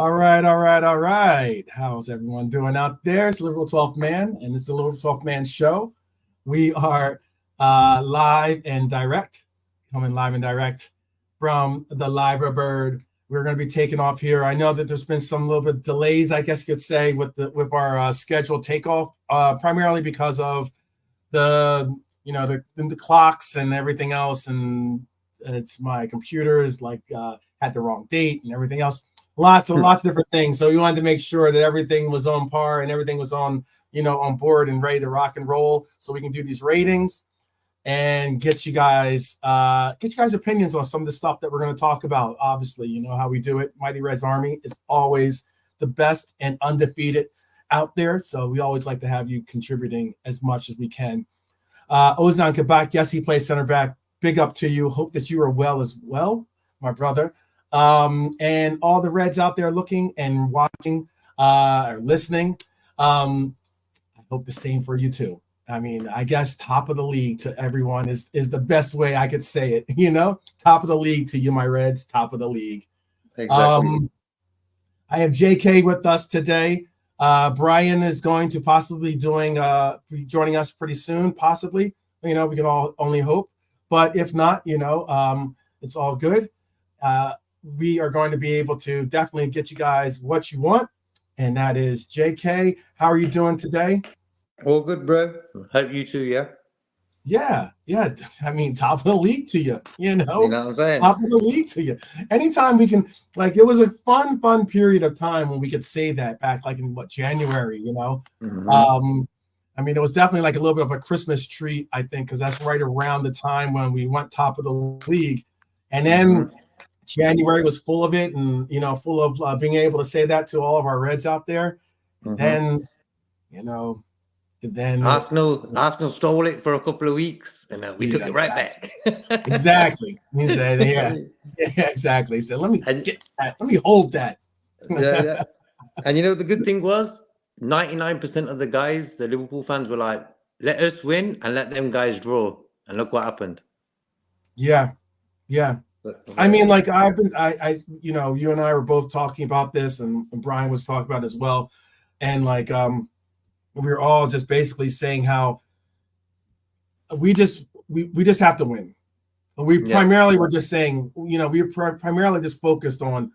All right, all right, all right. How's everyone doing out there? It's Liverpool 12th Man, and it's the Liverpool 12th Man show. We are live and direct, coming live and direct from the Lyra Bird. We're going to be taking off here. I know that there's been some little bit delays, I guess you could say, with our scheduled takeoff, primarily because of the clocks and everything else, and it's my computer is had the wrong date and everything else. Lots of different things. So we wanted to make sure that everything was on par and everything was on board and ready to rock and roll, so we can do these ratings and get you guys opinions on some of the stuff that we're going to talk about. Obviously, you know how we do it. Mighty Red's Army is always the best and undefeated out there. So we always like to have you contributing as much as we can. Ozan Kabak, yes, he plays center back. Big up to you. Hope that you are well as well, my brother. And all the Reds out there looking and watching or listening. I hope the same for you too. I mean, I guess top of the league to everyone is the best way I could say it, top of the league to you, my Reds, top of the league. Exactly. I have JK with us today. Brian is going to possibly be joining us pretty soon, possibly. We can all only hope, but if not, it's all good. We are going to be able to definitely get you guys what you want, and that is JK. How are you doing today? All good, bro. Hope you too, yeah? Yeah. I mean, top of the league to you, You know what I'm saying? top of the league to you. Anytime we can, it was a fun period of time when we could say that back, in January, Mhm. I mean, it was definitely a little bit of a Christmas treat, I think, because that's right around the time when we went top of the league. And then January was full of it, and, full of being able to say that to all of our Reds out there. Mhm. Then, Arsenal stole it for a couple of weeks, and we took it right back. Exactly. He said, yeah, exactly. He said, let me And- get that. Let me hold that. yeah. And the good thing was 99% of the guys, the Liverpool fans, were like, let us win and let them guys draw. And look what happened. Yeah. I mean, I've been, you and I were both talking about this, and Brian was talking about it as well. And we were all just basically saying how we just have to win. We primarily were just saying, we were primarily just focused on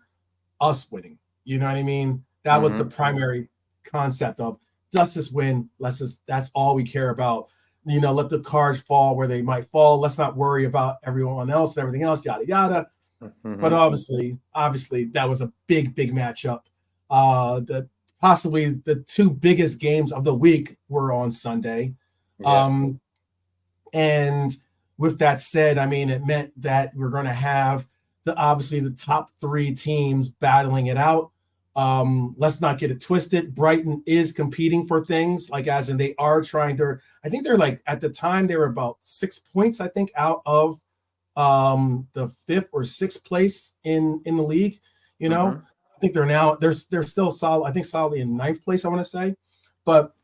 us winning. You know what I mean? That was the primary concept of let's just win. That's all we care about. Let the cards fall where they might fall. Let's not worry about everyone else and everything else, yada, yada. But obviously, that was a big matchup. Possibly the two biggest games of the week were on Sunday. And with that said, I mean, it meant that we're going to have the top three teams battling it out. Let's not get it twisted. Brighton is competing for things, as in they are trying to. I think they're at the time they were about 6 points, I think, out of the 5th or 6th place in the league. I think they're still solid. I think solidly in 9th place, I want to say, but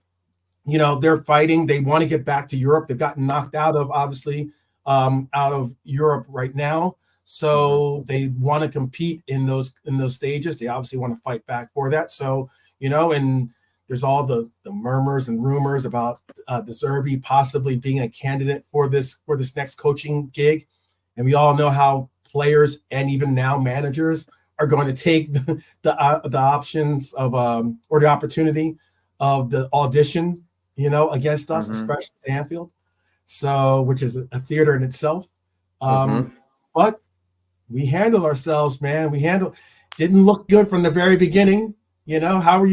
they're fighting. They want to get back to Europe. They've gotten knocked out of out of Europe right now. So they want to compete in those stages. They obviously want to fight back for that. So, and there's all the murmurs and rumors about De Zerbi possibly being a candidate for this next coaching gig. And we all know how players and even now managers are going to take the options of or the opportunity of the audition, against us, especially at Anfield. So, which is a theater in itself. But we handled ourselves, man. Didn't look good from the very beginning. What were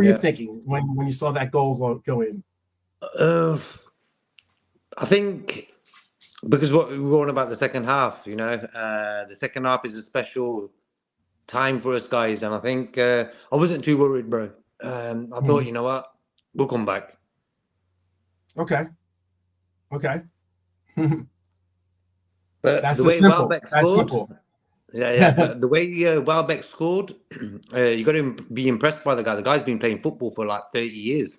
you thinking when you saw that goal go in? I think because what we were on about the second half, the second half is a special time for us guys. And I think I wasn't too worried, bro. I thought, you know what? We'll come back. Okay. But that's the way simple. Welbeck That's scored, simple. yeah. But the way Welbeck scored, you got to be impressed by the guy. The guy's been playing football for 30 years.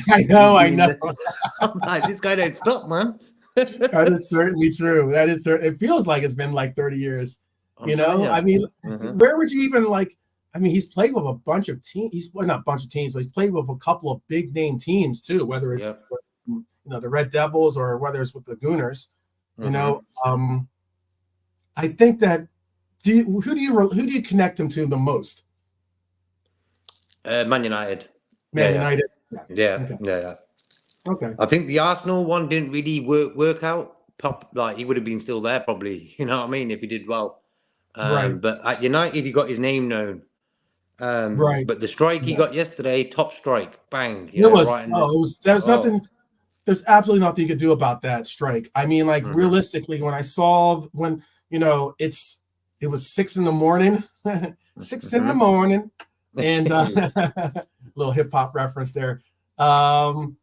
I know. I'm like, this guy don't stop, man. That is certainly true. It feels like it's been 30 years. I mean, where would you even I mean, he's played with a bunch of teams. Not a bunch of teams, but he's played with a couple of big name teams too. Whether it's the Red Devils or whether it's with the Gooners. I think that who do you connect him to the most? Man United. Man United. Yeah. Okay. I think the Arsenal one didn't really work out. Like he would have been still there probably. You know what I mean? If he did well. Right. But at United, he got his name known. Right. But the strike he got yesterday, top strike, bang. There was nothing. There's absolutely nothing you could do about that strike. I mean, like realistically, when I saw it was 6 a.m, 6 a.m, and little hip hop reference there. And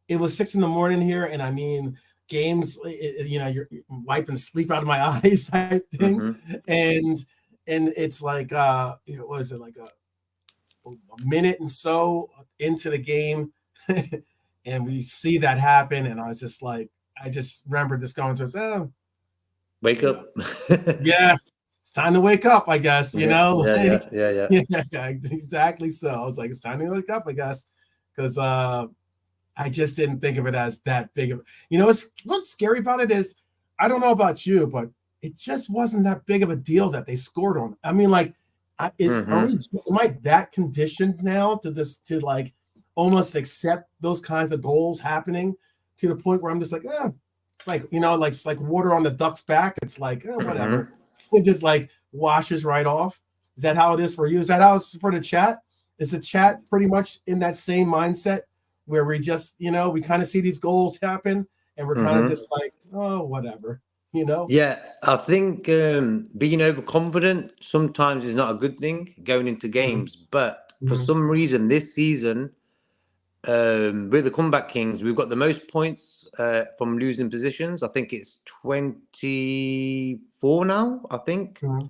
it was 6 a.m. here, and I mean, games, you're wiping sleep out of my eyes type thing, and it's like what was it, like a minute and so into the game. And we see that happen, and I was just like, I just remember just going to wake up. Yeah, it's time to wake up, I guess. Yeah. Yeah, exactly. So I was like, it's time to wake up, I guess, because I just didn't think of it as that big of. What's scary about it is, I don't know about you, but it just wasn't that big of a deal that they scored on. I mean, like, am I that conditioned now to like almost accept those kinds of goals happening to the point where I'm just like, it's like, it's like water on the duck's back. It's like, whatever. It just like washes right off. Is that how it is for you? Is that how it's for the chat? Is the chat pretty much in that same mindset where we just, we kind of see these goals happen and we're kind of just like, oh, whatever, Yeah, I think being overconfident sometimes is not a good thing going into games. But for some reason this season, we're the comeback kings. We've got the most points from losing positions. I think it's 24 now, I think. So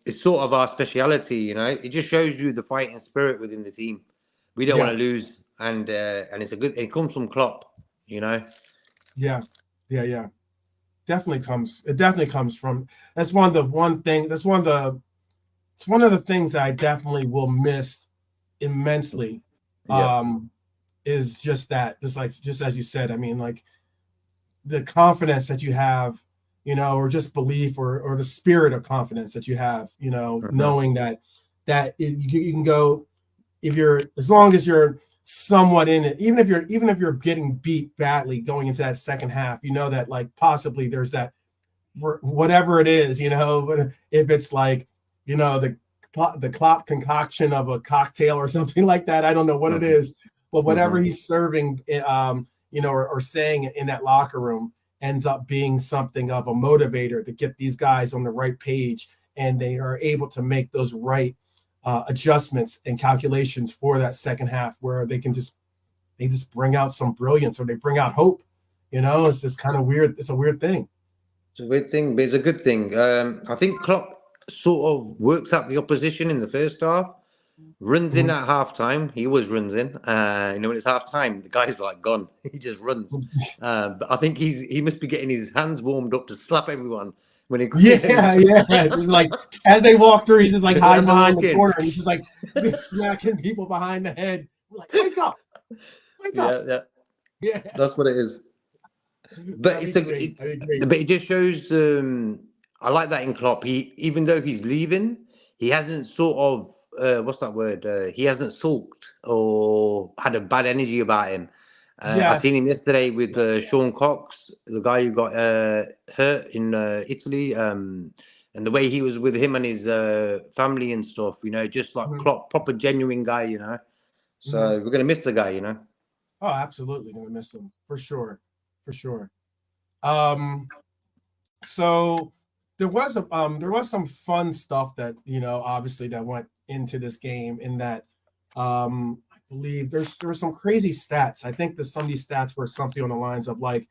it's sort of our speciality, It just shows you the fighting spirit within the team. We don't want to lose, and it comes from Klopp, Yeah. Definitely comes from. It's one of the things that I definitely will miss immensely. Is just that, just as you said, I mean, like the confidence that you have, or just belief or the spirit of confidence that you have, knowing that you can go, as long as you're somewhat in it, even if you're getting beat badly going into that second half, that like possibly there's that, whatever it is, but if it's like, the Klopp concoction of a cocktail or something like that, I don't know what it is, but whatever he's serving, or saying in that locker room ends up being something of a motivator to get these guys on the right page, and they are able to make those right adjustments and calculations for that second half, where they just bring out some brilliance, or they bring out hope. It's just kind of weird. It's a weird thing. It's a weird thing, but it's a good thing. I think Klopp sort of works out the opposition in the first half, runs in at half time. He always runs in. When it's half time, the guy's like gone. He just runs. But I think he must be getting his hands warmed up to slap everyone when he comes in. Like as they walk through, he's just like hiding behind the corner, and he's just like just smacking people behind the head. Like, wake up. Yeah. That's what it is. But it just shows. I like that in Klopp. Even though he's leaving, he hasn't sort of what's that word? He hasn't sulked or had a bad energy about him. I seen him yesterday with Sean Cox, the guy who got hurt in Italy, and the way he was with him and his family and stuff. Just like Klopp, proper genuine guy. So we're gonna miss the guy. Oh, absolutely gonna miss him for sure. So there was some fun stuff that obviously that went into this game, in that I believe there were some crazy stats. I think that some of these stats were something on the lines of like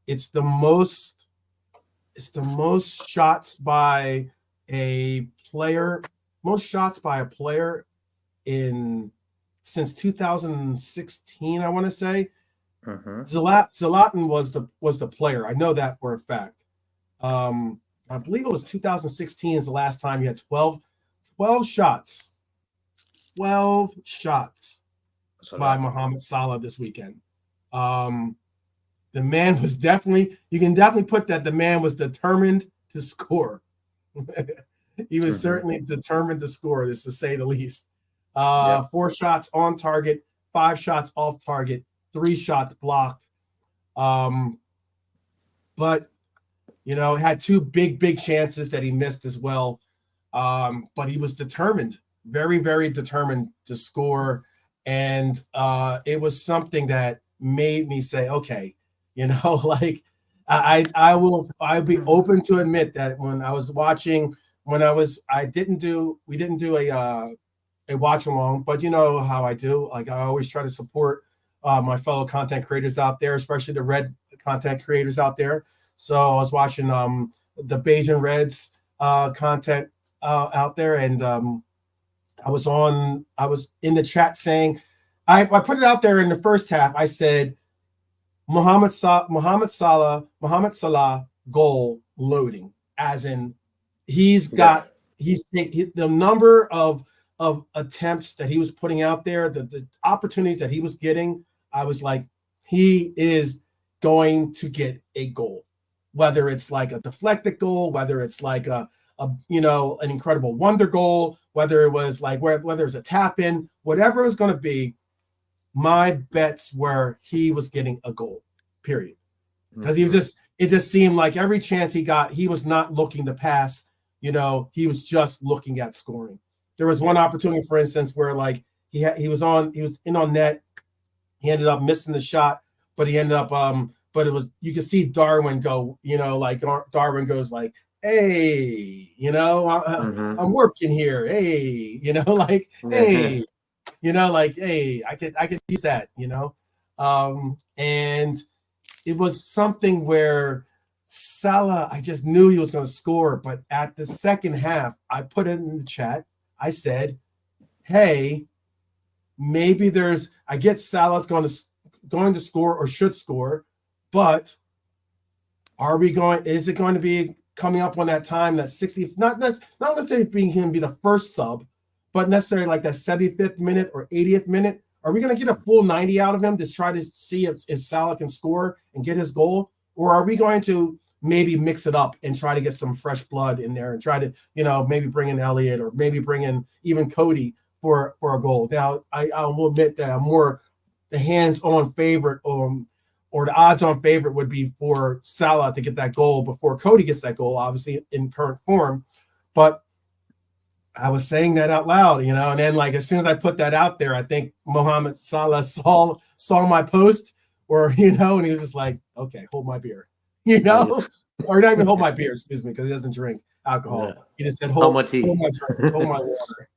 it's the most shots by a player in since 2016, I want to say. Zlatan was the player. I know that for a fact. I believe it was 2016 is the last time he had 12 shots. 12 shots by Mohamed Salah this weekend. The man was you can definitely put that the man was determined to score. He was certainly determined to score, this to say the least. 4 shots on target, 5 shots off target, 3 shots blocked. But, had 2 big chances that he missed as well. But he was determined, very, very determined to score. And it was something that made me say, okay, like I'd be open to admit that when I was watching, we didn't do a watch along, but you know how I do. Like I always try to support my fellow content creators out there, especially the red content creators out there. So I was watching the Bajan Reds content out there, and I was in the chat saying, I put it out there in the first half. I said, Mohamed Salah goal loading, as in the number of attempts that he was putting out there, the opportunities that he was getting. I was like, he is going to get a goal, whether it's like a deflected goal, whether it's like an incredible wonder goal, whether it was like whether it's a tap in, whatever it was going to be. My bets were he was getting a goal, period. Because it just seemed like every chance he got, he was not looking to pass. He was just looking at scoring. There was one opportunity, for instance, where like he was in on net. He ended up missing the shot, but he ended up but it was, you could see Darwin go, like Darwin goes like, hey, I'm working here. Hey, like, hey. Like, hey, I could use that, and it was something where Salah, I just knew he was going to score. But at the second half, I put it in the chat. I said, hey, maybe I get Salah's going to score or should score, but is it going to be coming up on that time, that 60th, not necessarily being him be the first sub, but necessarily like that 75th minute or 80th minute? Are we going to get a full 90 out of him to try to see if Salah can score and get his goal? Or are we going to maybe mix it up and try to get some fresh blood in there and try to, maybe bring in Elliott or maybe bring in even Cody for a goal? Now, I will admit that I'm more the hands-on favorite or the odds-on favorite would be for Salah to get that goal before Cody gets that goal, obviously, in current form. But I was saying that out loud, and then like as soon as I put that out there, I think Mohamed Salah saw my post, or and he was just like, okay, hold my beer, or not even hold my beer, excuse me, because he doesn't drink alcohol. Yeah. He just said hold my drink, hold my water,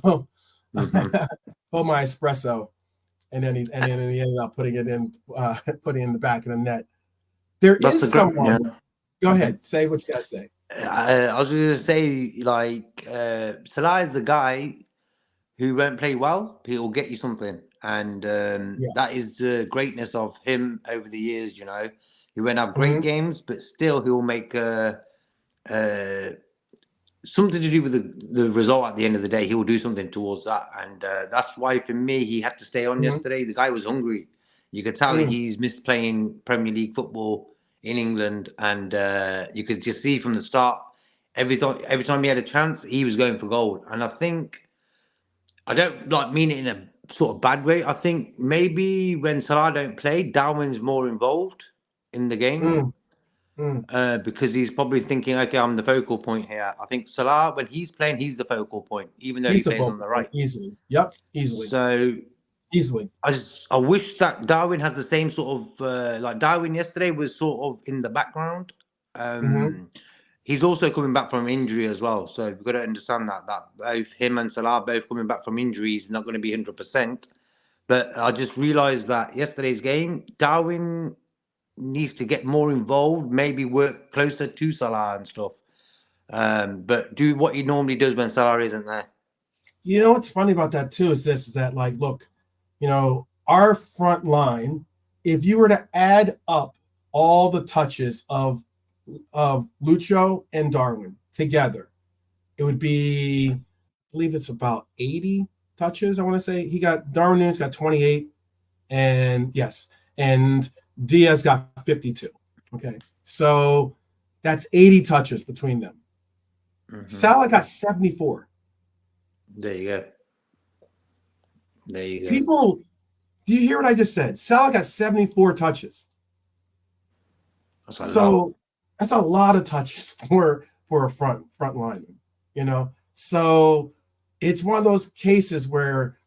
hold my espresso, and then he ended up putting it in the back of the net. There is someone. Go ahead, say what you gotta say. I was going to say, like, Salah is the guy who won't play well, but he'll get you something. And that is the greatness of him over the years, He won't have great games, but still he'll make something to do with the result at the end of the day. He will do something towards that. And that's why, for me, he had to stay on yesterday. The guy was hungry. You could tell he's missed playing Premier League football in England, and you could just see from the start, every time he had a chance, he was going for goal. And I think, I don't mean it in a sort of bad way. I think maybe when Salah don't play, Darwin's more involved in the game because he's probably thinking, okay, I'm the focal point here. I think Salah, when he's playing, he's the focal point, even though he plays on the right. Easily. Yep, easily. So easily. I wish that Darwin has the same sort of like Darwin yesterday was sort of in the background. He's also coming back from injury as well, so we've got to understand that both him and Salah both coming back from injuries, not going to be 100%. But I just realised that yesterday's game, Darwin needs to get more involved, maybe work closer to Salah and stuff, but do what he normally does when Salah isn't there. What's funny about that too is that like, look, our front line, if you were to add up all the touches of of Lucho and Darwin together, it would be, I believe it's about 80 touches. I want to say Darwin Núñez got 28, and yes, and Diaz got 52. Okay, so that's 80 touches between them. Salah got 74. There you go. There you go. People, do you hear what I just said? Salah got 74 touches. That's a lot of touches for a front lineman, you know. So it's one of those cases where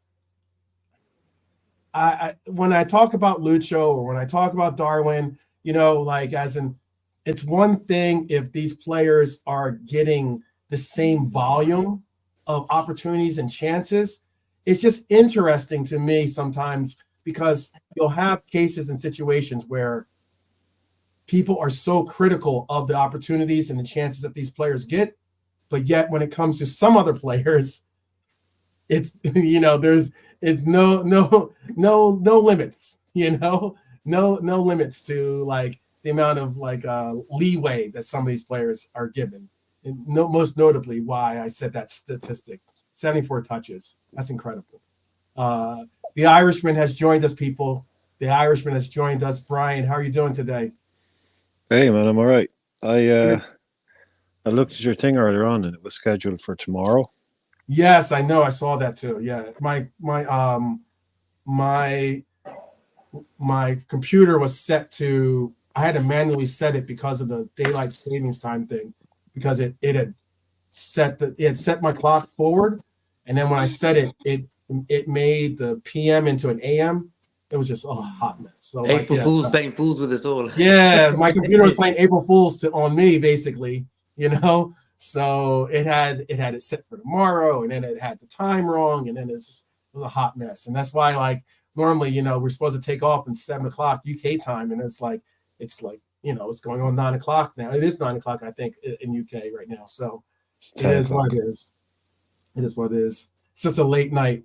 I when I talk about Lucho or when I talk about Darwin, you know, like it's one thing if these players are getting the same volume of opportunities and chances. It's just interesting to me sometimes because you'll have cases and situations where people are so critical of the opportunities and the chances that these players get, but yet when it comes to some other players, it's, you know, it's no limits, you know, no limits to like the amount of like leeway that some of these players are given. And most notably why I said that statistic, 74 touches. That's incredible. The Irishman has joined us, people. The Irishman has joined us. Brian, how are you doing today? Hey man, I'm all right. I looked at your thing earlier on and it was scheduled for tomorrow. Yes, I know. I saw that too. Yeah. My computer was set to, I had to manually set it because of the daylight savings time thing, because it had set my clock forward, and then when I set it, it made the PM into an AM. It was just a hot mess. So April Fools playing fools with us all. Yeah, my computer was playing April Fools on me, basically, you know. So it had it set for tomorrow, and then it had the time wrong, and then it was a hot mess. And that's why, like, normally, you know, we're supposed to take off at 7 o'clock UK time, and it's like, you know, it's going on 9 o'clock now. It is 9 o'clock, I think, in UK right now. So it is what it is. It is what it is. It's just a late night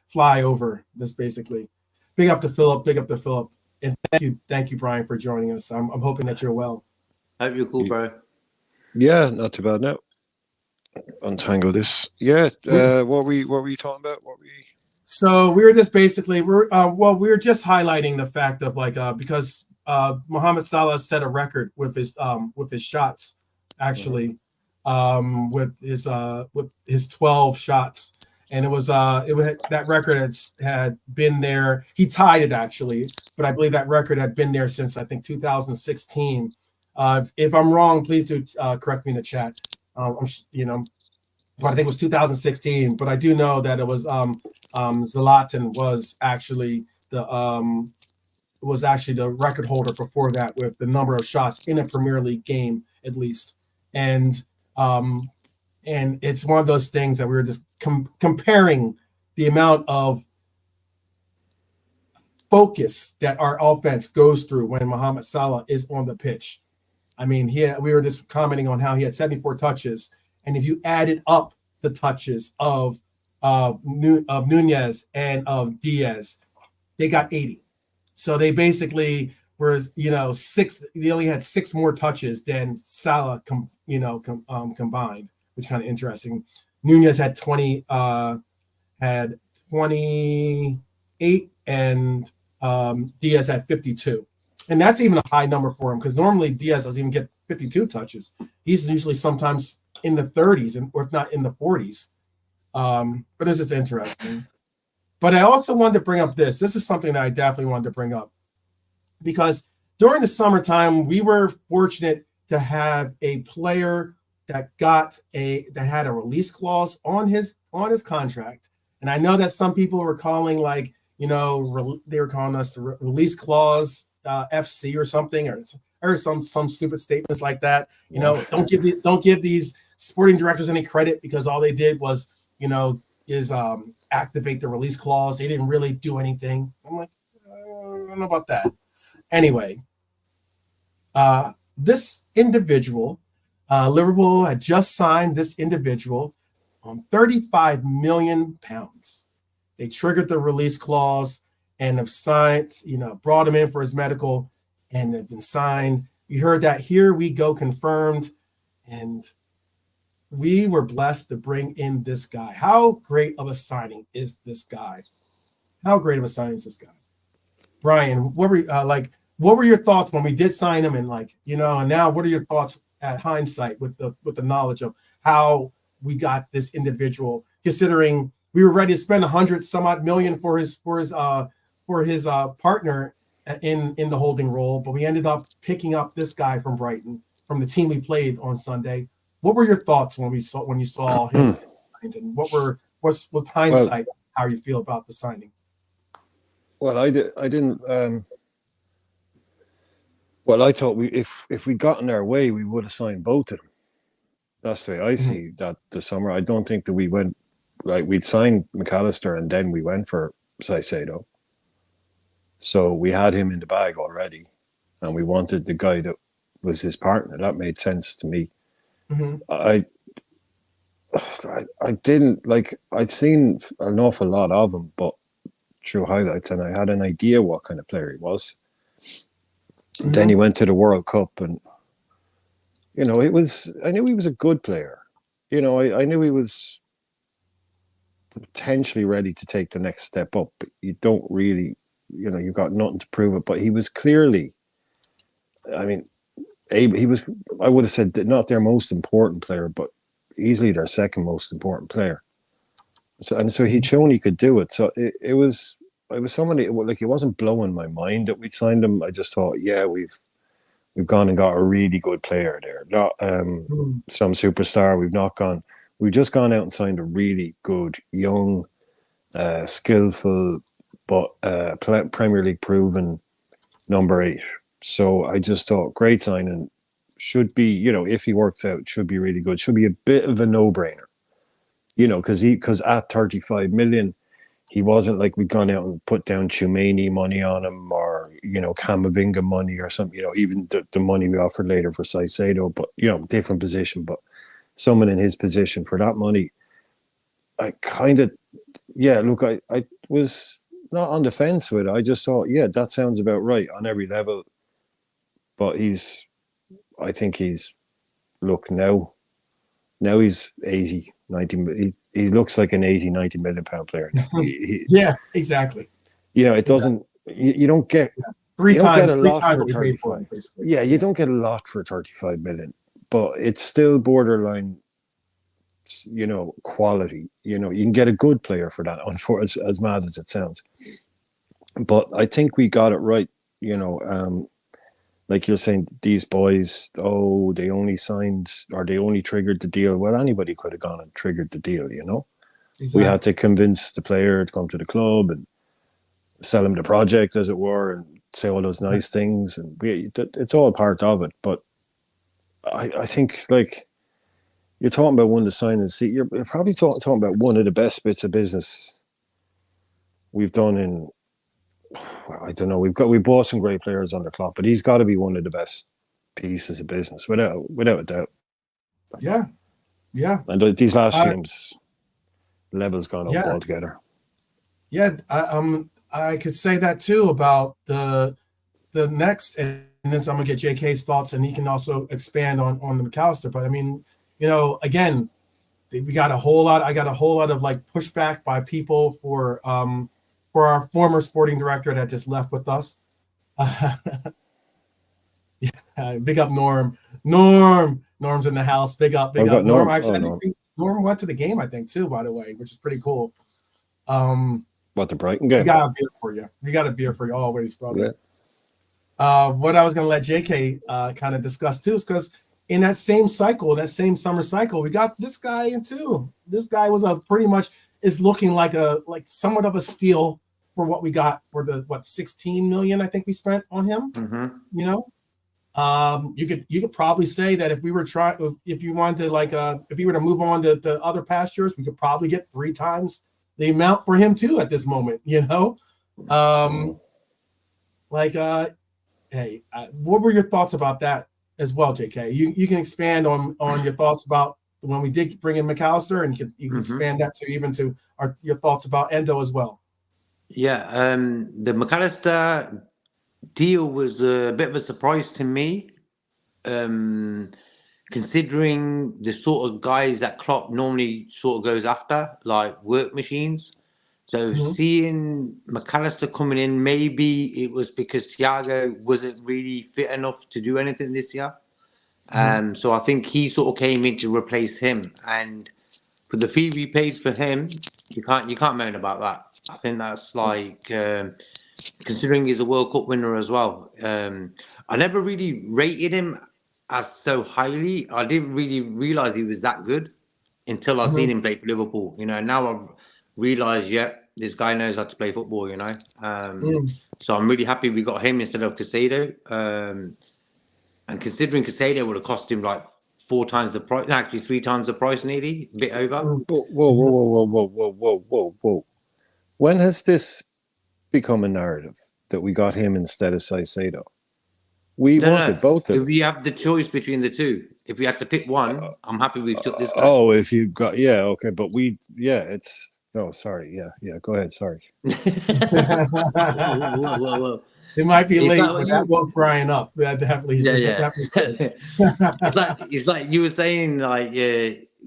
fly over this, basically. Big up to Philip, and thank you, Brian, for joining us. I'm hoping that you're well. Hope you're cool, bro. Yeah, not too bad now. Untangle this. Yeah, what were you talking about? So we were just basically we were just highlighting the fact of like because Mohamed Salah set a record with his shots, actually, with his 12 shots. And that record had been there. He tied it, actually, but I believe that record had been there since, I think, 2016. If I'm wrong, please do correct me in the chat. You know, but I think it was 2016. But I do know that it was Zlatan was actually the record holder before that with the number of shots in a Premier League game, at least. And it's one of those things that we were just comparing the amount of focus that our offense goes through when Mohamed Salah is on the pitch. I mean, we were just commenting on how he had 74 touches, and if you added up the touches of Núñez and of Diaz, they got 80. So they basically were, you know, they only had 6 more touches than Salah combined, which is kind of interesting. Núñez had 28, and Diaz had 52. And that's even a high number for him, because normally Diaz doesn't even get 52 touches. He's usually sometimes in the 30s, or if not in the 40s. But it's just interesting. But I also wanted to bring up this. This is something that I definitely wanted to bring up, because during the summertime, we were fortunate to have a player that had a release clause on his contract. And I know that some people were calling, like, you know, they were calling us the release clause FC or something, or some stupid statements like that. You know, don't give these sporting directors any credit, because all they did was, you know, activate the release clause. They didn't really do anything. I'm like, I don't know about that. Anyway, this individual, Liverpool had just signed this individual on £35 million. They triggered the release clause and have signed, you know, brought him in for his medical, and they've been signed. We heard that Here We Go confirmed, and we were blessed to bring in this guy. How great of a signing is this guy? How great of a signing is this guy? Brian, what were your thoughts when we did sign him, and and now what are your thoughts at hindsight with the knowledge of how we got this individual, considering we were ready to spend 100 some odd million for his partner in the holding role, but we ended up picking up this guy from Brighton, from the team we played on Sunday. What were your thoughts when you saw him and what's with hindsight, how you feel about the signing? Well, I didn't. Well, I thought if we'd gotten our way, we would have signed both of them. That's the way I see that this summer. I don't think that we went we'd signed McAllister and then we went for Caicedo. So we had him in the bag already, and we wanted the guy that was his partner. That made sense to me. I didn't I'd seen an awful lot of him, but through highlights, and I had an idea what kind of player he was. Then he went to the World Cup, and I knew he was a good player. I knew he was potentially ready to take the next step up, but you don't really, you've got nothing to prove it. But he was clearly, he was, I would have said, not their most important player, but easily their second most important player. So he'd shown he could do it. So it was somebody, it wasn't blowing my mind that we'd signed him. I just thought, yeah, we've gone and got a really good player there. Not some superstar. We've just gone out and signed a really good, young, skillful, but Premier League proven number 8. So I just thought, great signing. Should be, if he works out, should be really good. Should be a bit of a no-brainer. Because at 35 million, he wasn't like we'd gone out and put down Tchouameni money on him, or Camavinga money or something. Even the money we offered later for Caicedo, but different position. But someone in his position for that money, I kind of, I was not on the fence with it. I just thought, yeah, that sounds about right on every level. But I think now he's 80, 90. He looks like an 80, 90 million pound player. Yeah, exactly. It doesn't. You don't get three times what we paid for him, basically. Yeah, you don't get a lot for 35 million, but it's still borderline. Quality. You can get a good player for that. As mad as it sounds, but I think we got it right. Like you're saying, these boys, they only signed or they only triggered the deal. Well, anybody could have gone and triggered the deal, Exactly. We had to convince the player to come to the club and sell him the project, as it were, and say all those nice things. And it's all part of it. But I think, you're talking about one of the signings. See, you're probably talking about one of the best bits of business we've done in... Well, I don't know. We bought some great players under Klopp, but he's got to be one of the best pieces of business, without a doubt. Yeah. And these last games, the level's gone up altogether. Yeah, I could say that too about the next, and then I'm gonna get JK's thoughts, and he can also expand on the McAllister. But again, we got a whole lot. I got a whole lot of pushback by people for our former sporting director that just left with us. Big up Norm. Norm's in the house. Big up Norm. Actually, I think Norm went to the game, I think, too, by the way, which is pretty cool. What, the Brighton game? We got a beer for you. We got a beer for you always, brother. Yeah. What I was going to let JK kind of discuss, too, is because in that same cycle, that same summer cycle, we got this guy in, too. This guy was pretty much is looking like somewhat of a steal for what we got for the 16 million I think we spent on him. You could probably say that if we were if you wanted to if you were to move on to other pastures, we could probably get 3 times the amount for him too at this moment. Hey, what were your thoughts about that as well, JK? You can expand on your thoughts about when we did bring in McAllister, and you can expand that to your thoughts about Endo as well. Yeah, the McAllister deal was a bit of a surprise to me. considering the sort of guys that Klopp normally sort of goes after, like work machines. So seeing McAllister coming in, maybe it was because Thiago wasn't really fit enough to do anything this year. So I think he sort of came in to replace him, and for the fee we paid for him, you can't moan about that. I think that's like considering he's a World Cup winner as well. I never really rated him as so highly. I didn't really realize he was that good until I seen him play for Liverpool. You know, now I've realized, this guy knows how to play football. You know, so I'm really happy we got him instead of Caicedo. And considering Caicedo would have cost him like 4 times the price, actually 3 times the price, nearly a bit over. Whoa. When has this become a narrative that we got him instead of Caicedo? We wanted both of them. If we have the choice between the two, if we had to pick one, I'm happy we took this guy. Oh, if you got, okay, but it's, no, sorry, go ahead, sorry. Whoa. It might be late, but that woke Brian up. That definitely. It's like you were saying, like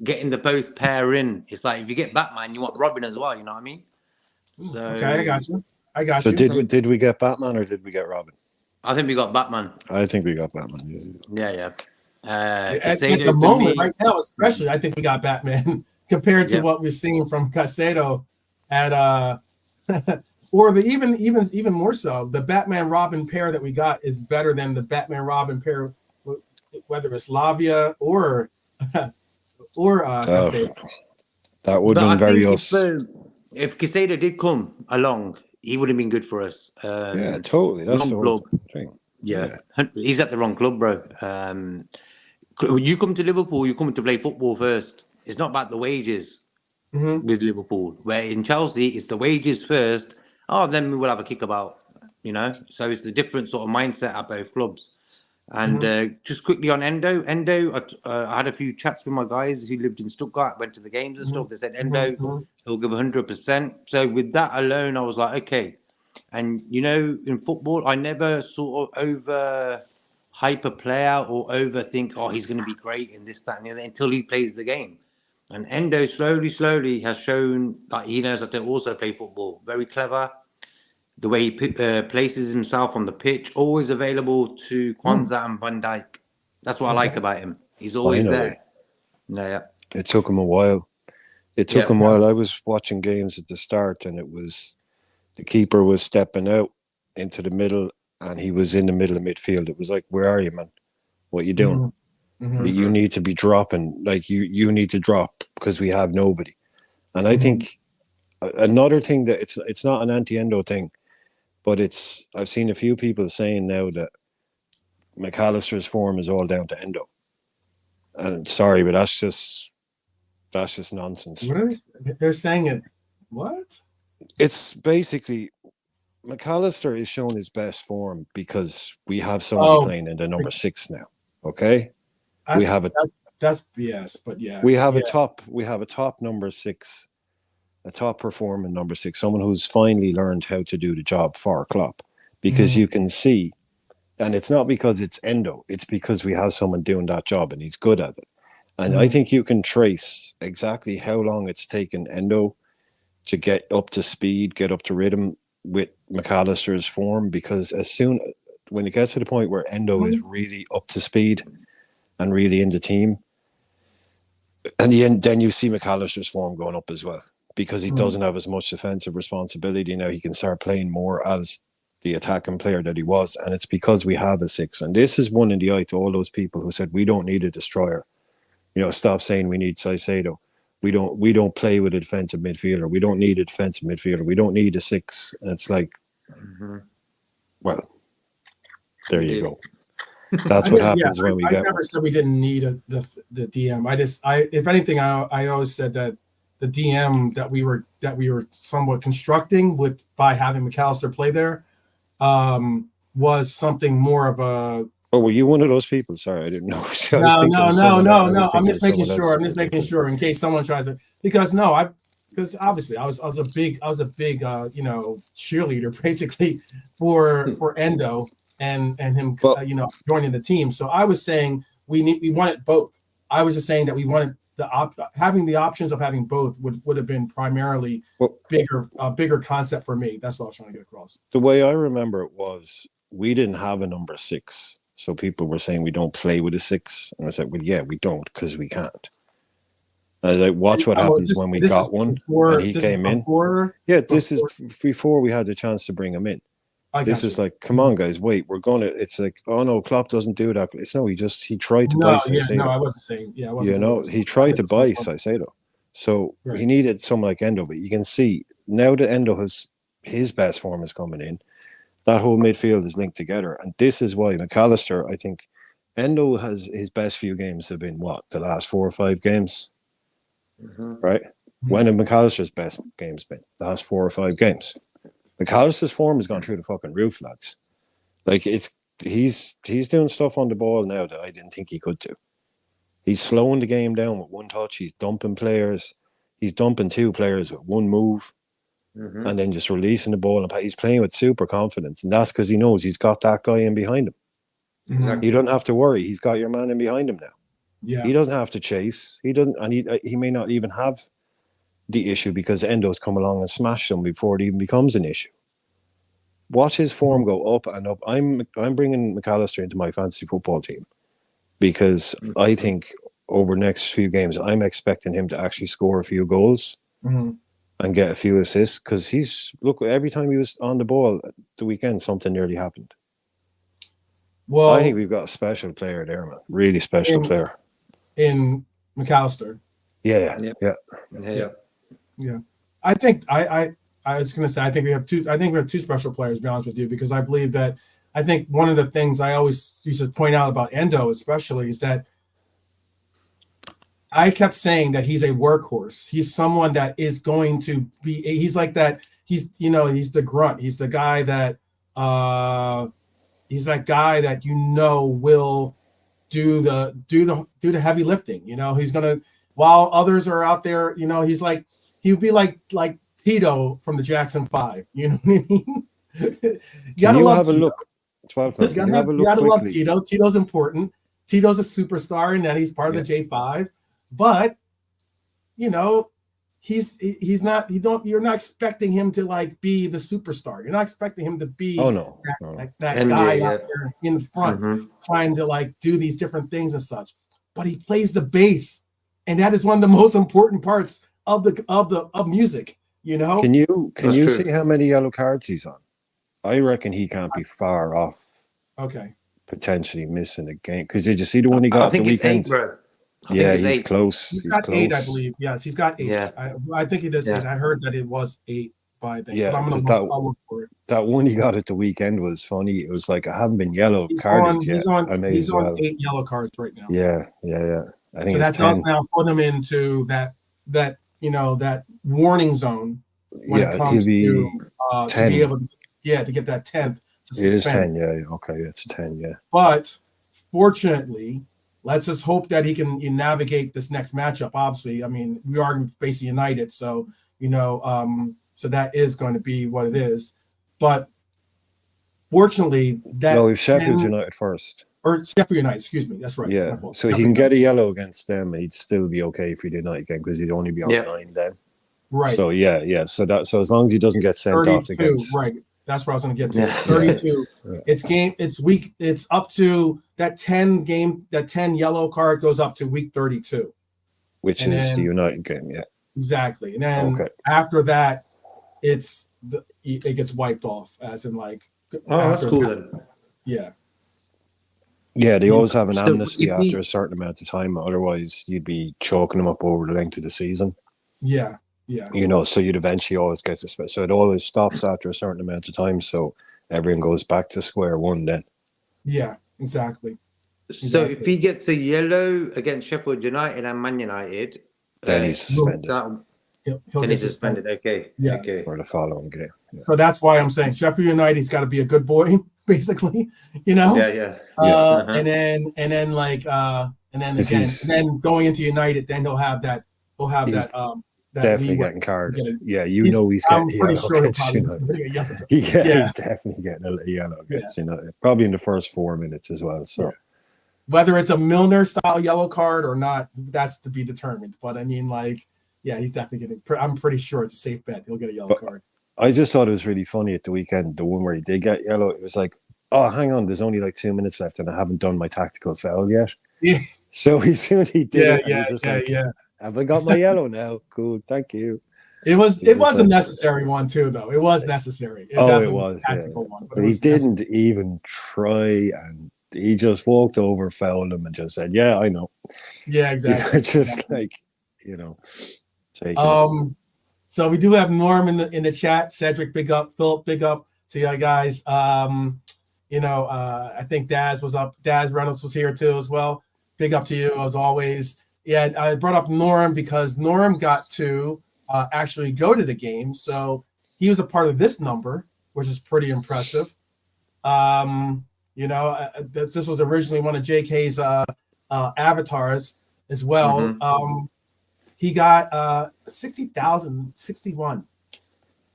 getting the both pair in. It's like if you get Batman, you want Robin as well. You know what I mean? So, okay, I got you. So did we get Batman or did we get Robin? I think we got Batman. I think we got Batman. Yeah. At the moment, right now, especially, I think we got Batman compared to what we're seeing from Caicedo at or the even more so, the Batman Robin pair that we got is better than the Batman Robin pair, whether it's Lavia or Caicedo. That would have been very us. If Caicedo did come along, he would have been good for us. Yeah, totally. That's the whole thing. Yeah, he's at the wrong club, bro. You come to Liverpool, you come to play football first. It's not about the wages with Liverpool. Where in Chelsea, it's the wages first. Then we will have a kick about, you know. So it's a different sort of mindset at both clubs. And just quickly on Endo, I had a few chats with my guys who lived in Stuttgart, went to the games and stuff. They said Endo, he'll give 100%. So with that alone, I was like, okay. And, you know, in football, I never sort of over hype a player or overthink, he's going to be great in this, that, and the other until he plays the game. And Endo slowly has shown that he knows how to also play football. Very clever. The way he places himself on the pitch, always available to Kwanzaa and Van Dijk. That's what I like about him. He's always there. Yeah. It took him a while. I was watching games at the start, and it was the keeper was stepping out into the middle, and he was in the middle of midfield. It was like, where are you, man? What are you doing? You need to be dropping. Like you need to drop because we have nobody. And I think another thing that it's not an anti-Endo thing, but I've seen a few people saying now that McAllister's form is all down to Endo. And sorry, but that's just nonsense. What are they're saying it? What? It's basically McAllister is showing his best form because we have somebody playing in the number 6 now. Okay, that's BS, but yeah, we have a top number 6. A top performing number 6, someone who's finally learned how to do the job for Klopp, because you can see, and it's not because it's Endo, it's because we have someone doing that job and he's good at it. And I think you can trace exactly how long it's taken Endo to get up to speed, get up to rhythm with McAllister's form, because when it gets to the point where Endo is really up to speed and really in the team, and then you see McAllister's form going up as well. Because he doesn't have as much defensive responsibility now, he can start playing more as the attacking player that he was, and it's because we have a 6. And this is one in the eye to all those people who said we don't need a destroyer. You know, stop saying we need Caicedo. We don't play with a defensive midfielder. We don't need a defensive midfielder. We don't need a 6. And it's like, well, there you go. That's what happens when we get. I never said we didn't need the DM. If anything, I always said that the DM that we were somewhat constructing by having McAllister play there was something more of a. Oh, were you one of those people? Sorry, I didn't know. No. I'm just making sure in case someone tries to, because obviously I was a big cheerleader basically for Endo and him But- joining the team. So I was saying we wanted both. I was just saying that we wanted having the options of having both would have been primarily bigger concept for me. That's what I was trying to get across. The way I remember it was we didn't have a number 6. So people were saying we don't play with a 6. And I said, well, yeah, we don't because we can't. I was like, watch what happens when we got one and he came in. This is before we had the chance to bring him in. This was like, come on, guys, wait, we're going to. It's like, oh no, Klopp doesn't do that. It's no, he tried to buy Caicedo. I wasn't saying. Yeah, I wasn't. He tried to buy Caicedo. So he needed someone like Endo, but you can see now that Endo his best form is coming in, that whole midfield is linked together. And this is why McAllister, I think, Endo has his best few games have been the last 4 or 5 games, right? Mm-hmm. When have McAllister's best games been? The last 4 or 5 games. McAllister's form has gone through the fucking roof, lads. Like he's doing stuff on the ball now that I didn't think he could do. He's slowing the game down with one touch. He's dumping players. He's dumping 2 players with one move, and then just releasing the ball. And he's playing with super confidence, and that's because he knows he's got that guy in behind him. Exactly. You don't have to worry. He's got your man in behind him now. Yeah, he doesn't have to chase. He doesn't, and he may not even have the issue because Endo's come along and smashed him before it even becomes an issue. Watch his form go up and up. I'm bringing McAllister into my fantasy football team because I think over the next few games, I'm expecting him to actually score a few goals and get a few assists because every time he was on the ball at the weekend, something nearly happened. Well, I think we've got a special player there, man. Really special player. In McAllister. Yeah. I think I was going to say I think we have 2 special players, to be honest with you, because I believe that I think one of the things I always used to point out about Endo especially is that I kept saying that he's a workhorse. He's someone that is going to be he's like that. He's the grunt. He's the guy that he's that guy that will do the heavy lifting. He's gonna, while others are out there, he's like he would be like Tito from the Jackson 5. You know what I mean? You gotta love Tito. You gotta love Tito. Tito's important. Tito's a superstar and that he's part of the J5. But he's not. You're not expecting him to be the superstar. You're not expecting him to be that guy out there in front trying to do these different things and such. But he plays the bass, and that is one of the most important parts of music. Can you see how many yellow cards he's on? I reckon he can't be far off. Okay. Potentially missing a game because did you see the one he got at the weekend? 8, bro. He's close. He's got 8, I believe. Yes, he's got 8. Yeah. I think he does. Yeah. I heard that it was 8 by then. Yeah, I'm gonna look for it. That one he got at the weekend was funny. It was like I haven't been yellow carded yet. He's on 8 yellow cards right now. Yeah. I think so that 10. Does now put him into that warning zone when it comes to be able to get that 10th. It is 10, okay, it's 10, But fortunately, let's just hope that he can navigate this next matchup. Obviously, I mean, we are facing United, so so that is going to be what it is. But fortunately, we've Sheffield United first. Or Sheffield United, excuse me. That's right. Yeah, so he can get a yellow against them. He'd still be okay if he did not again because he'd only be on 9 then. Right. So so as long as he doesn't get sent off against. Right. That's what I was going to get to. It's 32. It's up to that 10 game. That 10 yellow card goes up to week 32, which is the United game. Yeah. Exactly. And then after that, it gets wiped off. As in that's cool then. Yeah. Yeah, they always have an amnesty after a certain amount of time. Otherwise, you'd be choking them up over the length of the season. Yeah. So you'd eventually always get suspended. So it always stops after a certain amount of time. So everyone goes back to square one then. Yeah, exactly. So if he gets a yellow against Sheffield United and Man United, then he's suspended. He'll get suspended. Okay. Yeah. Okay. For the following game. Yeah. So that's why I'm saying Sheffield United's got to be a good boy, basically. Yeah. And then going into United, then he'll have that definitely leeway. getting carded. Get a- Yeah, he's I'm getting pretty yellow sure he'll against probably United. get a yellow card. Yeah, Yeah. he's definitely getting a yellow Yeah. against United. Probably in the first 4 minutes as well. So. Yeah. Whether it's a Milner style yellow card or not, that's to be determined. But I mean, like, yeah, he's definitely getting. I'm pretty sure it's a safe bet. He'll get a yellow card. I just thought it was really funny at the weekend, the one where he did get yellow. It was like, oh, hang on, there's only like 2 minutes left and I haven't done my tactical foul yet. Yeah. So as soon as he did Yeah, it, have I got my yellow now? Cool, thank you. It was a necessary one too, though. It was necessary. It was a tactical one, but it he didn't necessary. even try, and he just walked over, fouled him, and just said, "Yeah, I know." Yeah, exactly. Just like take it. So we do have Norm in the chat. Cedric, big up. Philip, big up to you guys. I think Daz was up. Daz Reynolds was here too as well. Big up to you as always. Yeah, I brought up Norm because Norm got to actually go to the game, so he was a part of this number, which is pretty impressive. This was originally one of JK's avatars as well. Mm-hmm. He got 61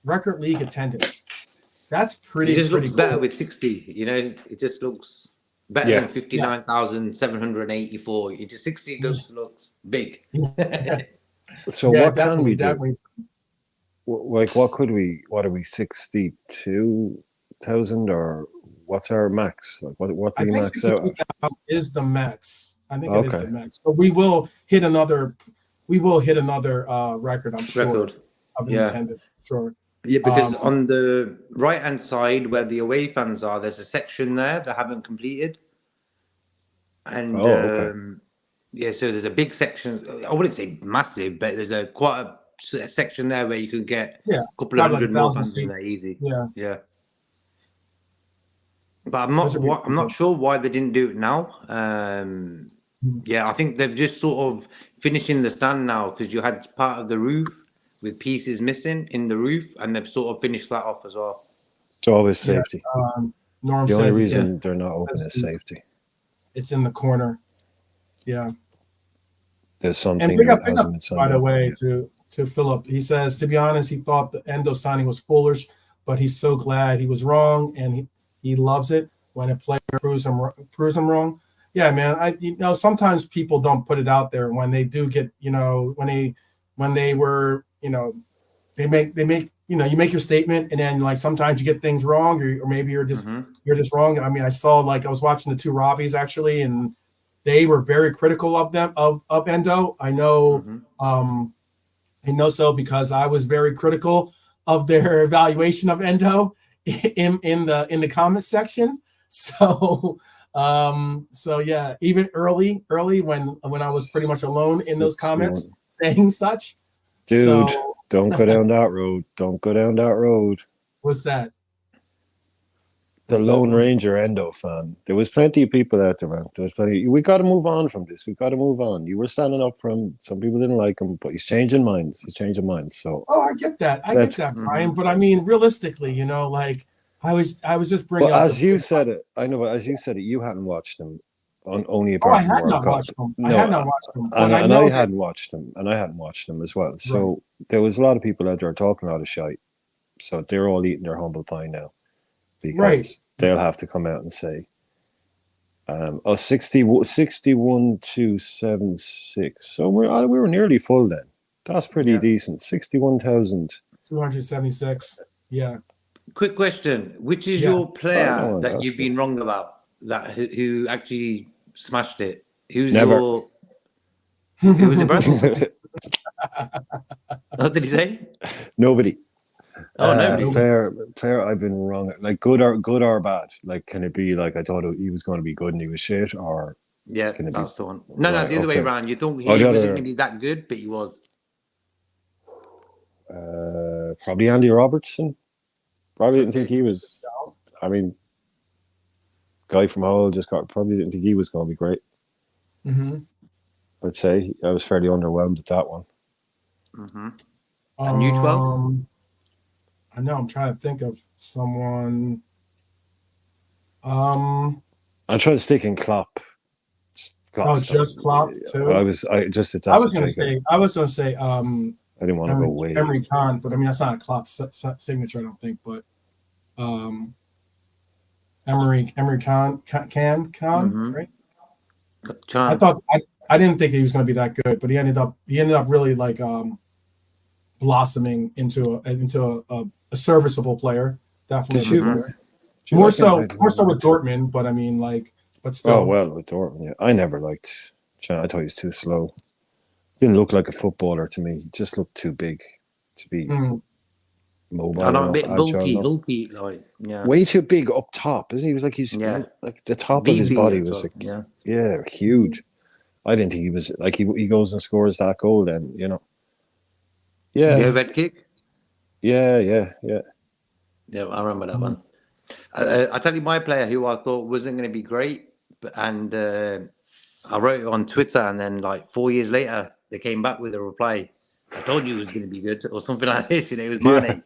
record league attendance. That's pretty. It just pretty looks cool. better with 60. It just looks better than 59,784. It just 60 just looks big. So what can we do? Like, what are we? 62,000 or what's our max? Like, what do you max out? Is the max? I think it is the max. But we will hit another. Record. I'm sure. Of attendance. Sure. Yeah, because on the right-hand side where the away fans are, there's a section there that haven't completed. And so there's a big section. I wouldn't say massive, but there's quite a section there where you can get a couple of hundred more fans in there easy. Yeah. But I'm not sure why they didn't do it now. I think they've just sort of finishing the stand now because you had part of the roof with pieces missing in the roof, and they've sort of finished that off as well. It's always safety. Norm the only reason they're not open is safety. It's in the corner. Yeah. There's something. And big up, by the way, to Philip. He says, to be honest, he thought the Endo signing was foolish, but he's so glad he was wrong, and he loves it when a player proves him wrong. Yeah, man. Sometimes people don't put it out there when they do get, when they were, they make you make your statement, and then like sometimes you get things wrong, or maybe you're just wrong. I mean, I saw I was watching the two Robbies actually, and they were very critical of them of Endo. I know, so because I was very critical of their evaluation of Endo in the comments section. So yeah, even early when I was pretty much alone in those comments saying such. Dude, don't go down that road. Don't go down that road. What's that? The Lone Ranger Endo fan. There was plenty of people out there, man. There was plenty. We got to move on from this. We got to move on. You were standing up for him. Some people didn't like him, but he's changing minds. So. Oh, I get that. I get that, Brian. But I mean, realistically, I was just bringing. Well, as you said it, I know. But as you said it, you hadn't watched them on only about. I had not watched them. I had not watched them. And I hadn't watched them, and I hadn't watched them as well. So there was a lot of people out there talking a lot of shite. So they're all eating their humble pie now, because they'll have to come out and say, 61,276. So we were nearly full then. That's pretty decent. 61,000. 276. Yeah. Quick question: which is your player that you've been wrong about? Who actually smashed it? Who's your? Who was it, bro? What did he say? Nobody. Oh, nobody. Player I've been wrong. Like good or bad. Like, can it be like I thought he was going to be good and he was shit, or can it that's the one? No, the other way around. You thought he wasn't going to be that good, but he was. Probably Andy Robertson. Probably didn't think he was. I mean, guy from Hull probably didn't think he was going to be great. I'd say I was fairly underwhelmed at that one. And you 12? I know. I'm trying to think of someone. I'm trying to stick in Klopp. Just Klopp too. I was going to say. I I didn't want to go away. Emery Khan, but I mean that's not a Klopp signature, I don't think. But Emery Khan, right? Chan. I didn't think he was going to be that good, but he ended up really like blossoming into a serviceable player. Definitely more so with Dortmund, but I mean but still. Oh well, with Dortmund, yeah. I never liked Chan. I thought he was too slow. Didn't look like a footballer to me. He just looked too big to be mobile And enough, a bit agile bulky, enough. Way too big up top, isn't he? He was like like the top of his body was huge. I didn't think he was like he goes and scores that goal. Then red kick. Yeah, I remember that one. I tell you, my player who I thought wasn't going to be great, and I wrote it on Twitter, and then like 4 years later, they came back with a reply. I told you it was going to be good, or something like this. It was Mane.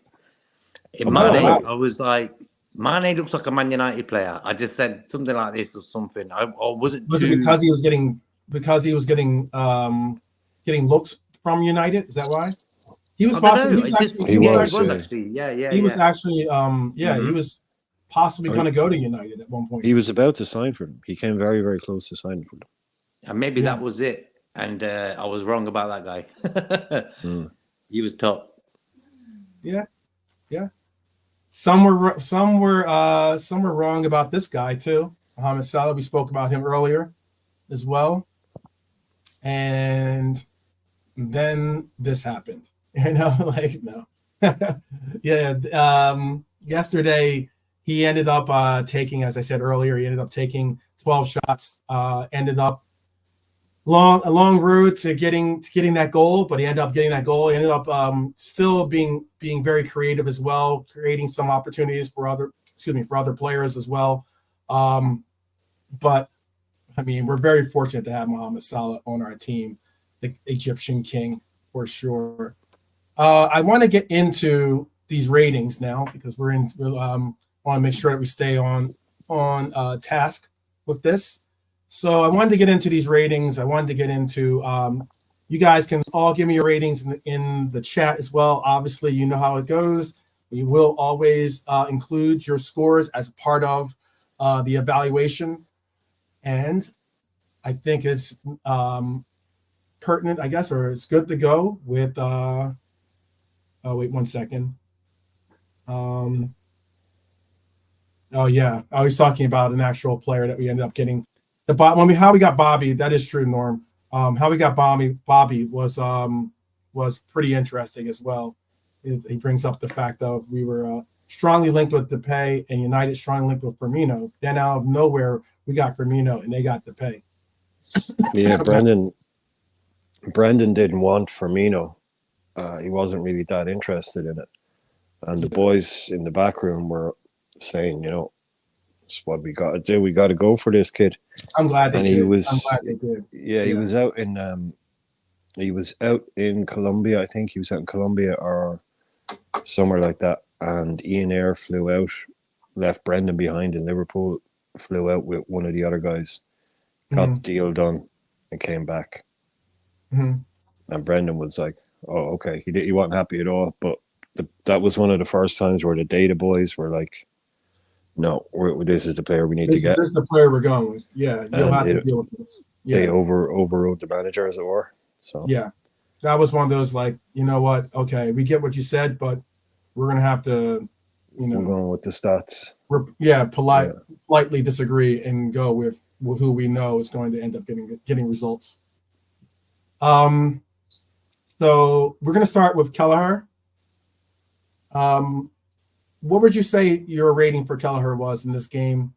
I was like, Mane looks like a Man United player. I just said something like this or something. I wasn't. Was it because he was getting looks from United? Is that why? He was possibly. He was possibly going to go to United at one point. He was about to sign for them. He came very, very close to signing for them. And maybe that was it. And I was wrong about that guy. He was top. Yeah. Some were wrong about this guy too. Mohamed Salah. We spoke about him earlier as well. And then this happened. No. Yesterday he ended up taking, as I said earlier, 12 shots. Ended up a long road to getting that goal, but he ended up getting that goal. He ended up still being very creative as well, creating some opportunities for other players as well. But I mean, we're very fortunate to have Mohamed Salah on our team, the Egyptian king for sure. I want to get into these ratings now because we want to make sure that we stay on task with this. So I wanted to get into these ratings. I wanted to get into you guys can all give me your ratings in the chat as well. Obviously, you know how it goes. We will always include your scores as part of the evaluation. And I think it's pertinent, I guess, or it's good to go with wait 1 second. I was talking about an actual player that we ended up getting. How we got Bobby, that is true, Norm. How we got Bobby was pretty interesting as well. He brings up the fact of we were strongly linked with Depay and United strongly linked with Firmino. Then out of nowhere, we got Firmino and they got Depay. Yeah, Brendan didn't want Firmino. He wasn't really that interested in it. And the boys in the back room were saying, it's what we got to do. We got to go for this kid. I'm glad they did. I'm glad they did. Yeah, he was out in Colombia. I think he was out in Colombia or somewhere like that. And Ian Ayre flew out, left Brendan behind in Liverpool, flew out with one of the other guys, got the deal done, and came back. And Brendan was like, "Oh, okay." He wasn't happy at all. But that was one of the first times where the data boys were like, "No, this is the player we need to get. This is the player we're going with." Yeah, you'll have to deal with this. Yeah. They overrode the manager, as it were. So yeah, that was one of those like, you know what? Okay, we get what you said, but we're gonna have to, we're going with the stats. Politely disagree and go with who we know is going to end up getting results. So we're gonna start with Kelleher. What would you say your rating for Kelleher was in this game?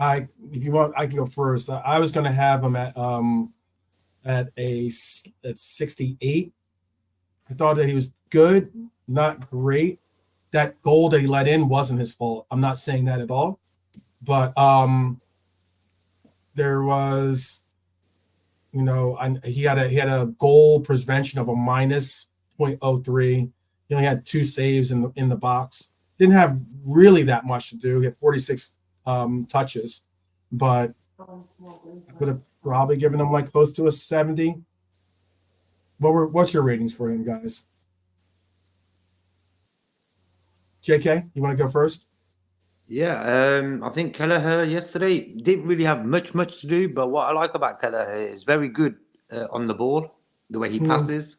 If you want, I can go first. I was going to have him at 68. I thought that he was good, not great. That goal that he let in wasn't his fault. I'm not saying that at all, but there was, he had a goal prevention of a minus 0.03. He only had 2 saves in the box. Didn't have really that much to do. He had 46 touches, but I could have probably given him like close to a 70. What's your ratings for him, guys? JK, you want to go first? Yeah, I think Kelleher yesterday didn't really have much to do, but what I like about Kelleher is very good on the ball, the way he passes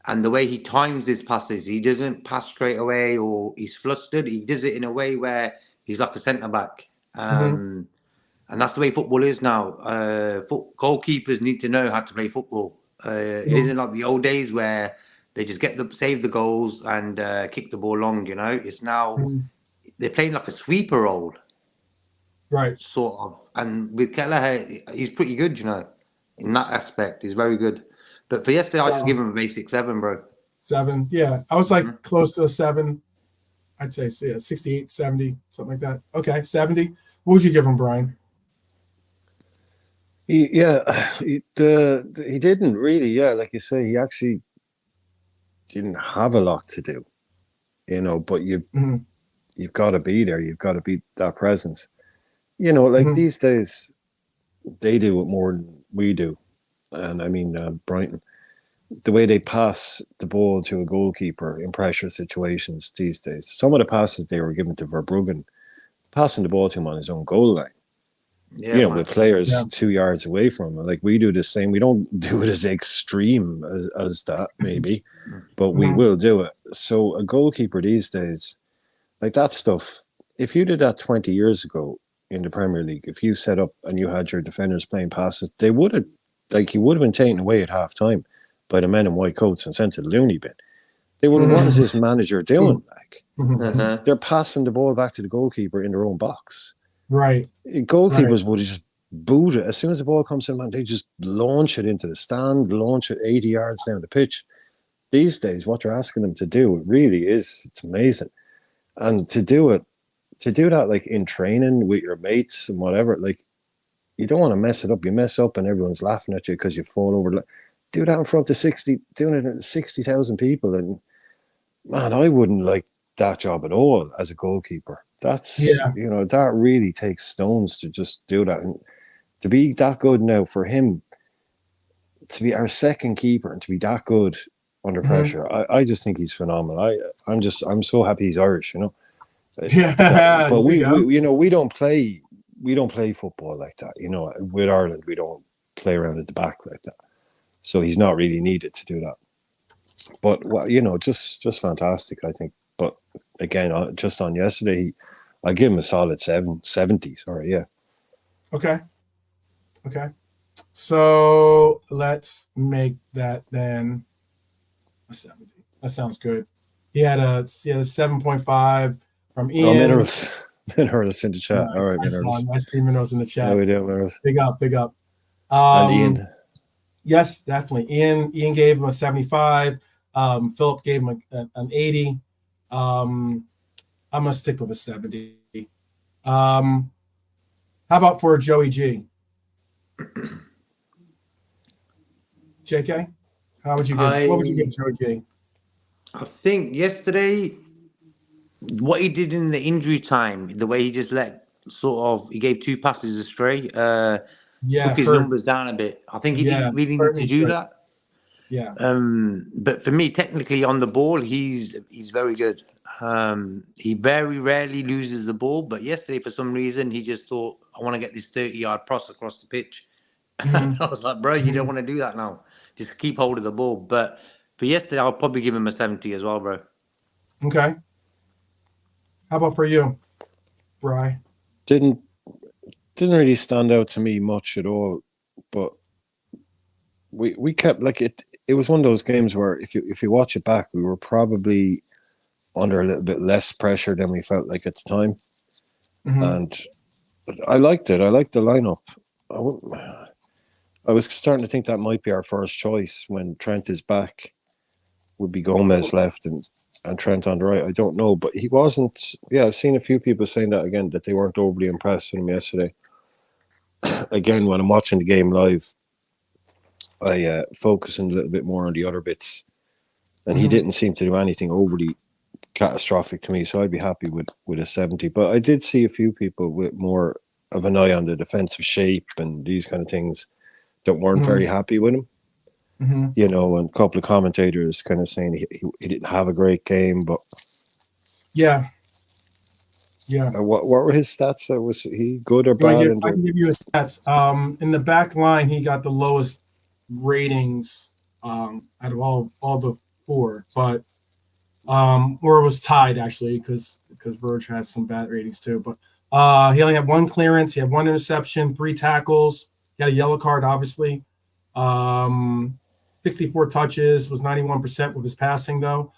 and the way he times his passes. He doesn't pass straight away or he's flustered. He does it in a way where he's like a centre back. And that's the way football is now. Goalkeepers need to know how to play football. It isn't like the old days where they just save the goals and kick the ball long. You know, it's now they're playing like a sweeper role, right? Sort of. And with Kelleher, he's pretty good. You know, in that aspect, he's very good. But for yesterday, I just give him a basic 7, bro. 7, yeah. I was like close to a 7. I'd say 68, 70, something like that. Okay, 70. What would you give him, Brian? He didn't really, like you say, he actually didn't have a lot to do, but you've got to be there. You've got to be that presence. Like these days, they do it more than we do. And I mean, Brighton, the way they pass the ball to a goalkeeper in pressure situations these days, some of the passes they were given to Verbruggen, passing the ball to him on his own goal line, with players 2 yards away from him. Like we do the same. We don't do it as extreme as that, maybe, but we will do it. So a goalkeeper these days, like that stuff, if you did that 20 years ago in the Premier League, if you set up and you had your defenders playing passes, they would have, you would have been taken away at half time by the men in white coats and sent to the loony bin. They would have, what is this manager doing? They're passing the ball back to the goalkeeper in their own box. Right. Goalkeepers would have just booed it. As soon as the ball comes in, man, they just launch it into the stand, launch it 80 yards down the pitch. These days, what you're asking them to do, it really is, it's amazing. And to do that like in training with your mates and whatever, like you don't want to mess it up. You mess up and everyone's laughing at you because you fall over. Do that in front of 60,000 people. And man, I wouldn't like that job at all as a goalkeeper. That's, that really takes stones to just do that. And to be that good now for him, to be our second keeper and to be that good under pressure, I just think he's phenomenal. I'm so happy he's Irish, Yeah. But we don't play football like that. With Ireland, we don't play around at the back like that. So he's not really needed to do that. But just fantastic, I think. But again, just on yesterday, I give him a solid 70. Sorry, yeah. Okay. So let's make that then a 70. That sounds good. He had a 7.5 from Ian. Miners in the chat. Nice, all right, Miners. I see Miners in the chat. How we doing, Miners? Big up. And Ian. Yes, definitely. Ian gave him a 75. Philip gave him an 80. I'm gonna stick with a 70. How about for Joey G? JK, what would you give Joey G? I think yesterday, what he did in the injury time, the way he just he gave 2 passes astray, took his numbers down a bit. I think he didn't really need to do that. Yeah. But for me, technically on the ball, he's very good. He very rarely loses the ball, but yesterday for some reason he just thought, I want to get this 30-yard cross across the pitch. I was like, bro, you don't want to do that now. Just keep hold of the ball. But for yesterday, I'll probably give him a 70 as well, bro. Okay. How about for you, Bri? Didn't really stand out to me much at all, but we kept like it. It was one of those games where if you watch it back, we were probably under a little bit less pressure than we felt like at the time, and I liked it. I liked the lineup. I was starting to think that might be our first choice when Trent is back. Would be Gomez left and Trent on the right. I don't know, but he wasn't. Yeah, I've seen a few people saying that again, that they weren't overly impressed with him yesterday. Again, when I'm watching the game live, I focus a little bit more on the other bits, and he didn't seem to do anything overly catastrophic to me, so I'd be happy with a 70. But I did see a few people with more of an eye on the defensive shape and these kind of things that weren't very happy with him. Mm-hmm. you know, and a couple of commentators kind of saying he didn't have a great game, but Yeah. Yeah. what were his stats? Was he good or You wanna bad? I can give you his stats. In the back line, he got the lowest ratings out of all the four, but or it was tied actually because Verge has some bad ratings too. But he only had one clearance, he had one interception, 3 tackles, he had a yellow card, obviously. 64 touches, was 91% with his passing though.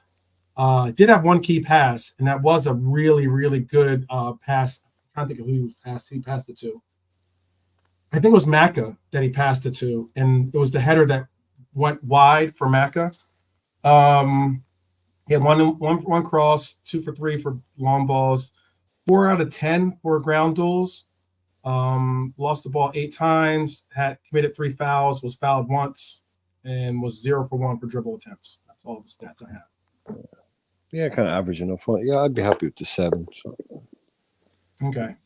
Did have one key pass, and that was a really, really good pass. I'm trying to think of who he passed it to. I think it was Macca that he passed it to, and it was the header that went wide for Macca. He had one cross, 2 for 3 for long balls, 4 out of 10 for ground duels. Lost the ball 8 times, had committed 3 fouls, was fouled once, and was 0 for 1 for dribble attempts. That's all the stats I have. Yeah, kind of average enough. Yeah, I'd be happy with the 7. So. Okay.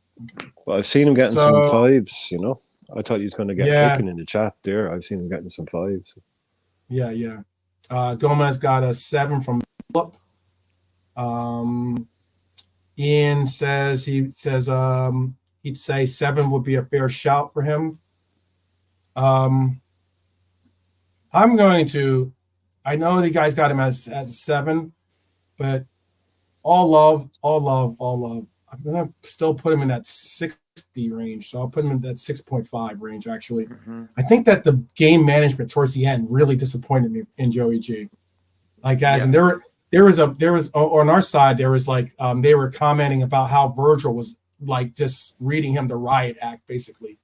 But I've seen him getting some 5s, you know. I thought he was going to get kicking in the chat there. I've seen him getting some 5s. Yeah. Gomez got a 7 from Philip. Ian says he'd say 7 would be a fair shout for him. I'm going to. I know the guys got him as a 7, but all love. I'm gonna still put him in that 60 range, so I'll put him in that 6.5 range. Actually, I think that the game management towards the end really disappointed me in Joey G. Like, and there was on our side, there was like they were commenting about how Virgil was like just reading him the riot act, basically,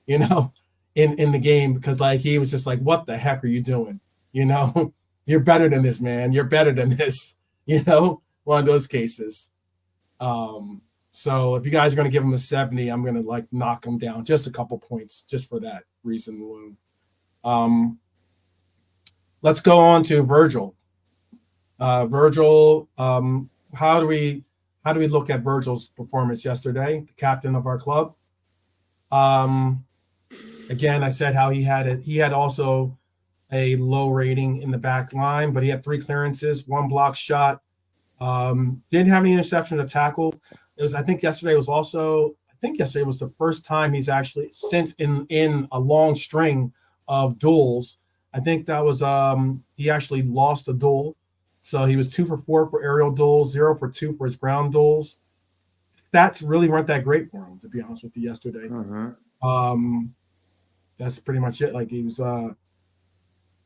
you know, in the game, because like he was just like, what the heck are you doing? You know, you're better than this, man. You're better than this. You know, one of those cases. So if you guys are going to give him a 70, I'm going to like knock him down just a couple points just for that reason alone. Let's go on to Virgil. Virgil, how do we look at Virgil's performance yesterday, the captain of our club? Again, I said how he had also a low rating in the back line, but he had 3 clearances, 1 block shot. Didn't have any interceptions or tackle. I think yesterday was the first time he's actually since in a long string of duels. I think that was he actually lost a duel. So he was 2 for 4 for aerial duels, 0 for 2 for his ground duels. Stats really weren't that great for him, to be honest with you, yesterday. That's pretty much it. Like he was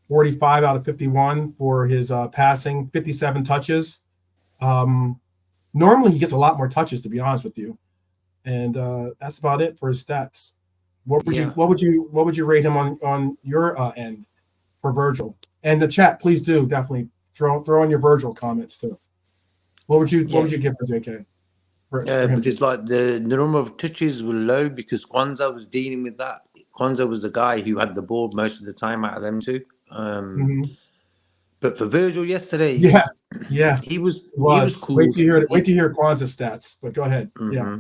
45 out of 51 for his passing, 57 touches. Normally he gets a lot more touches, to be honest with you, and that's about it for his stats. What would you rate him on your end for Virgil? And the chat, please do definitely throw in your Virgil comments too. What would you give for JK? Because like the number of touches were low because Kwanzaa was dealing with that. Kwanzaa was the guy who had the ball most of the time out of them two. But for Virgil yesterday, he was cool. Wait to hear Kwanzaa's stats. But go ahead. Yeah,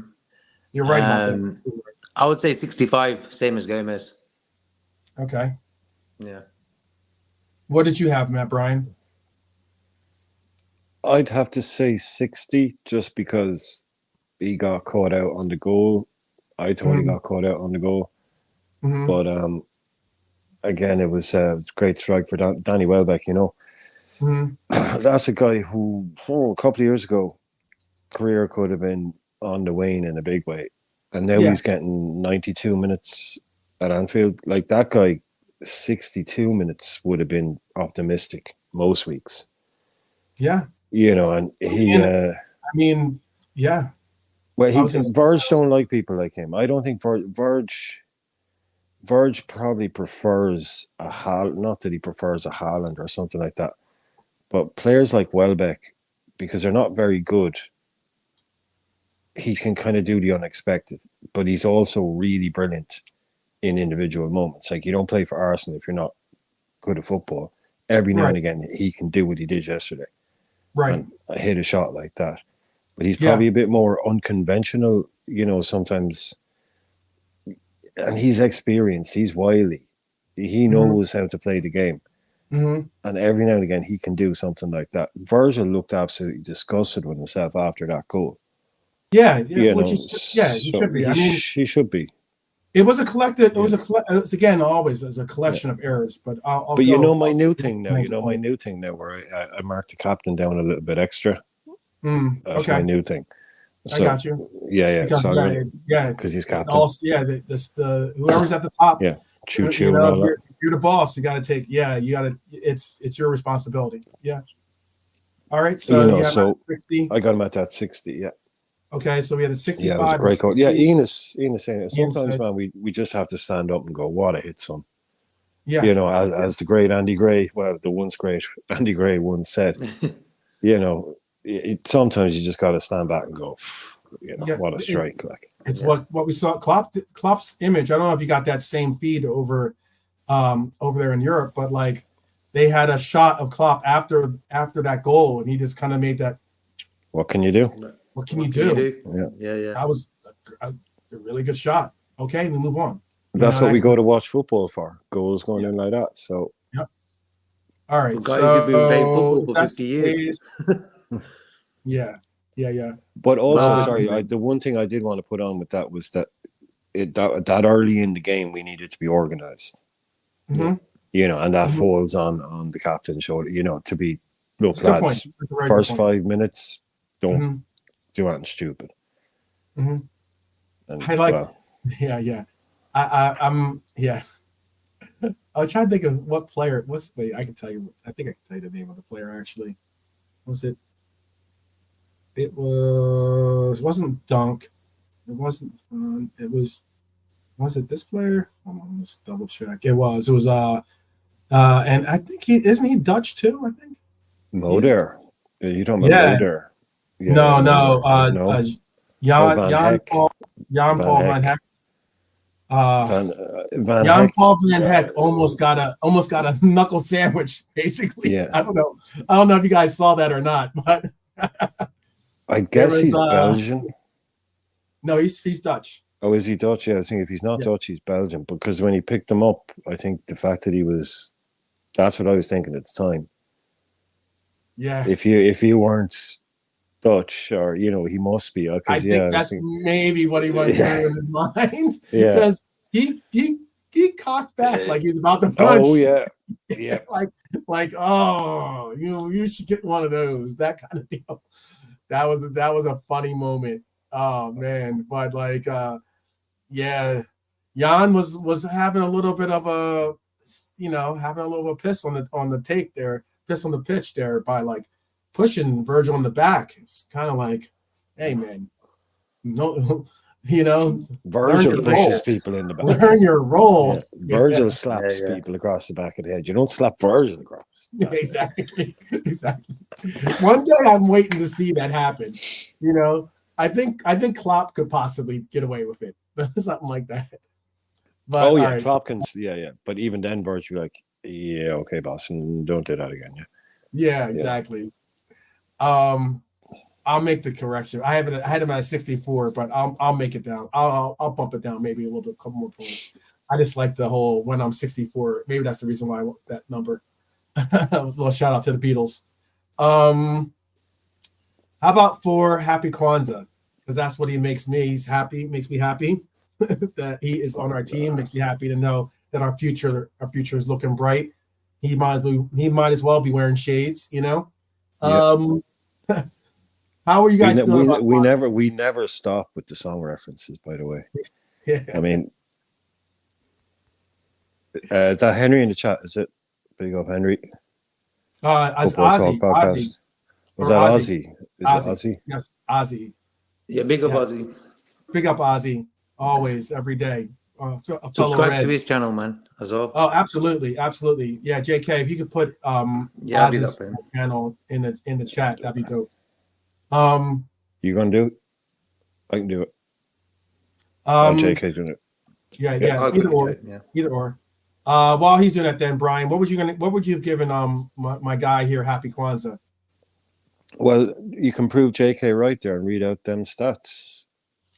you're right about that. I would say 65, same as Gomez. Okay. Yeah. What did you have, Matt Bryan? I'd have to say 60, just because he got caught out on the goal. I thought he got caught out on the goal. But again, it was a great strike for Danny Welbeck, you know. That's a guy who, a couple of years ago, career could have been on the wane in a big way. And now he's getting 92 minutes at Anfield. Like, that guy, 62 minutes would have been optimistic most weeks. Yeah. You know, and he... Well, Verge don't like people like him. I don't think Verge probably prefers a Haaland, not that he prefers a Haaland or something like that, but players like Welbeck, because they're not very good, he can kind of do the unexpected, but he's also really brilliant in individual moments. Like, you don't play for Arsenal if you're not good at football. Every now and again, he can do what he did yesterday. Right. And hit a shot like that. But he's probably a bit more unconventional, you know, sometimes. And he's experienced. He's wily. He knows how to play the game. Mm-hmm. And every now and again, he can do something like that. Virgil looked absolutely disgusted with himself after that goal. Yeah, You which know, is he so should be. I mean, he should be. it was a collective. It Yeah. was it's again always as a collection of errors. But I'll But go. you know my new I'll thing now. go You know my new thing now, where I marked the captain down a little bit extra. That's my Okay, new thing. I So got you. yeah. Because So because he's captain. The whoever's at the top. Yeah, choo You choo and know, all that. you're the boss. You got to take. Yeah, you got to. It's your responsibility. Yeah. All right. So you have so 60. I got him at that 60. Yeah. Okay, so we had a Yeah, it was a 65. great goal. Yeah, Enos saying it. Ian Sometimes, said, man, we just have to stand up and go, "What a hit, son!" yeah, You know, as the great Andy Gray, well, the once great Andy Gray once said, you know, sometimes you just got to stand back and go, you know, yeah. what a strike! Like It's what we saw. Klopp's image. I don't know if you got that same feed over there in Europe, but like they had a shot of Klopp after that goal, and he just kind of made that. what can you do? What can you do? Yeah. That was a really good shot. Okay, we move on. That's what we go to watch football for. Goals going in like that. So yep. All right, guys who've been playing football for 50 years. Yeah. But also, Wow. sorry, the one thing I did want to put on with that was that that early in the game we needed to be organized. Mm-hmm. You know, and that falls on the captain's shoulder. You know, to be look, That's lads, first 5 minutes, don't do anything stupid. Mm-hmm. And, I like, yeah. I'm I'll try to think of what player. Wait, I can tell you. I think I can tell you the name of the player actually. Was it? It wasn't Dunk. It wasn't. It was. Was it this player? Let's double check. It was. And I think isn't he Dutch too? I think. Moder. You talking about Moder? Yeah, no. Jan Paul Van Heck. Jan Paul Van Heck almost got a knuckle sandwich, basically. Yeah. I don't know if you guys saw that or not, but I guess he's Belgian. No, he's Dutch. Oh, is he Dutch? Yeah, I think if he's not Dutch, he's Belgian. Because when he picked him up, I think the fact that that's what I was thinking at the time. Yeah. If you weren't Dutch, or you know, he must be. I think that's maybe what he went through in his mind. Because he cocked back like he was about to punch. Oh yeah. like oh, you should get one of those, that kind of deal. That was a funny moment. Oh man, but like Jan was having a little bit of a piss on the take there, piss on the pitch there by like pushing Virgil in the back. It's kind of like, hey man, no, Virgil pushes people in the back. Learn your role. Yeah. Virgil slaps people across the back of the head. You don't slap Virgil across. Exactly. One day I'm waiting to see that happen. You know, I think Klopp could possibly get away with it, something like that. But Klopp can. Yeah. But even then, Virgil like, yeah, okay, boss, and don't do that again. Yeah, exactly. I'll make the correction. I had him at 64, but I'll make it down. I'll bump it down maybe a little bit, a couple more points. I just like the whole when I'm 64. Maybe that's the reason why I want that number. A little shout out to the Beatles. How about for Happy Kwanzaa? Because that's what he makes me. He's happy. Makes me happy that he is on our team. Makes me happy to know that our future is looking bright. He might as well be wearing shades. You know. Yep. How are you guys feeling? We never stop with the song references, by the way. Yeah. I mean, is that Henry in the chat? Is it? Big up, Henry. As Ozzy. Was that Ozzy? Is it Ozzy? Yes, Ozzy. Yeah, big up Ozzy. Big up Ozzy. Always, every day. Subscribe to his channel, man, as well. Oh, absolutely. Yeah, JK, if you could put Ozzy's channel in the chat, that'd be dope. You gonna do it? I can do it. JK doing it. Yeah. Either or. While he's doing that, then Brian, what would you have given my guy here Happy Kwanzaa? Well, you can prove JK right there and read out them stats.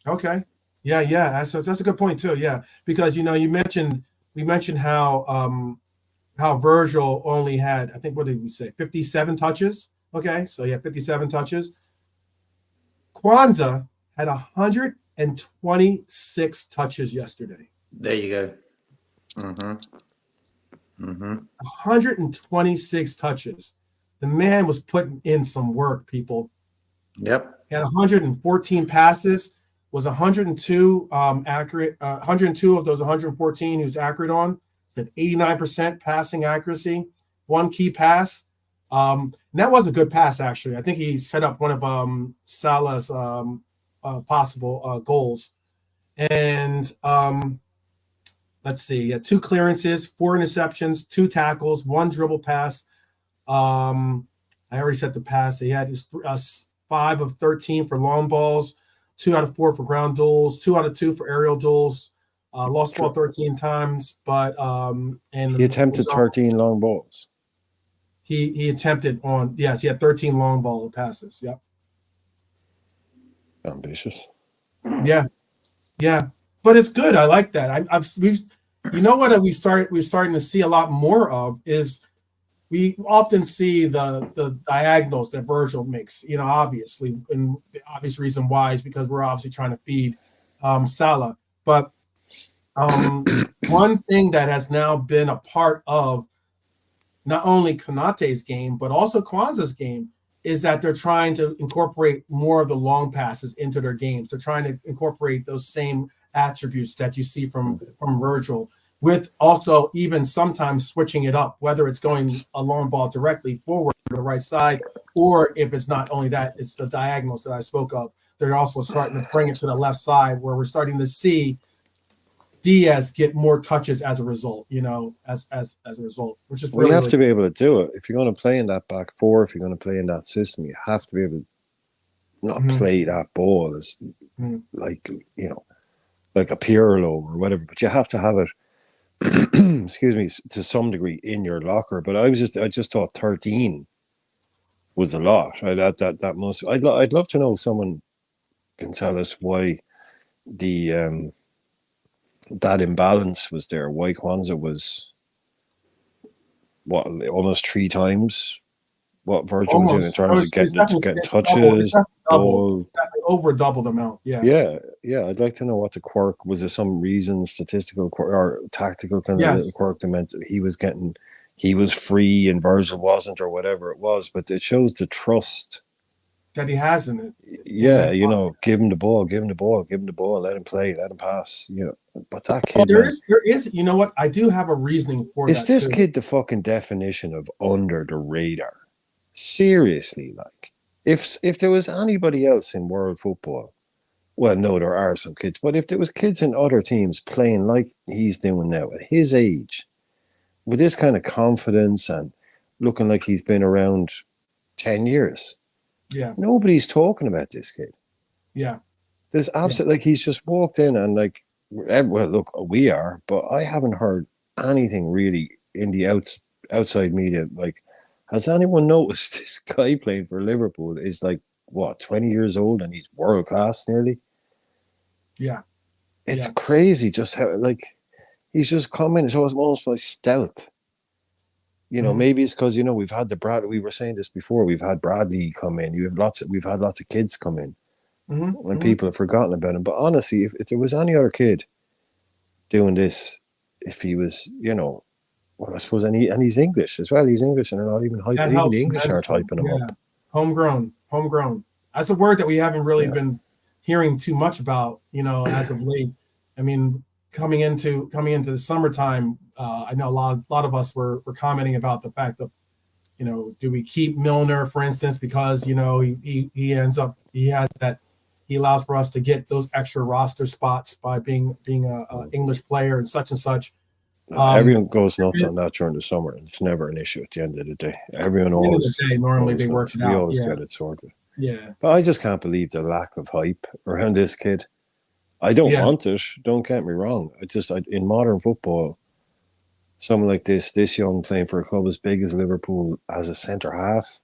Okay. Yeah. That's a good point too. Yeah, because we mentioned how how Virgil only had, I think, what did we say, 57 touches? Okay, so yeah, 57 touches. Kwanzaa had 126 touches yesterday. There you go. Mm-hmm. Mm-hmm. 126 touches. The man was putting in some work, people. Yep. He had 114 passes, was 102 accurate. 102 of those 114 he was accurate on. Had 89% passing accuracy. One key pass. And that wasn't a good pass, actually. I think he set up one of Salah's possible goals. And let's see, he had 2 clearances, 4 interceptions, 2 tackles, 1 dribble pass. I already said the pass. He had his 5 of 13 for long balls, 2 out of 4 for ground duels, 2 out of 2 for aerial duels. Lost ball 13 times, but and he attempted 13 long balls. He attempted on, yes, he had 13 long ball passes. Yep. Ambitious. Yeah, but it's good. I like that. We've, you know what we're starting to see a lot more of is we often see the diagonals that Virgil makes. You know, obviously, and the obvious reason why is because we're obviously trying to feed Salah. But one thing that has now been a part of not only Konate's game but also Kwanzaa's game is that they're trying to incorporate more of the long passes into their games. They're trying to incorporate those same attributes that you see from Virgil, with also even sometimes switching it up, whether it's going a long ball directly forward to the right side, or if it's not only that, it's the diagonals that I spoke of. They're also starting to bring it to the left side, where we're starting to see Diaz get more touches as a result, you know, as a result, which is really, you have really to be able to do it. If you're going to play in that back four, if you're going to play in that system, you have to be able to not play that ball as like, you know, like a Pirlo or whatever, but you have to have it excuse me, to some degree in your locker. But I just thought 13 was a lot. That must. I'd love to know if someone can tell us why the that imbalance was there. Why Kwanzaa was almost 3 times what Virgil was doing in terms of getting touches. Definitely over double amount. Yeah. I'd like to know what the quirk was. There some reason, statistical quirk or tactical kind of quirk that meant he was free and Virgil wasn't, or whatever it was. But it shows the trust that he has in it. Yeah, you know, give him the ball, let him play, let him pass. You know, but that kid. Well, there is. You know what? I do have a reasoning for that. Is this kid the fucking definition of under the radar? Seriously, like, if there was anybody else in world football, well, no, there are some kids, but if there was kids in other teams playing like he's doing now at his age, with this kind of confidence and looking like he's been around 10 years, nobody's talking about this kid. Yeah, there's absolutely like he's just walked in and like, well, look, we are, but I haven't heard anything really in the outside media like. Has anyone noticed this guy playing for Liverpool is like, what, 20 years old and he's world class nearly? Yeah. It's crazy just how, like, he's just coming. It's almost like stealth. You know, maybe it's because, you know, we've had we were saying this before, we've had Bradley come in. We've had lots of kids come in. And people have forgotten about him. But honestly, if there was any other kid doing this, if he was, you know, well, I suppose, and he's English as well. He's English, and they're not even hyping. Even the English aren't hyping him up. Homegrown. That's a word that we haven't really been hearing too much about, you know, as of late. I mean, coming into the summertime, I know a lot of us were commenting about the fact that, you know, do we keep Milner, for instance, because, you know, he allows for us to get those extra roster spots by being a English player and such. Everyone goes nuts on that during the summer, and it's never an issue at the end of the day. Everyone always normally they work it out. We always get it sorted. Yeah. But I just can't believe the lack of hype around this kid. I don't want it. Don't get me wrong. In modern football, someone like this young playing for a club as big as Liverpool as a centre half.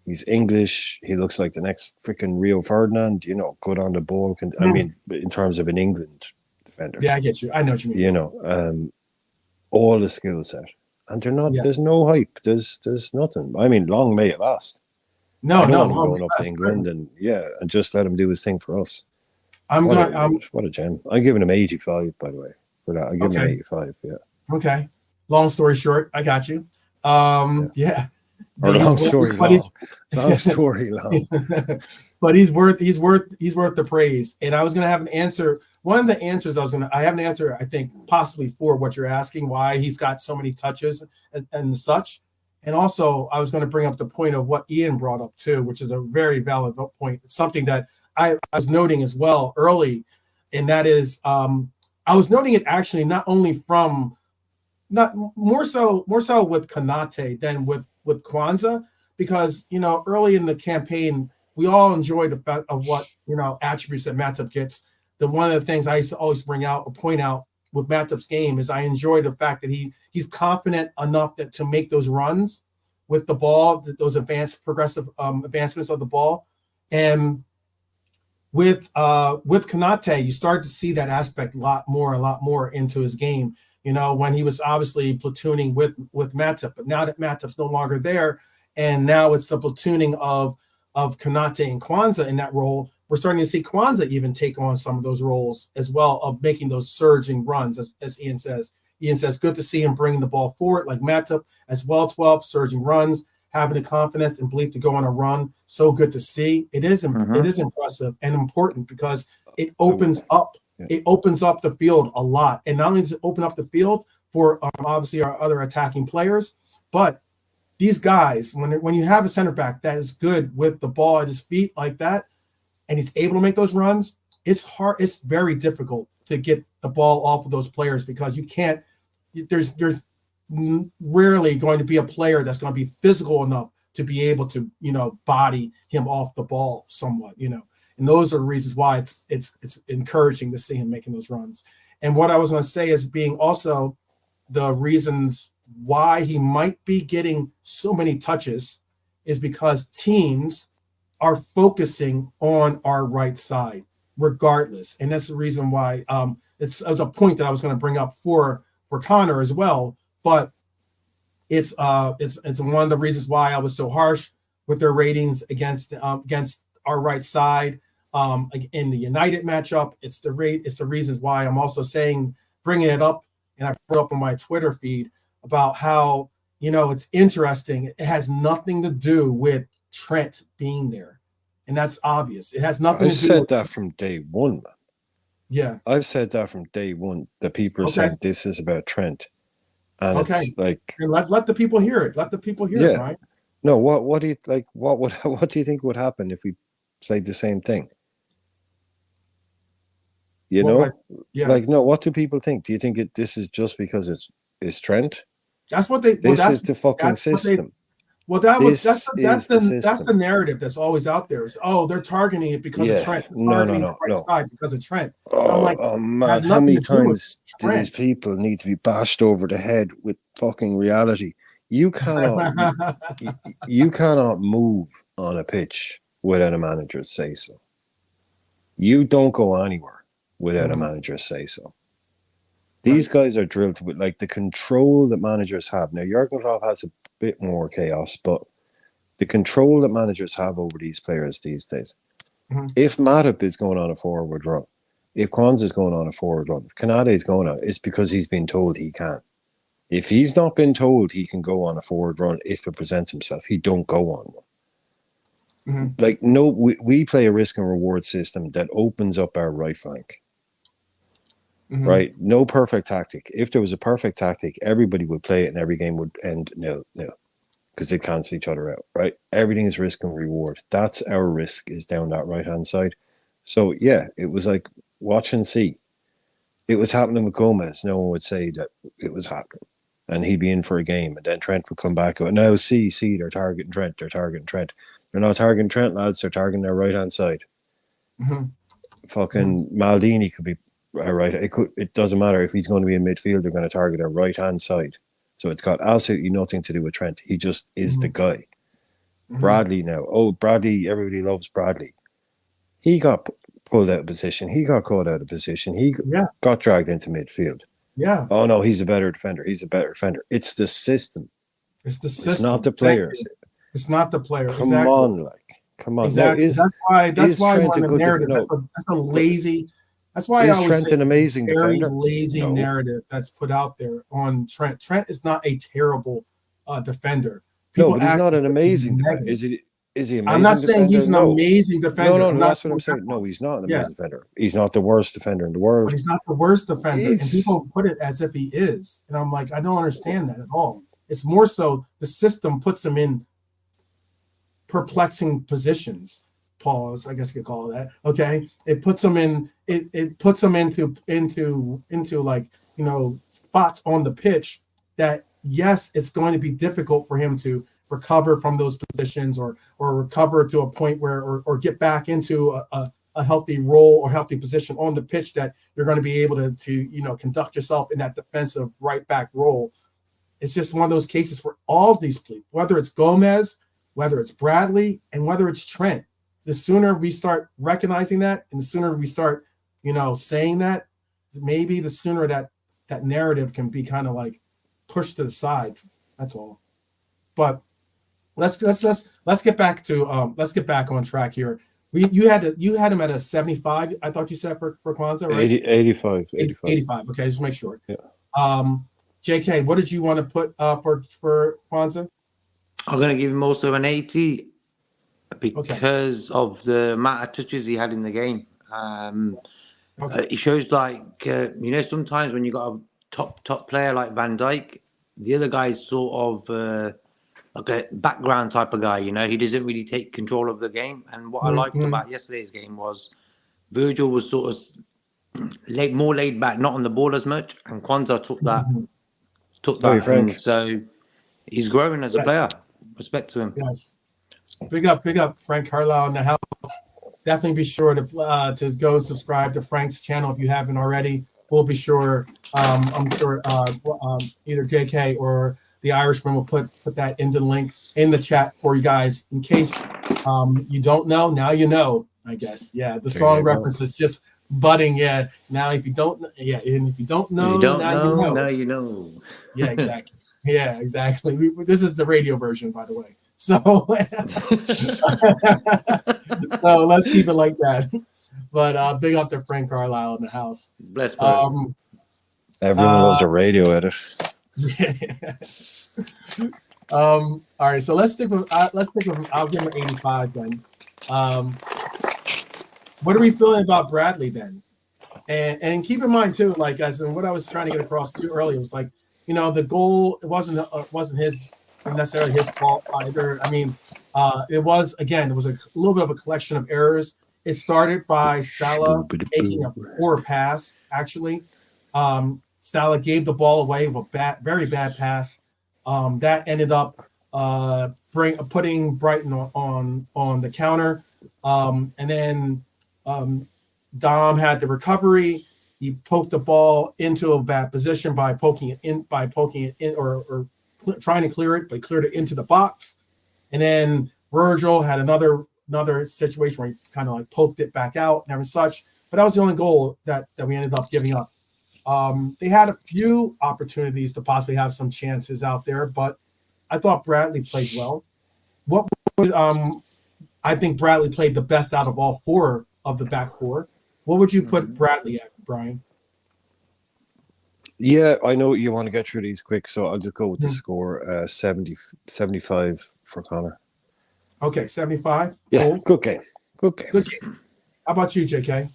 He's English. He looks like the next freaking Rio Ferdinand. You know, good on the ball. I mean, in terms of an England defender. Yeah, I get you. I know what you mean. You know, all the skill set, and they're not. Yeah. There's no hype. There's nothing. I mean, long may it last. No, I don't no, want him going up to England and just let him do his thing for us. What a gem. I'm giving him 85, by the way. For that, I'm giving him 85. Yeah. Okay. Long story short, I got you. Yeah. Or long story long. Long story long. But he's worth the praise. And I was gonna have an answer. One of the answers I have an answer, I think, possibly for what you're asking, why he's got so many touches and such. And also, I was going to bring up the point of what Ian brought up too, which is a very valid point. It's something that I was noting as well early, and that is I was noting it actually not only from not more so with Konate than with Kwanzaa, because early in the campaign we all enjoyed the fact of what attributes that Matip gets. One of the things I used to always bring out or point out with Matip's game is I enjoy the fact that he's confident enough to make those runs with the ball, those progressive advancements of the ball. And with Konate, you start to see that aspect a lot more into his game. When he was obviously platooning with Matip, but now that Matip's no longer there, and now it's the platooning of Konate and Kwanzaa in that role, we're starting to see Kwanzaa even take on some of those roles as well of making those surging runs, as Ian says. Ian says, good to see him bringing the ball forward like Matip as well, 12 surging runs, having the confidence and belief to go on a run. So good to see. It is impressive and important because it opens up the field a lot. And not only does it open up the field for obviously our other attacking players, but these guys, when you have a center back that is good with the ball at his feet like that, and he's able to make those runs, it's hard. It's very difficult to get the ball off of those players because you can't. There's rarely going to be a player that's going to be physical enough to be able to body him off the ball somewhat. And those are the reasons why it's encouraging to see him making those runs. And what I was going to say is being also the reasons why he might be getting so many touches is because teams are focusing on our right side regardless. And that's the reason why it's a point that I was going to bring up for Connor as well. But it's one of the reasons why I was so harsh with their ratings against our right side in the United matchup. It's the reasons why I'm also bringing it up, and I put up on my Twitter feed about how it's interesting. It has nothing to do with Trent being there, and that's obvious. It has nothing. I said that from day one, man. Yeah, I've said that from day one. The people are saying this is about Trent, and it's like, and let the people hear it. Let the people hear it, right? No, what do you like? What do you think would happen if we played the same thing? Like, no. What do people think? Do you think this is just because it's Trent? That's what they. This is the fucking system. That's the narrative that's always out there. Is they're targeting it because of Trent. No. Side because of Trent. I'm like, man, how many times do these people need to be bashed over the head with fucking reality? You cannot you cannot move on a pitch without a manager's say so. You don't go anywhere without a manager's say so. These guys are drilled with like the control that managers have. Now, Jurgen Klopp has a bit more chaos, but the control that managers have over these players these days. If Matip is going on a forward run, if Kwanzaa is going on a forward run, if Konate is going on, it's because he's been told he can. If he's not been told he can go on a forward run, if it presents himself, he don't go on one. Like, no, we play a risk and reward system that opens up our right flank. Right? No perfect tactic. If there was a perfect tactic, everybody would play it and every game would end nil because they cancel each other out, right? Everything is risk and reward. That's our risk, is down that right-hand side. So, yeah, it was like watch and see. It was happening with Gomez. No one would say that it was happening. And he'd be in for a game. And then Trent would come back. And now see, they're targeting Trent. They're targeting Trent. They're not targeting Trent, lads. They're targeting their right-hand side. Fucking Maldini could be right. It doesn't matter if he's going to be in midfield. They're going to target our right-hand side. So it's got absolutely nothing to do with Trent. He just is the guy. Bradley now. Bradley. Everybody loves Bradley. He got pulled out of position. He got caught out of position. He got dragged into midfield. Yeah, Oh no, he's a better defender. He's a better defender. It's the system. it's the It's system. not the Thank players. you. It's not the player. Come Exactly. on, like, come on. Now, Exactly. That's is why Trent a on the good narrative. no? That's a But lazy. That's why I is always Trent say an it's amazing a very defender? lazy No, narrative that's put out there on Trent. Trent is not a terrible defender. no, People but he's act not as an if he's amazing defender. negative. Is he I'm not amazing saying defender? he's an No, amazing no, defender. no, I'm no. not That's what I'm doing that saying. No, part. he's not an Yeah, amazing defender. He's not the worst defender in the but world. he's not the worst defender. And He's people put it as if he is. And I'm like, I don't understand that at all. It's more so the system puts him in perplexing positions. Pause, I guess you could call it that. Okay. It puts him in it puts him into like, you know, spots on the pitch that yes, it's going to be difficult for him to recover from those positions or recover to a point where or get back into a healthy role or healthy position on the pitch that you're going to be able to you know conduct yourself in that defensive right back role. It's just one of those cases for all these people, whether it's Gomez, whether it's Bradley, and whether it's Trent. The sooner we start recognizing that, and the sooner we start, you know, saying that, maybe the sooner that narrative can be kind of like pushed to the side. That's all. But let's get back to let's get back on track here. You had him at a 75. I thought you said for Kwanzaa, right? 85. 85. Okay, just make sure. Yeah. JK, what did you want to put for Kwanzaa? I'm going to give him also an 80 because of the amount of touches he had in the game. It shows like, you know, sometimes when you got a top player like Van Dijk, the other guy's sort of like a background type of guy, you know, he doesn't really take control of the game. And what I liked about yesterday's game was Virgil was sort of more laid back, not on the ball as much, and Kwanzaa took that. And so he's growing as a player. Respect to him. Yes. Big up Frank Carlisle in the house. Definitely be sure to go subscribe to Frank's channel if you haven't already. We'll be sure. I'm sure either JK or the Irishman will put that into the link in the chat for you guys in case you don't know. Now you know. I guess. Yeah. The song reference is just budding. Yeah. Now if you don't. Yeah. And if you don't know, you know. Now you know. Yeah. Exactly. Yeah. Exactly. This is the radio version, by the way. So, so let's keep it like that. But big up to Frank Carlisle in the house. Bless. Everyone loves a radio edit. Yeah. All right. So let's stick with. I'll give him an 85 then. What are we feeling about Bradley then? And keep in mind too, like as in what I was trying to get across too earlier was like, you know, the goal it wasn't necessarily his fault either. I mean, it was a little bit of a collection of errors. It started by Salah making a poor pass. Actually, Salah gave the ball away with a very bad pass. That ended up putting Brighton on the counter, and then Dom had the recovery. He poked the ball into a bad position by poking it in or trying to clear it, but he cleared it into the box. And then Virgil had another situation where he kind of like poked it back out and such. But that was the only goal that we ended up giving up. They had a few opportunities to possibly have some chances out there, but I thought Bradley played well. I think Bradley played the best out of all four of the back four. What would you put Bradley at, Brian? Yeah, I know you want to get through these quick, so I'll just go with the score 75 for Connor. Okay, 75. Yeah, cool. Good game. How about you, JK?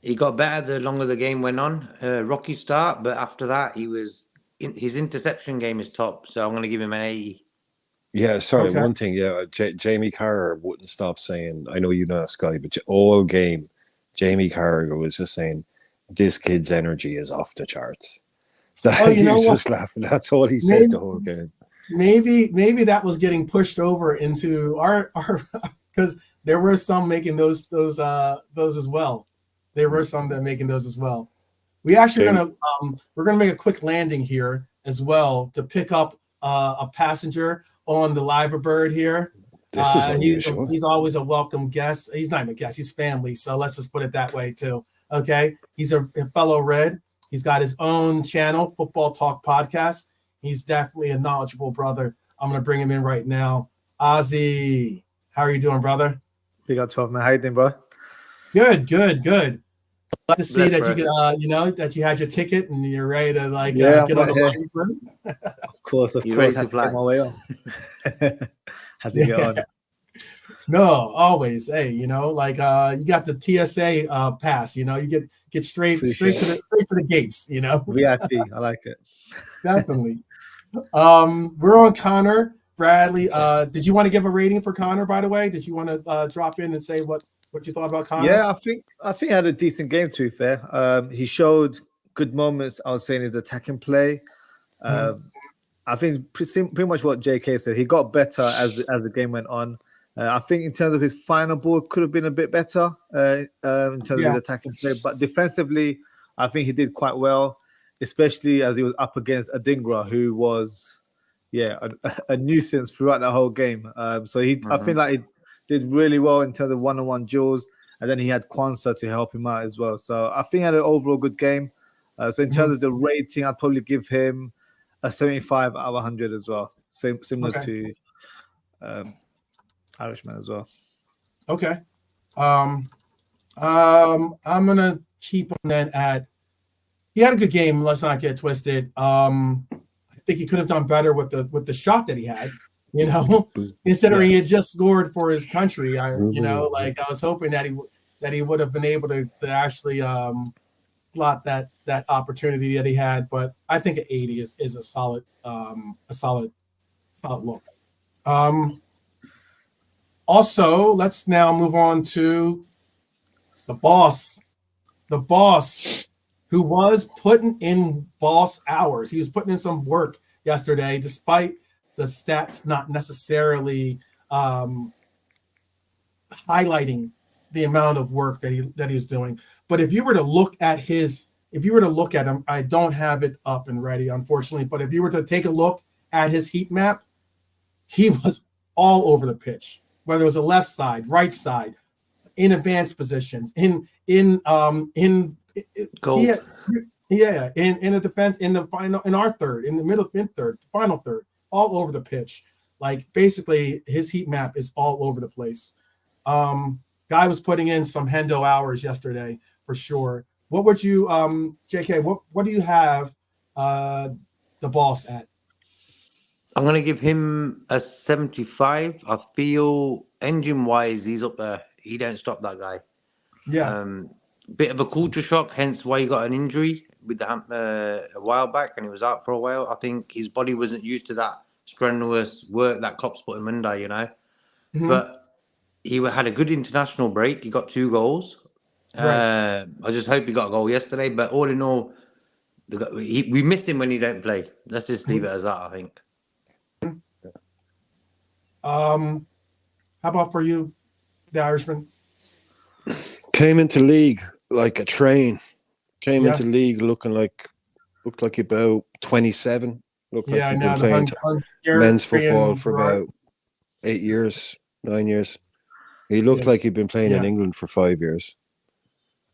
He got better the longer the game went on. Rocky start, but after that, his interception game is top. So I'm going to give him an 80. Yeah, sorry. Okay. One thing, Jamie Carragher wouldn't stop saying, I know you know Sky, but all game, Jamie Carragher was just saying, this kid's energy is off the charts. He was just laughing. That's all he said the whole game. Maybe that was getting pushed over into our because there were some making those as well. There were some that making those as well. We actually we're gonna make a quick landing here as well to pick up a passenger on the Liverbird here. This is unusual. He's always a welcome guest. He's not even a guest. He's family. So let's just put it that way too. Okay. He's a fellow Red. He's got his own channel, Football Talk Podcast. He's definitely a knowledgeable brother. I'm going to bring him in right now. Ozzy, how are you doing, brother? Big up 12, man. How you doing, bro? Good. Glad to see Bless, that bro. you could, that you had your ticket and you're ready to Yeah, get I'm on the right line. Bro. Of course, You ready to had to fly? get my way on. Had to get on. No, always. Hey, you got the TSA pass. You get straight to the gates. VIP, I like it. Definitely. We're on Connor Bradley. Did you want to give a rating for Connor? By the way, did you want to drop in and say what you thought about Connor? Yeah, I think he had a decent game. To be fair, he showed good moments. I was saying his attacking play. I think pretty much what JK said. He got better as the game went on. I think in terms of his final ball, could have been a bit better in terms of his attacking play. But defensively, I think he did quite well, especially as he was up against Adingra, who was, a nuisance throughout the whole game. So I feel like he did really well in terms of one-on-one duels, and then he had Kwanzaa to help him out as well. So I think he had an overall good game. So in terms of the rating, I'd probably give him a 75 out of 100 as well. Similar to Irishman as well. Okay. I'm gonna keep on that at. He had a good game. Let's not get twisted. I think he could have done better with the shot that he had. Considering he had just scored for his country. I was hoping that he would have been able to actually slot that opportunity that he had. But I think an 80 is a solid look. Also, let's now move on to the boss. The boss who was putting in boss hours. He was putting in some work yesterday, despite the stats not necessarily highlighting the amount of work that he was doing. But if you were to look at him, I don't have it up and ready, unfortunately. But if you were to take a look at his heat map, he was all over the pitch. Whether it was the left side, right side, in advanced positions, in goal. in the defense, in the final, in our third, in the middle, in third, final third, all over the pitch. Like basically, his heat map is all over the place. Guy was putting in some Hendo hours yesterday for sure. What would you, JK? What do you have the boss at? I'm going to give him a 75. I feel engine-wise, he's up there. He don't stop that guy. Yeah. Bit of a culture shock, hence why he got an injury with the a while back, and he was out for a while. I think his body wasn't used to that strenuous work that Klopp's put him under, Mm-hmm. But he had a good international break. He got 2 goals. Right. I just hope he got a goal yesterday. But all in all, we missed him when he don't play. Let's just leave it as that, I think. How about for you, the Irishman? Came into league like a train. Came into league looked like about 27. Looked like he'd been playing men's football for about 8 years, 9 years. He looked like he'd been playing in England for 5 years.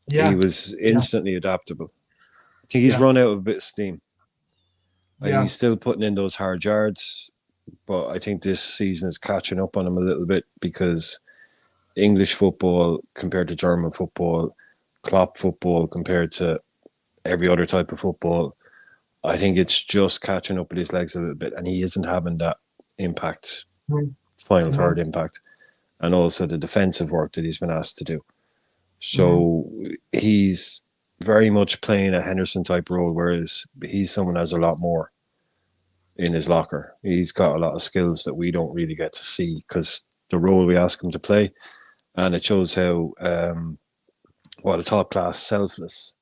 Yeah. He was instantly adaptable. I think he's run out of a bit of steam. He's still putting in those hard yards, but I think this season is catching up on him a little bit because English football compared to German football, Klopp football compared to every other type of football, I think it's just catching up with his legs a little bit, and he isn't having that impact, final third impact, and also the defensive work that he's been asked to do. So he's very much playing a Henderson type role, whereas he's someone who has a lot more in his locker. He's got a lot of skills that we don't really get to see because the role we ask him to play, and it shows how what a top class, selfless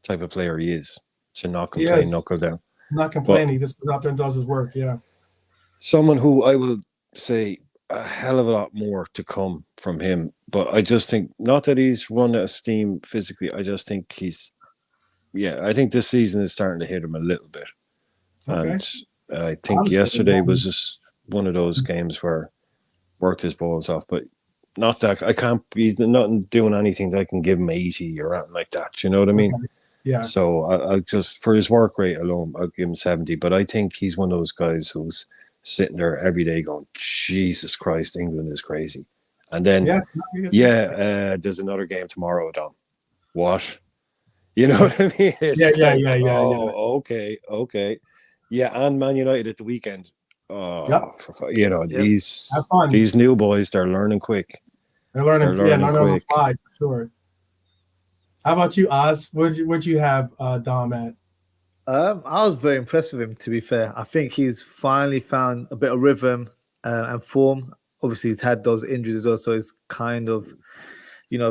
type of player he is. To not complain, knuckle down. Not complaining, he just goes out there and does his work. Yeah. Someone who I will say a hell of a lot more to come from him, but I just think not that he's run out of steam physically. I just think I think this season is starting to hit him a little bit, and I think yesterday was just one of those games where worked his balls off. But not that I can't be not doing anything that I can give him 80 or anything like that. You know what I mean? Yeah. So I just, for his work rate alone, I'll give him 70. But I think he's one of those guys who's sitting there every day going, Jesus Christ, England is crazy. And then, there's another game tomorrow, Dom. What? You know what I mean? It's okay. Yeah, and Man United at the weekend. Oh, these new boys, they're learning quick. They're learning on the fly, for sure. How about you, Oz? What'd you have Dom at? I was very impressed with him, to be fair. I think he's finally found a bit of rhythm and form. Obviously, he's had those injuries as well, so he's kind of,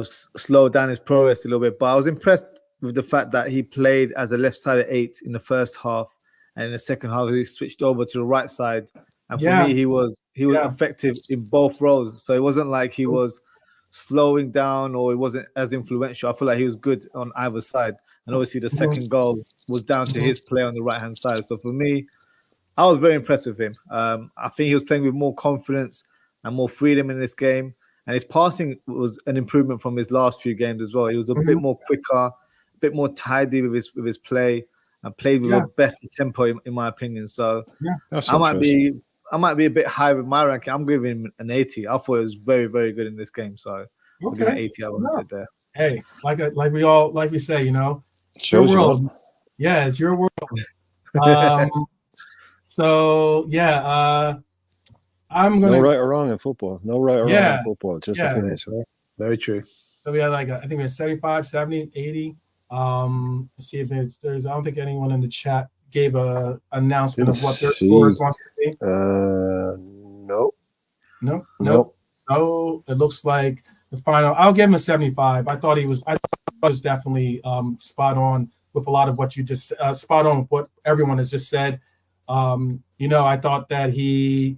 slowed down his progress a little bit. But I was impressed with the fact that he played as a left-sided 8 in the first half, and in the second half, he switched over to the right side. And for me, he was effective in both roles. So it wasn't like he was slowing down or he wasn't as influential. I feel like he was good on either side. And obviously the second goal was down to his play on the right-hand side. So for me, I was very impressed with him. I think he was playing with more confidence and more freedom in this game. And his passing was an improvement from his last few games as well. He was a bit more quicker, a bit more tidy with his play, and played with a better tempo, in my opinion. So I might be a bit high with my ranking. I'm giving him an 80. I thought it was very, very good in this game. So I'll give him an 80. I wanted there. Hey, like we say, it's Shows your world. Yeah, it's your world. I'm gonna. No right or wrong in football. No right or wrong in football. Just a finish. Very true. So we had I think we had 75, 70, 80. Let's see if there's. I don't think anyone in the chat gave a announcement of what their scores wants to be. Nope. So it looks like the final. I'll give him a 75. I thought he was definitely spot on with a lot of what you just spot on with what everyone has just said. I thought that he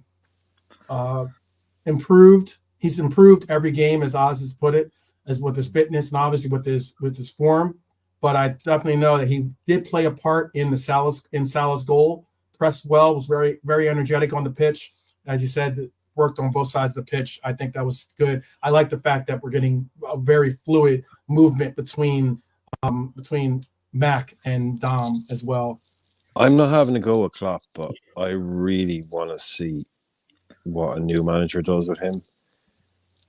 improved. He's improved every game, as Oz has put it, as with his fitness and obviously with his form. But I definitely know that he did play a part in Salah's goal. Pressed well, was very, very energetic on the pitch. As you said, worked on both sides of the pitch. I think that was good. I like the fact that we're getting a very fluid movement between Mac and Dom as well. I'm not having to go with Klopp, but I really want to see what a new manager does with him.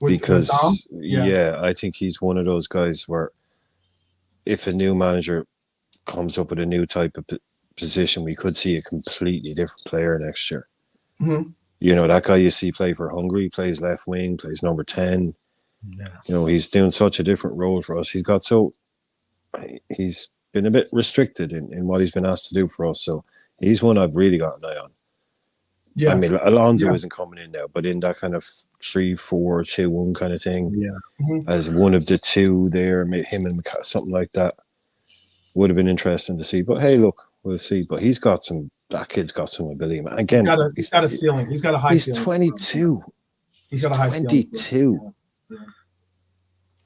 Because I think he's one of those guys where if a new manager comes up with a new type of position, we could see a completely different player next year. Mm-hmm. That guy you see play for Hungary, plays left wing, plays number 10. Yeah. He's doing such a different role for us. He's been a bit restricted in what he's been asked to do for us. So he's one I've really got an eye on. Yeah. I mean, Alonso isn't coming in now, but in that kind of 3-4-2-1 kind of thing, as one of the two there, him and something like that, would have been interesting to see. But hey, look, we'll see. But that kid's got some ability, man. Again, he's got a ceiling. He's got a high ceiling. He's 22. He's got a high 22. Ceiling. Yeah.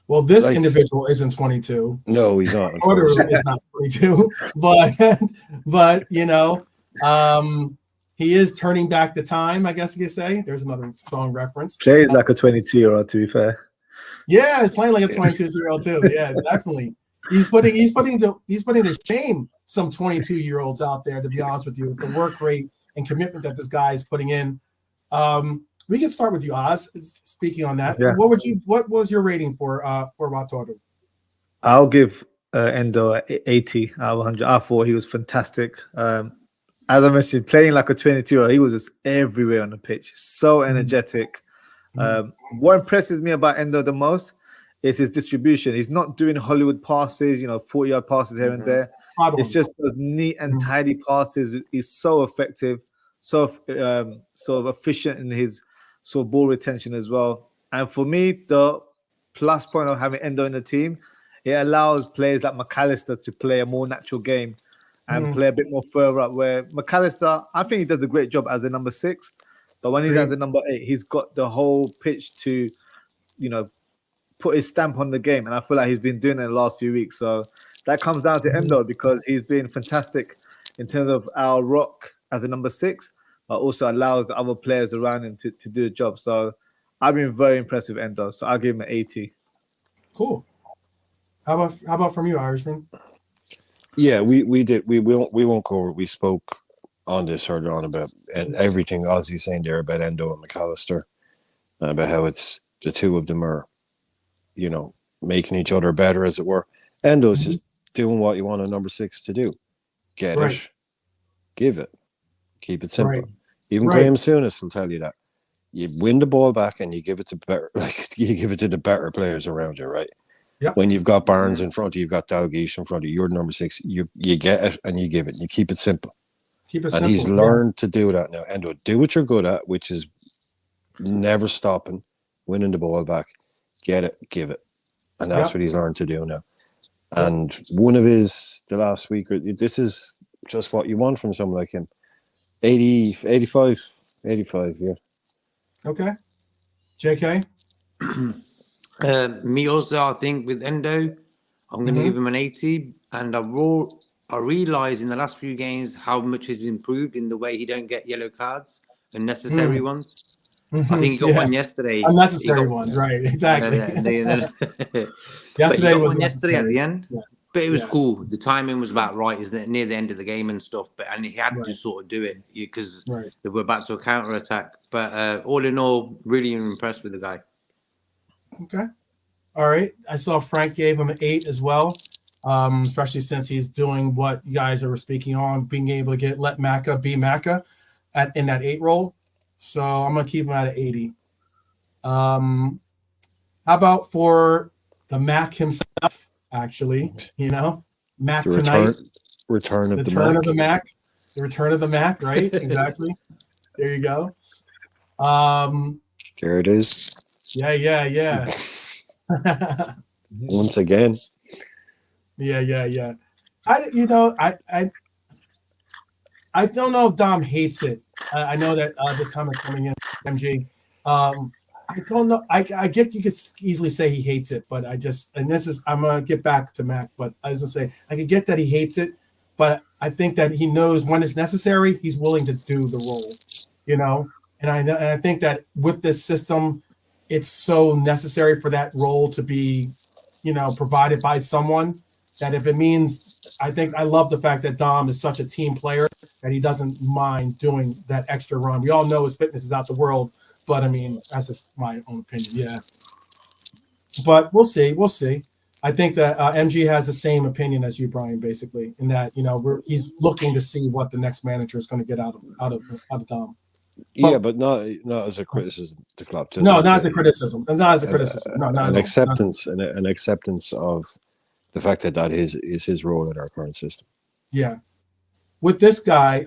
Well, this individual isn't 22. No, he's not. Porter is not 22, but he is turning back the time, I guess you could say. There's another song reference. Plays like a 22-year-old, to be fair. Yeah, he's playing like a 22-year-old too. Yeah, definitely. He's putting to shame some 22-year-olds out there, to be honest with you, with the work rate and commitment that this guy is putting in. We can start with you, Oz. Speaking on that, what was your rating for Watoru? I'll give Endo 80 out of 100. I thought he was fantastic. As I mentioned, playing like a 22-year-old, he was just everywhere on the pitch. So energetic. What impresses me about Endo the most is his distribution. He's not doing Hollywood passes, 40-yard passes here and there. It's just those neat and tidy passes. He's so effective, so sort of efficient in his sort of ball retention as well. And for me, the plus point of having Endo in the team, it allows players like McAllister to play a more natural game and play a bit more further up, where McAllister, I think he does a great job as a number 6, but when he's as a number 8, he's got the whole pitch to, put his stamp on the game, and I feel like he's been doing it in the last few weeks. So that comes down to Endo because he's been fantastic in terms of our rock as a number 6, but also allows the other players around him to do the job. So I've been very impressed with Endo, so I'll give him an 80. Cool. How about from you, Irishman? Yeah, we did. We won't go. We spoke on this earlier on about everything Ozzy's saying there about Endo and McAllister, and about how it's the two of them are, making each other better, as it were. Endo's just doing what you want a number 6 to do. Get Right. it, give it, keep it simple. Right. Even Right. Graham Souness will tell you that. You win the ball back and you give it to you give it to the better players around you, right? Yep. When you've got Barnes in front of you, you've got Dalglish in front of you, you're the number 6. You get it and you give it. You keep it simple. Keep it And simple. he's learned to do that now. Endo, do what you're good at, which is never stopping, winning the ball back, get it, give it. And that's what he's learned to do now. And one of his, the last week, this is just what you want from someone like him. 85, yeah. Okay. JK? Me also, I think with Endo, I'm going to give him an 80. And I realised in the last few games how much he's improved in the way he don't get yellow cards, unnecessary ones. I think he got one yesterday. Unnecessary ones, right? Exactly. Yesterday was one yesterday at the end, but it was Yeah. cool. The timing was about right, isn't it? Near the end of the game and stuff. And he had to sort of do it because they were about to a counter attack. But all in all, really impressed with the guy. Okay. All right. I saw Frank gave him an 8 as well, especially since he's doing what you guys are speaking on, being able to let Macca be Macca in that 8 role. So I'm going to keep him at an 80. How about for the Mac himself, actually, Mac The tonight. return of the Mac. The return of the Mac, right? Exactly. There you go. There it is. Yeah. Once again. Yeah. I don't know if Dom hates it. I know that this comment's coming in, MG. I don't know. I get you could easily say he hates it, but I'm gonna get back to Mac, but I was gonna say I could get that he hates it, but I think that he knows when it's necessary, he's willing to do the role, and I think that with this system, it's so necessary for that role to be, provided by someone, that if it means, I love the fact that Dom is such a team player that he doesn't mind doing that extra run. We all know his fitness is out the world, but I mean, that's just my own opinion. Yeah. But we'll see. I think that MG has the same opinion as you, Brian, basically, in that, he's looking to see what the next manager is going to get out of Dom. But not as a criticism to club. No, not as a criticism. Not as a criticism. No, not an acceptance, an acceptance of the fact that is his role in our current system. Yeah. With this guy,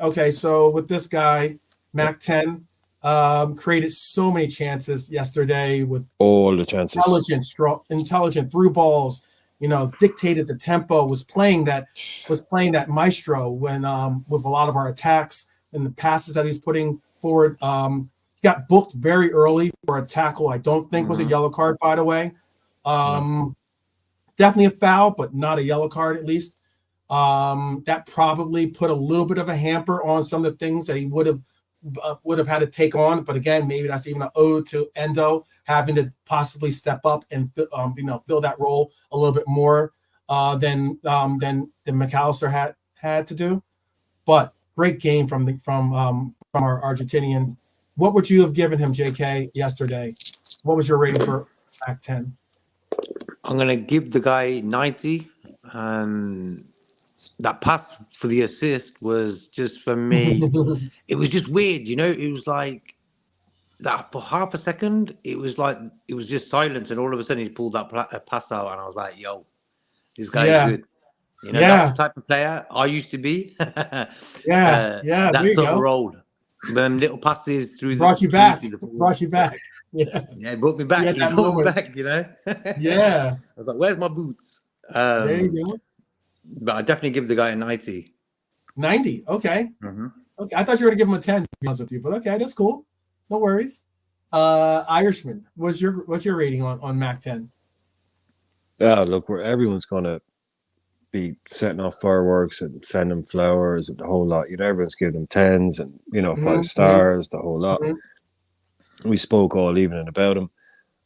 Mac 10 created so many chances yesterday with all the chances. Intelligent through balls, dictated the tempo, was playing that maestro when with a lot of our attacks and the passes that he's putting forward. He got booked very early for a tackle. I don't think was a yellow card, by the way. Definitely a foul, but not a yellow card at least. That probably put a little bit of a hamper on some of the things that he would have had to take on. But again, maybe that's even an ode to Endo having to possibly step up and fill that role a little bit more than McAllister had to do. But great game from our Argentinian. What would you have given him, JK, yesterday? What was your rating for Act 10? I'm going to give the guy 90. That pass for the assist was just, for me, it was just weird, It was like that for half a second, it was just silence, and all of a sudden he pulled that pass out, and I was like, yo, this guy's good. That's the type of player I used to be. That sort of role. Little passes through brought you back. Yeah, it brought me back. He brought me back, Yeah. I was like, where's my boots? There you go. But I definitely give the guy a 90. 90, okay. Mm-hmm. Okay, I thought you were going to give him a 10, to be honest with you, but okay, that's cool. No worries. Irishman, what's your rating on Mac 10? Yeah, look, everyone's going to be setting off fireworks and sending flowers and the whole lot. Everyone's giving them 10s and 5 stars, the whole lot. We spoke all evening about him.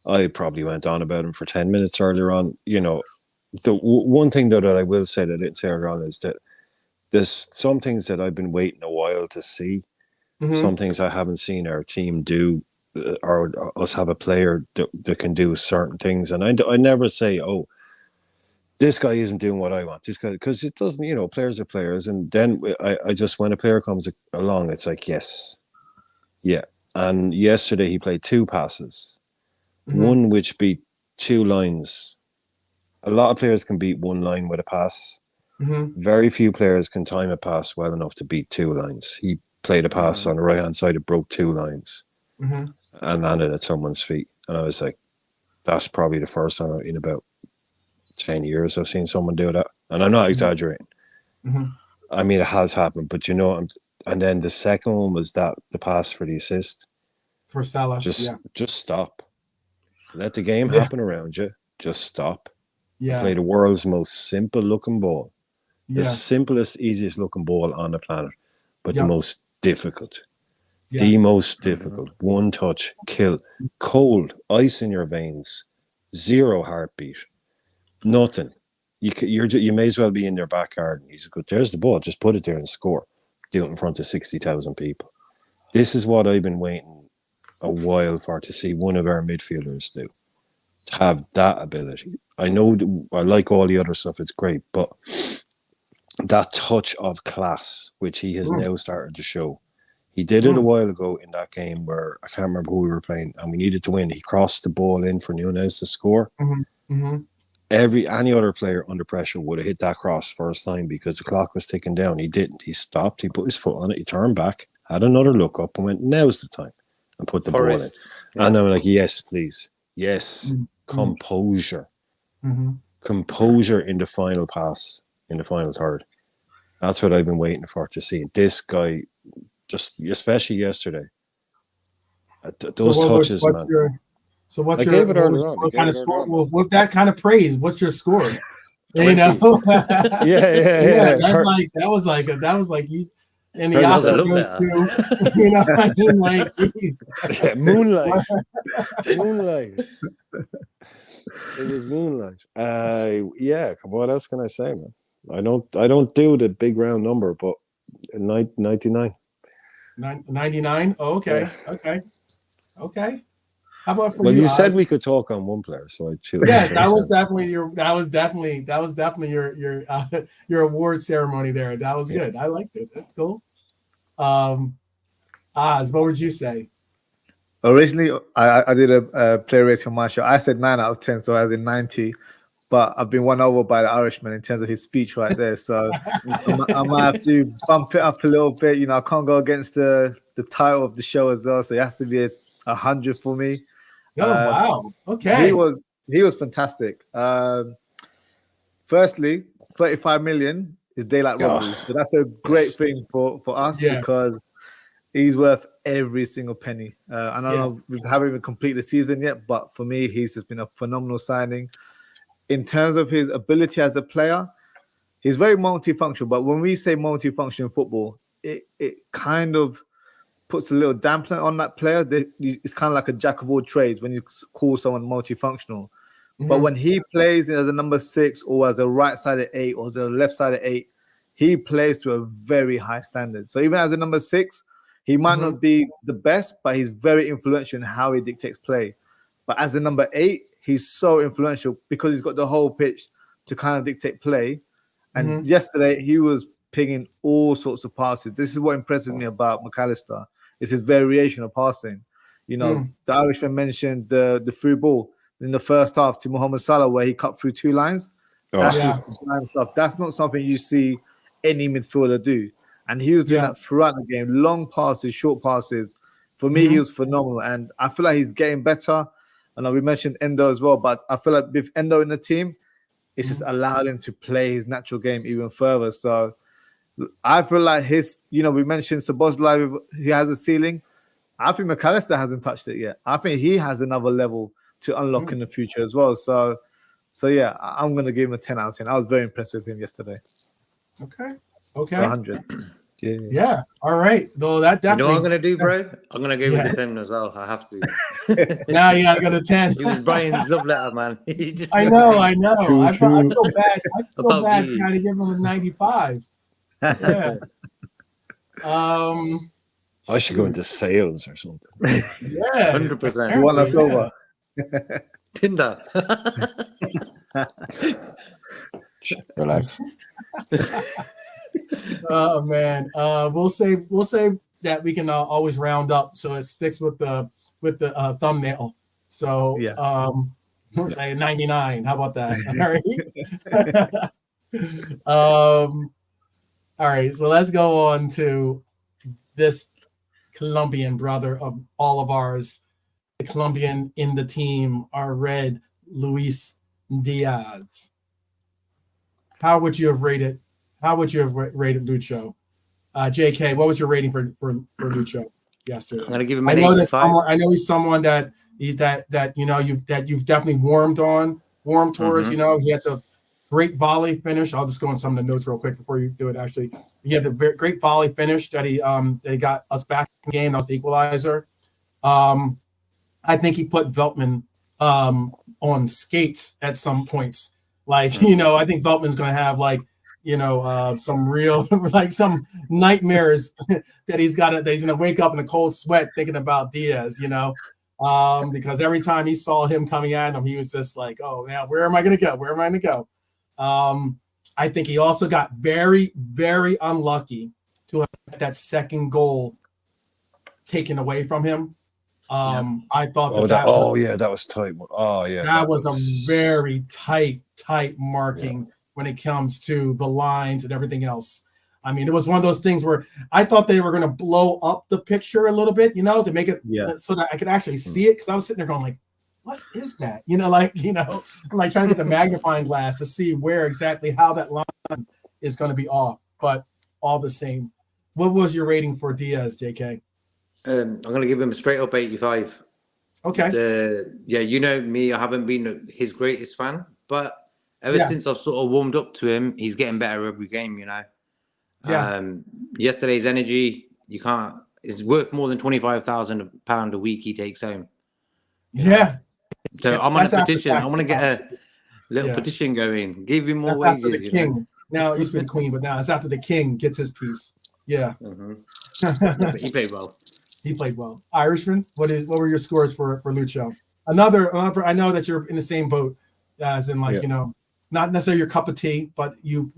I probably went on about him for 10 minutes earlier on. the one thing though that I will say that I didn't say earlier on is that there's some things that I've been waiting a while to see. Some things I haven't seen our team do, or us have a player that can do certain things. And I never say, oh, this guy isn't doing what I want. This guy, because it doesn't, players are players. And then I just, when a player comes along, it's like, yes, yeah. And yesterday he played 2 passes, one which beat 2 lines. A lot of players can beat 1 line with a pass. Very few players can time a pass well enough to beat 2 lines. He played a pass on the right-hand side, it broke 2 lines and landed at someone's feet. And I was like, that's probably the first time in about 10 years I've seen someone do that. And I'm not exaggerating. I mean, it has happened, but and then the second one was the pass for the assist. For Salah, just stop. Let the game happen around you. Just stop. Play the world's most simple-looking ball. The simplest, easiest looking ball on the planet, but the most difficult. The most difficult. One touch, kill. Cold, ice in your veins, 0 heartbeat, nothing. You may as well be in their backyard. He's good. There's the ball. Just put it there and score. Do it in front of 60,000 people. This is what I've been waiting a while for to see one of our midfielders do. To have that ability. I know I like all the other stuff. It's great, but that touch of class, which he has now started to show. He did it a while ago in that game where I can't remember who we were playing and we needed to win. He crossed the ball in for Nunez to score. Any other player under pressure would have hit that cross first time because the clock was ticking down. He didn't. He stopped. He put his foot on it. He turned back, had another look up and went, now's the time, and put the ball in. And I'm like, yes, please. Yes. Composure. Composure in the final pass, in the final third. That's what I've been waiting for to see. This guy, just especially yesterday, those touches, man. What's what kind of score? Well, with that kind of praise, what's your score? You know, yeah. That was like you. And the Oscar goes to, you know, I mean, like, geez. Moonlight. It was moonlight. What else can I say, man? I don't do the big round number, but 99. 99? Oh, okay. Yeah. Okay. How about for you? Well, you said Oz? we could talk on one player, so I choose. Yeah, that was definitely your award ceremony there. That was good. I liked it. That's cool. Oz, what would you say? Originally, I did a player rating on my show. I said 9 out of 10, so I was in 90. But I've been won over by the Irishman in terms of his speech right there. So I might have to bump it up a little bit. You know, I can't go against the title of the show as well. So it has to be 100 for me. Oh, wow. Okay. He was fantastic. Firstly, 35 million is daylight robbery. So that's a great thing for us because he's worth every single penny. I don't know we haven't even completed the season yet, but for me, he's just been a phenomenal signing. In terms of his ability as a player, he's very multifunctional. But when we say multifunctional football, it kind of puts a little dampener on that player. It's kind of like a jack of all trades when you call someone multifunctional. But when he plays as a number 6 or as a right-sided 8 or as a left-sided 8, he plays to a very high standard. So even as a number 6, he might not be the best, but he's very influential in how he dictates play. But as a number 8, he's so influential because he's got the whole pitch to kind of dictate play. And yesterday, he was pinging all sorts of passes. This is what impresses me about McAllister. It's his variation of passing. You know, the Irishman mentioned the through ball in the first half to Mohamed Salah where he cut through 2 lines. That's just stuff. That's not something you see any midfielder do. And he was doing that throughout the game. Long passes, short passes. For me, he was phenomenal. And I feel like he's getting better. I know we mentioned Endo as well, but I feel like with Endo in the team, it's just allowed him to play his natural game even further. So I feel like we mentioned Szoboszlai, he has a ceiling. I think McAllister hasn't touched it yet. I think he has another level to unlock in the future as well. So yeah, I'm going to give him a 10 out of 10. I was very impressed with him yesterday. Okay. 100. Yeah. All right. Though that You know definitely. what I'm gonna do, bro? I'm gonna go Yeah. with the 10 as well. I have to. Now you gotta go to 10. It was Brian's love letter, man. He just I know. I True. feel bad. I feel About bad you. trying to give him a 95. Yeah. I should go into sales or something. Yeah. 100%. You want us over? Tinder. Relax. Oh man. We'll say that we can always round up so it sticks with the thumbnail. So Yeah. we'll say 99. How about that? All right. All right. So let's go on to this Colombian brother of all of ours, the Colombian in the team, our red Luis Diaz. How would you have rated Lucho? JK, what was your rating for Lucho yesterday? I'm gonna give him I an know 85. I know he's someone that you've definitely warmed towards. You know, he had the great volley finish. I'll just go on some of the notes real quick before you do it. Actually, he had the great volley finish that he got us back in the game. That was the equalizer. I think he put Veltman on skates at some points. Like, you know, I think Veltman's going to have some real some nightmares that he's going to wake up in a cold sweat thinking about Diaz, you know, because every time he saw him coming at him, he was just like, oh, man, where am I going to go? Where am I going to go? I think he also got very, very unlucky to have that second goal taken away from him. I thought that was tight. Oh yeah, that was a very tight marking when it comes to the lines and everything else. I mean, it was one of those things where I thought they were going to blow up the picture a little bit, you know, to make it so that I could actually see it, because I was sitting there going like, what is that? You know, I'm like trying to get the magnifying glass to see where exactly how that line is going to be off. But all the same, what was your rating for Diaz, JK? I'm gonna give him a straight up 85. Okay. You know me, I haven't been his greatest fan, but ever since I've sort of warmed up to him, he's getting better every game, you know. Yeah. Yesterday's energy, it's worth more than £25,000 a week he takes home. Yeah. So I'm on a petition. I want to get a little petition going. Give him more wages. After the king. Now it used to be the queen, but now it's after the king gets his piece. Yeah. He played well. He played well. Irishman, what were your scores for Lucho? Another, I know that you're in the same boat as in you know, not necessarily your cup of tea, but you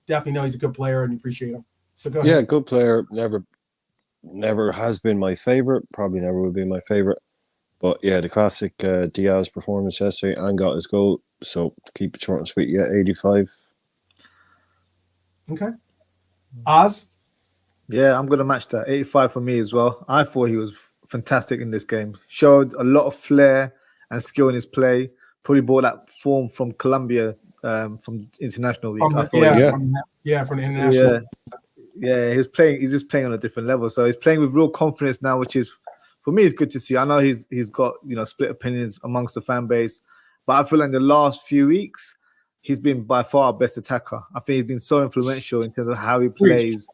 definitely know he's a good player and you appreciate him. So go ahead. Yeah, good player. Never has been my favorite. Probably never will be my favorite. But yeah, the classic Diaz performance yesterday and got his goal. So to keep it short and sweet, 85. Okay. Oz? Yeah, I'm going to match that. 85 for me as well. I thought he was fantastic in this game. Showed a lot of flair and skill in his play. Probably brought that form from Colombia, from international league. From the international. Yeah, he's just playing on a different level. So he's playing with real confidence now, which is, for me, it's good to see. I know he's got, you know, split opinions amongst the fan base, but I feel like in the last few weeks, he's been by far our best attacker. I think he's been so influential in terms of how he plays.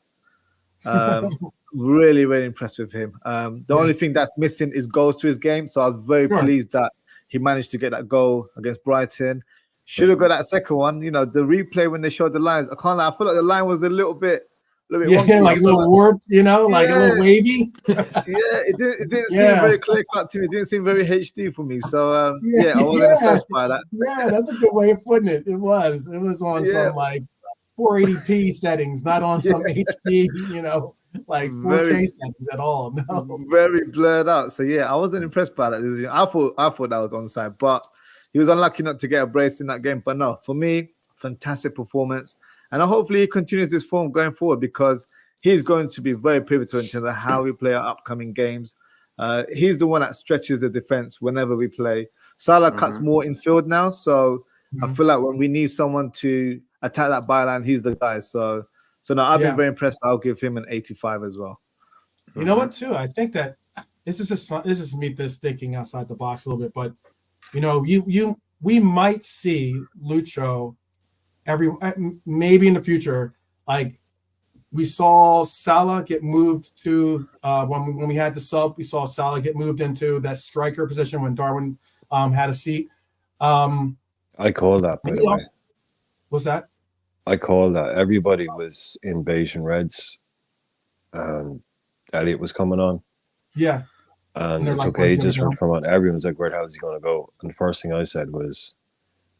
Really, really impressed with him. The only thing that's missing is goals to his game. So I was very pleased that he managed to get that goal against Brighton. Should have got that second one. You know, the replay when they showed the lines, I feel like the line was a little bit wonky. Like a little warped, you know, like a little wavy. It didn't seem very clear cut to me. It didn't seem very HD for me. So I wasn't impressed by that. Yeah, that's a good way of putting it. It was on some like 480p settings, not on some HD, you know, like 4K settings at all. No, very blurred out. So yeah, I wasn't impressed by that. I thought that was onside, but he was unlucky not to get a brace in that game. But no, for me, fantastic performance, and hopefully he continues this form going forward, because he's going to be very pivotal in terms of how we play our upcoming games. He's the one that stretches the defense whenever we play. Salah cuts more in field now, so I feel like when we need someone to attack that byline, he's the guy. So no, I've been very impressed. I'll give him an 85 as well. You know what, too? I think that this is me thinking outside the box a little bit, but you know, we might see Lucho maybe in the future, like We saw Salah get moved to when we had the sub. We saw Salah get moved into that striker position when Darwin had a seat. I call that, by the way. What's that? I call that. Everybody was in beige and reds, and Elliot was coming on. Yeah. And it took ages for him to come on. Everyone was like, where the hell is he going to go? And the first thing I said was,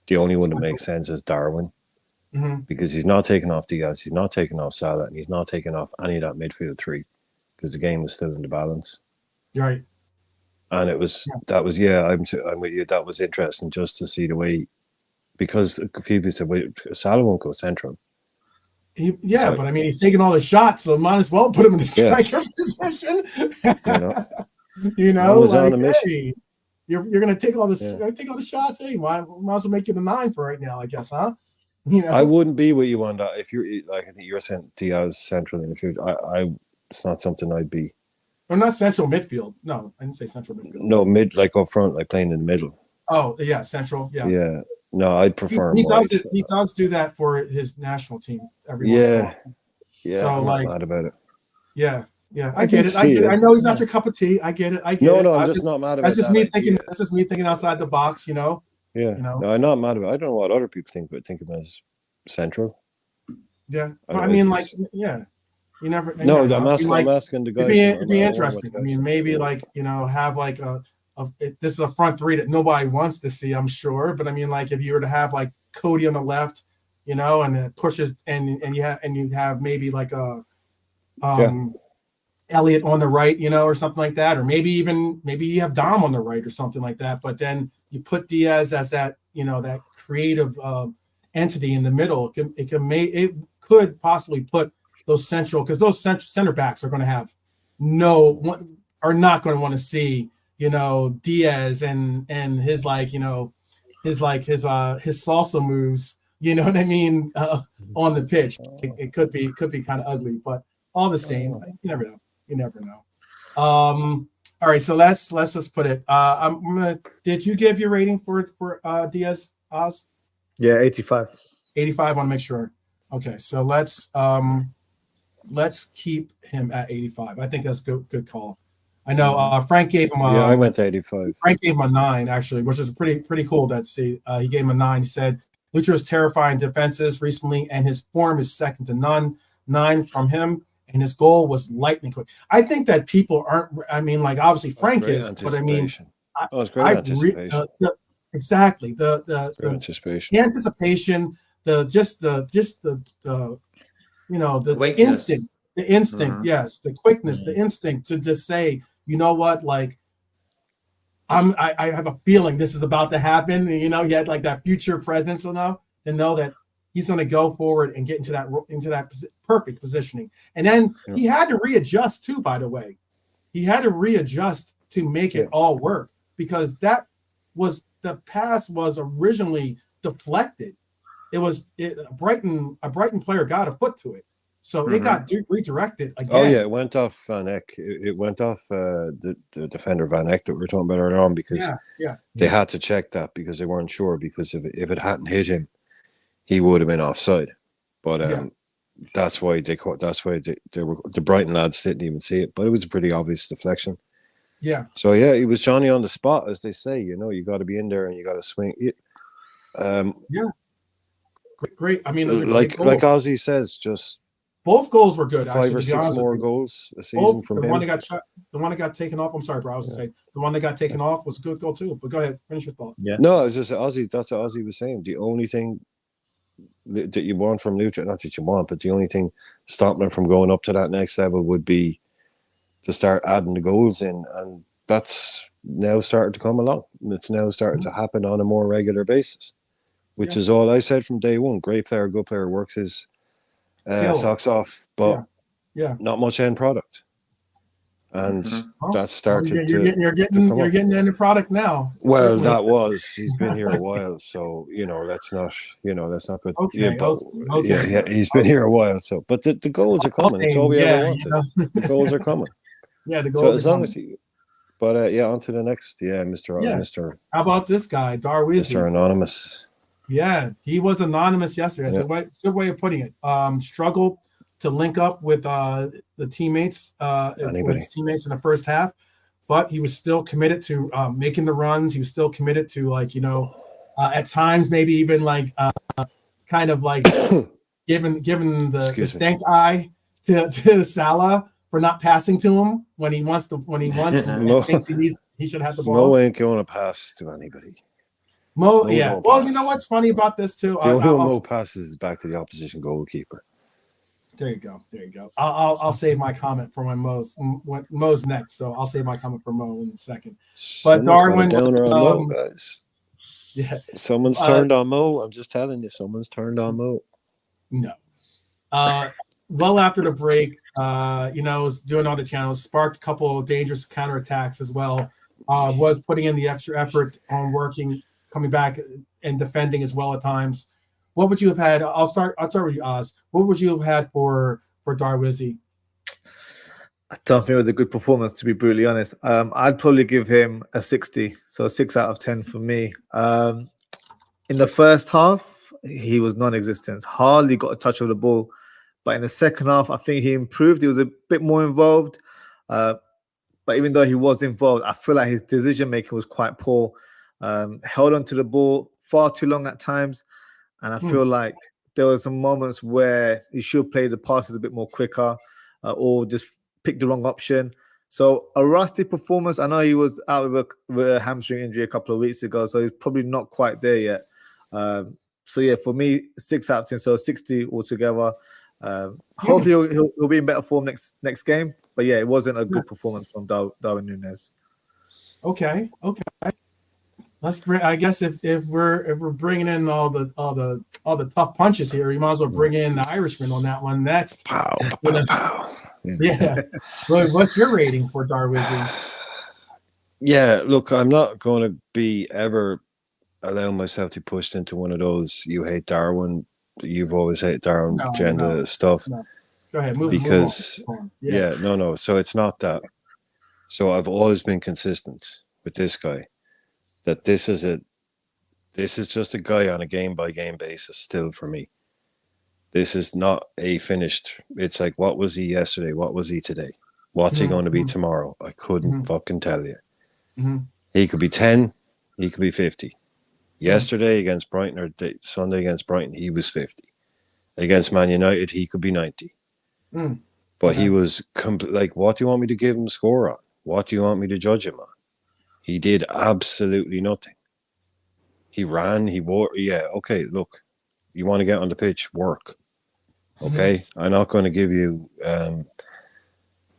the only one that makes sense is Darwin. Because he's not taking off Diaz, he's not taking off Salah, and he's not taking off any of that midfield three, because the game was still in the balance. Right. And it was I'm with you. That was interesting just to see the way, because a few people said, well, Salah won't go central. But I mean, he's taking all the shots, so might as well put him in the striker position. You know, like, hey, you're gonna take all the shots. Hey, might as well make you the 9 for right now, I guess, huh? You know, I wouldn't be what you want. If you're like, I think you're saying Diaz central in the future. It's not something I'd be. Or not central midfield. No, I didn't say central midfield. No, mid, like up front, like playing in the middle. Oh yeah, central. Yeah. Yeah. No, I'd prefer. He does do that for his national team every once in a while. Yeah. So I'm like, not mad about it. Yeah. I get it. I know he's not your cup of tea. I get it. No, I'm just not mad about it. That's just me thinking. That's just me thinking outside the box. You know. Yeah. You know? No, I'm not mad about it. I don't know what other people think, but think of him as central. Yeah. But I mean, like, yeah. You never. No, I'm asking the guys. It'd be interesting. I mean, maybe like, you know, have like this is a front three that nobody wants to see, I'm sure. But I mean, like, if you were to have like Cody on the left, you know, and it pushes, and you have maybe like a Elliot on the right, you know, or something like that, or maybe you have Dom on the right or something like that. But then you put Diaz as that, you know, that creative entity in the middle. It could possibly put those central, because those center backs are going to have are not going to want to see, you know, Diaz and his like, you know, his salsa moves, you know what I mean, on the pitch. It could be kind of ugly, but all the same, you never know. You never know. All right, so let's just put it. Did you give your rating for Diaz, Oz? Yeah, 85. 85. I want to make sure. Okay, so let's keep him at 85. I think that's good call. I know Frank gave him I went to 85. Frank gave him a 9 actually, which is pretty cool. He gave him a 9. He said Lucha's terrifying defenses recently, and his form is second to none. 9 from him. And his goal was lightning quick. I think that people aren't. I mean, like obviously Frank is, but I mean, it's great anticipation. Exactly the anticipation, the you know, the instinct, yes, the quickness, the instinct to just say, you know what, like I have a feeling this is about to happen. You know, he had like that future presence enough to know that he's going to go forward and get into that perfect positioning. And then he had to readjust too, by the way. He had to readjust to make it all work, because the pass was originally deflected. It was a Brighton player got a foot to it. So it got redirected again. Oh, yeah, it went off Van Eyck. It went off the defender Van Eyck that we were talking about earlier on, because they had to check that, because they weren't sure, because if it hadn't hit him, he would have been offside. But that's why they were, the Brighton lads didn't even see it, but it was a pretty obvious deflection. Yeah. So yeah, he was Johnny on the spot, as they say. You know, you got to be in there and you got to swing. Great. I mean, like Ozzy says, just both goals were good. 5 or 6 more goals a season from him. The one that got taken off. I'm sorry, bro. I was gonna say the one that got taken off was a good goal too. But go ahead, finish your thought. Yeah. No, it's just Ozzy. That's what Ozzy was saying. The only thing that you want from Lucha, not that you want, but the only thing stopping him from going up to that next level would be to start adding the goals in, and that's now starting to come along. And it's now starting to happen on a more regular basis, which is all I said from day one. Great player, good player, works his socks off, but not much end product. And that's started you're getting the end product now. Well, he's been here a while, so let's not put. Okay, he's been here a while, so but the goals are coming. It's all we ever wanted. The goals are coming. Yeah, the goals. So as long as on to the next. Mr. How about this guy, Darwizi? Mr. Anonymous. Yeah, he was anonymous yesterday. It's a good way of putting it. Struggled to link up with the teammates, with his teammates in the first half, but he was still committed to making the runs. He was still committed to, like, at times maybe even like kind of like giving the stank eye to Salah for not passing to him when he wants and thinks he should have the ball. Mo ain't going to pass to anybody. Mo, yeah. Well, you know what's funny about this too? The only one Mo passes is back to the opposition goalkeeper. There you go. I'll save my comment for when Mo's next. So I'll save my comment for Mo in a second. But Darwin, downer on Mo, guys. Yeah, someone's turned on Mo. I'm just telling you, someone's turned on Mo. No. Well, after the break, was doing all the channels, sparked a couple of dangerous counterattacks as well. Was putting in the extra effort on working, coming back and defending as well at times. What would you have had? I'll start with you, Oz. What would you have had for Darwizzi? I don't think it was a good performance, to be brutally honest. I'd probably give him a 60, so a 6 out of 10 for me. In the first half, he was non-existent. Hardly got a touch of the ball. But in the second half, I think he improved. He was a bit more involved. But even though he was involved, I feel like his decision-making was quite poor. Held onto the ball far too long at times. And I feel like there were some moments where he should play the passes a bit more quicker or just pick the wrong option. So a rusty performance. I know he was out with a hamstring injury a couple of weeks ago, so he's probably not quite there yet. So yeah, for me, 6 out of 10, so 60 altogether. Hopefully he'll be in better form next game. But yeah, it wasn't a good performance from Darwin Núñez. Okay. Let's bring. I guess if we're bringing in all the tough punches here, you might as well bring in the Irishman on that one next. Pow. Yeah. What's your rating for Darwizzi? Yeah, look, I'm not going to be ever allowing myself to be pushed into one of those "you hate Darwin, you've always hated Darwin" stuff. No. Go ahead, move on. No. So it's not that. So I've always been consistent with this guy. That this is just a guy on a game by game basis still for me. This is not a finished. It's like, what was he yesterday? What was he today? What's he going to be tomorrow? I couldn't fucking tell you. He could be 10. He could be 50. Yesterday against Brighton or Sunday against Brighton, he was 50. Against Man United, he could be 90. But he was like, what do you want me to give him a score on? What do you want me to judge him on? He did absolutely nothing. He ran, he wore. Yeah, okay, look, you want to get on the pitch, work. Okay? I'm not going to give you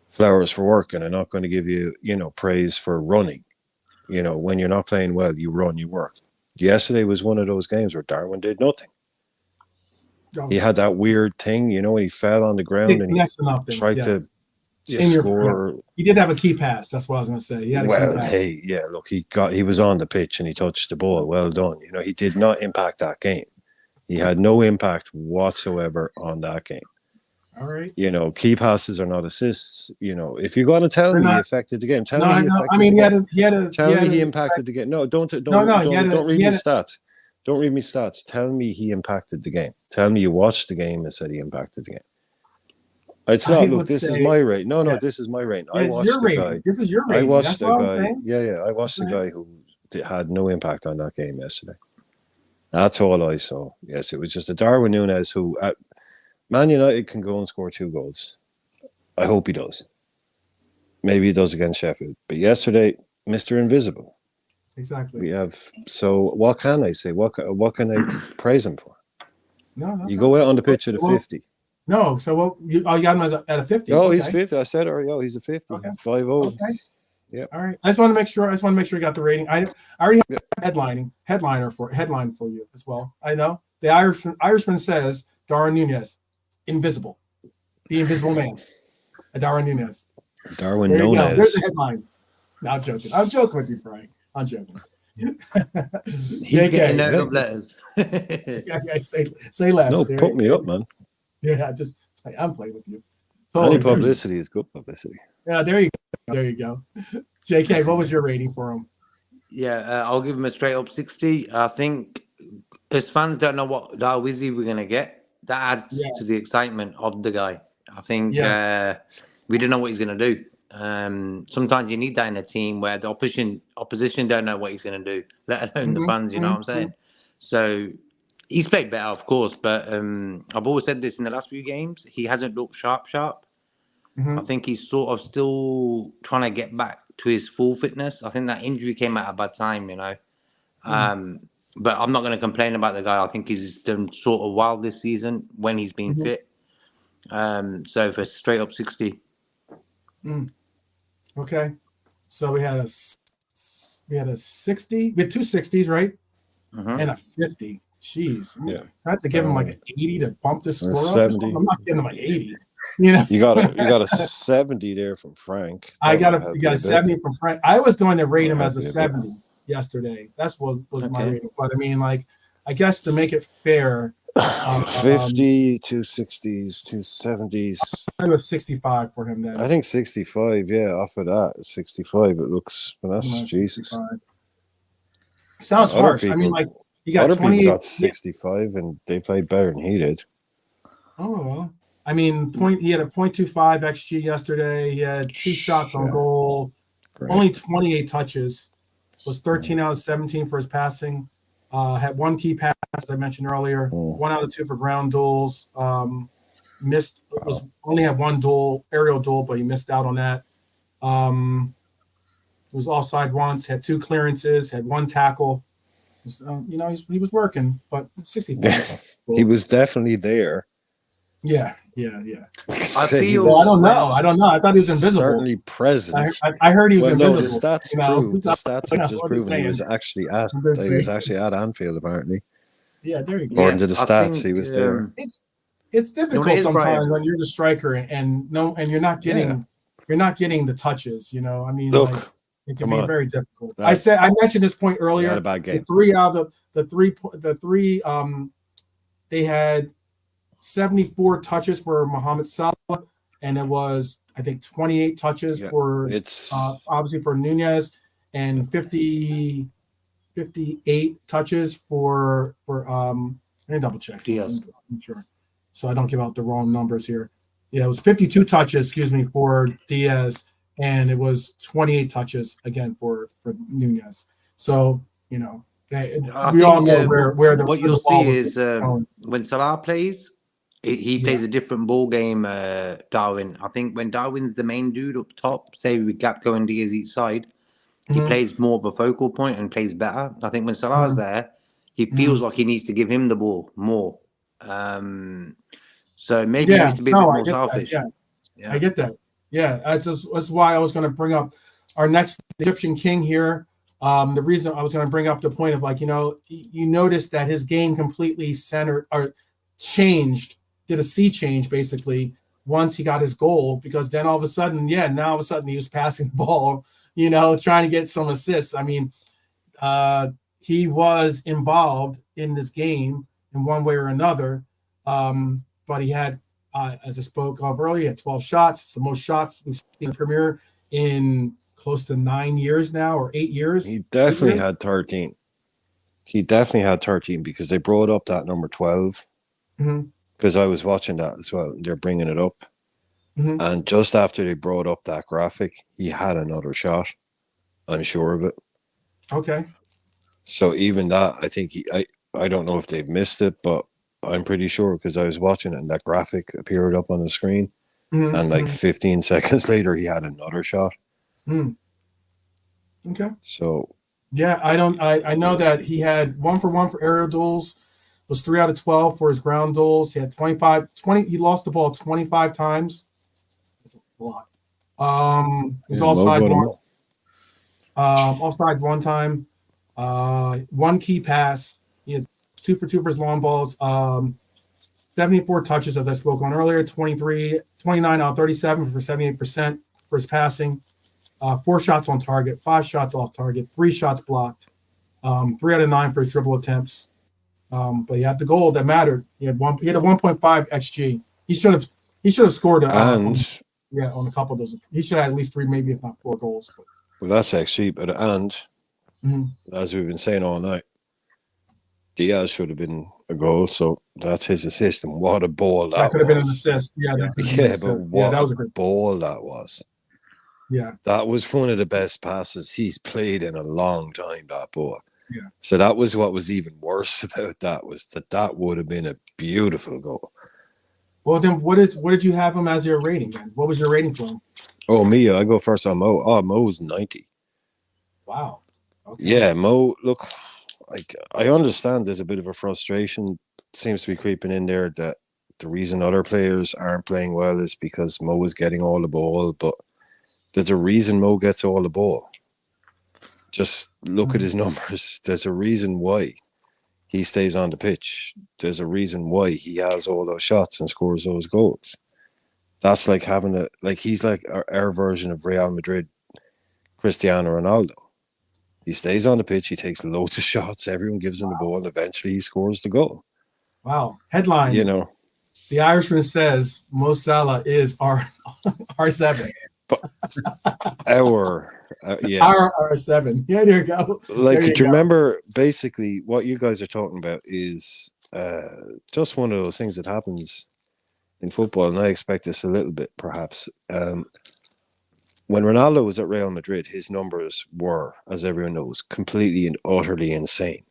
flowers for work, and I'm not going to give you, praise for running. When you're not playing well, you run, you work. Yesterday was one of those games where Darwin did nothing. He had that weird thing, when he fell on the ground and he tried to score. He did have a key pass. That's what I was going to say. He had a key pass. Hey, yeah, look, he was on the pitch and he touched the ball. Well done. He did not impact that game. He had no impact whatsoever on that game. All right. Key passes are not assists. If you're going to tell me he affected the game, tell me he affected the game. He impacted the game. No, don't read me stats. Don't read me stats. Tell me he impacted the game. Tell me you watched the game and said he impacted the game. It's not. Look, this is my rate. No, this is my rate. I watched the guy. This is your rate. I watched the guy. Yeah. I watched the guy who had no impact on that game yesterday. That's all I saw. Yes, it was just a Darwin Núñez who at Man United can go and score 2 goals. I hope he does. Maybe he does against Sheffield. But yesterday, Mr. Invisible. Exactly. So what can I say? What can I praise him for? No. You go out on the pitch at a 50. No, so what? You got him at a 50. Oh, okay. He's 50. I said, he's a 50. Okay. 5-0. Okay. Yeah. All right. I just want to make sure you got the rating. I already have headline for you as well. I know the Irishman says Darwin Núñez, invisible, the invisible man, Darwin Núñez. Darwin Núñez. There's the headline. No, I'm joking. I'm joking with you, Frank. I'm joking. He's getting out of letters. yeah, say less. No, put me up, man. Yeah, I'm playing with you. Any publicity is good publicity. Yeah, there you go. JK, what was your rating for him? Yeah, I'll give him a straight up 60. I think as fans don't know what Darwizzi we're going to get, that adds to the excitement of the guy. I think we didn't know what he's going to do. Sometimes you need that in a team where the opposition don't know what he's going to do, let alone the fans. You know what I'm saying? So he's played better, of course, but I've always said this in the last few games. He hasn't looked sharp. I think he's sort of still trying to get back to his full fitness. I think that injury came at a bad time, you know. But I'm not going to complain about the guy. I think he's done sort of well this season when he's been fit. So for straight up 60. Okay. So we had a 60. We had two 60s, right? And a 50. Jeez. Yeah. I had to give him like an 80 to bump this score up. 70. I'm not giving him like 80. You know, you got a 70 there from Frank. You got a 70 from Frank. I was going to rate him as a 70 yesterday. That's what was my rating. But I mean, like, I guess to make it fair, 50, 260s, 270s. I was 65 for him then. I think 65. Yeah, off of that 65, it looks. But that's Jesus. 65. Sounds harsh. I mean, like, you got other 28. people got 65, and they played better than he did. Oh well. I mean, he had a 0.25 xG yesterday. He had 2 shots on goal, only 28 touches. Was 13 out of 17 for his passing. Had 1 key pass, as I mentioned earlier. 1 out of 2 for ground duels. Only had 1 aerial duel, but he missed out on that. He was offside once. Had 2 clearances. Had 1 tackle. He was working, but 65. He was definitely there. Yeah. I feel. I don't know. I thought he was invisible. Certainly present. I heard he was invisible. The stats have just proven he was actually at Anfield, apparently. Yeah, there you go. According to the stats, he was there. It's difficult sometimes when you're the striker and you're not getting the touches. You know, I mean, look, it can be very difficult. I mentioned this point earlier. Not a bad game. The three they had 74 touches for Mohamed Salah, and it was, I think, 28 touches for obviously for Nunez, and 58 touches for let me double check. Diaz. I'm sure, so I don't give out the wrong numbers here. Yeah, it was 52 touches, for Diaz, and it was 28 touches again for Nunez. So we all know where the what you'll see is when Salah plays. He plays a different ball game, Darwin. I think when Darwin's the main dude up top, say with Gapco and Diaz each side, he plays more of a focal point and plays better. I think when Salah's there, he feels like he needs to give him the ball more. So maybe he needs to be a bit more selfish. Yeah, I get that. Yeah, that's why I was going to bring up our next Egyptian king here. The reason I was going to bring up the point of, like, you noticed that his game completely changed. Did a sea change basically once he got his goal, because then all of a sudden he was passing the ball, trying to get some assists. I mean, he was involved in this game in one way or another, but he had, as I spoke of earlier, 12 shots. The most shots we've seen in the Premier in close to 9 years now, or 8 years. He definitely had 13. He definitely had 13 because they brought up that number 12. Because I was watching that as well. They're bringing it up. And just after they brought up that graphic, he had another shot. I'm sure of it. Okay. So even that, I think I don't know if they've missed it, but I'm pretty sure because I was watching it and that graphic appeared up on the screen. And like 15 seconds later, he had another shot. Okay. So. Yeah, I know that he had 1 for 1 for aerial duels. Was 3 out of 12 for his ground duels. He had 20. He lost the ball 25 times. That's a lot. He's offside once. Offside 1 time. 1 key pass. He had 2 for 2 for his long balls. 74 touches, as I spoke on earlier. 29 out of 37 for 78% for his passing. 4 shots on target. 5 shots off target. 3 shots blocked. 3 out of 9 for his dribble attempts. But he had the goal that mattered. He had a 1.5 xG. He should have scored on a couple of those. He should have at least 3, maybe if not 4 goals. Well, that's XG, but as we've been saying all night, Diaz should have been a goal, so that's his assist. And what a ball That that could have been an was. assist. Yeah, that could have been Yeah, an but assist. what Yeah, that was a a great. ball that was. Yeah, That was one of the best passes he's played in a long time, that ball. yeah. So that was what was even worse about that, was that would have been a beautiful goal. Well, then what did you have him as your rating then? What was your rating for him? Oh, me, I go first on Mo. Oh, Mo's 90. Wow. Okay. Yeah, Mo, look, like, I understand there's a bit of a frustration seems to be creeping in there that the reason other players aren't playing well is because Mo is getting all the ball, but there's a reason Mo gets all the ball. Just look at his numbers. There's a reason why he stays on the pitch. There's a reason why he has all those shots and scores those goals. That's like having he's like our version of Real Madrid, Cristiano Ronaldo. He stays on the pitch, he takes loads of shots, everyone gives him the ball, and eventually he scores the goal. Wow. Headline. You know. The Irishman says Mo Salah is R7. R7. Yeah, there you go. Like, do you remember basically what you guys are talking about is just one of those things that happens in football, and I expect this a little bit perhaps. When Ronaldo was at Real Madrid, his numbers were, as everyone knows, completely and utterly insane.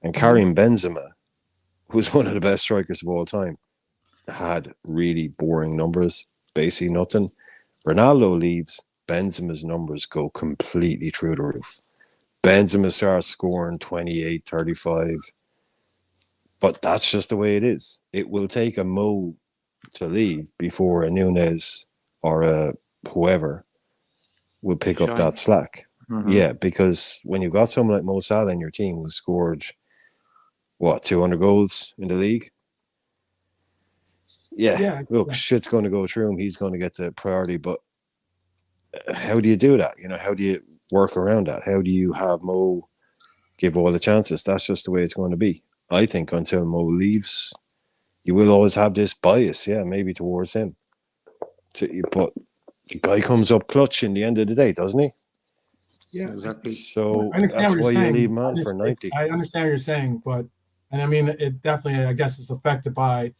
And Karim Benzema, who's one of the best strikers of all time, had really boring numbers, basically nothing. Ronaldo leaves, Benzema's numbers go completely through the roof. Benzema starts scoring 28, 35. But that's just the way it is. It will take a Mo to leave before a Nunez or a whoever will pick up that slack. Mm-hmm. Yeah, because when you've got someone like Mo Salah in your team who scored, 200 goals in the league? Yeah, look, shit's going to go through him. He's going to get the priority. But how do you do that? You know, how do you work around that? How do you have Mo give all the chances? That's just the way it's going to be. I think until Mo leaves, you will always have this bias, maybe towards him. But the guy comes up clutch in the end of the day, doesn't he? Yeah, exactly. So that's why you leave him on for 90. I understand what you're saying, and I mean, it definitely, I guess, is affected by,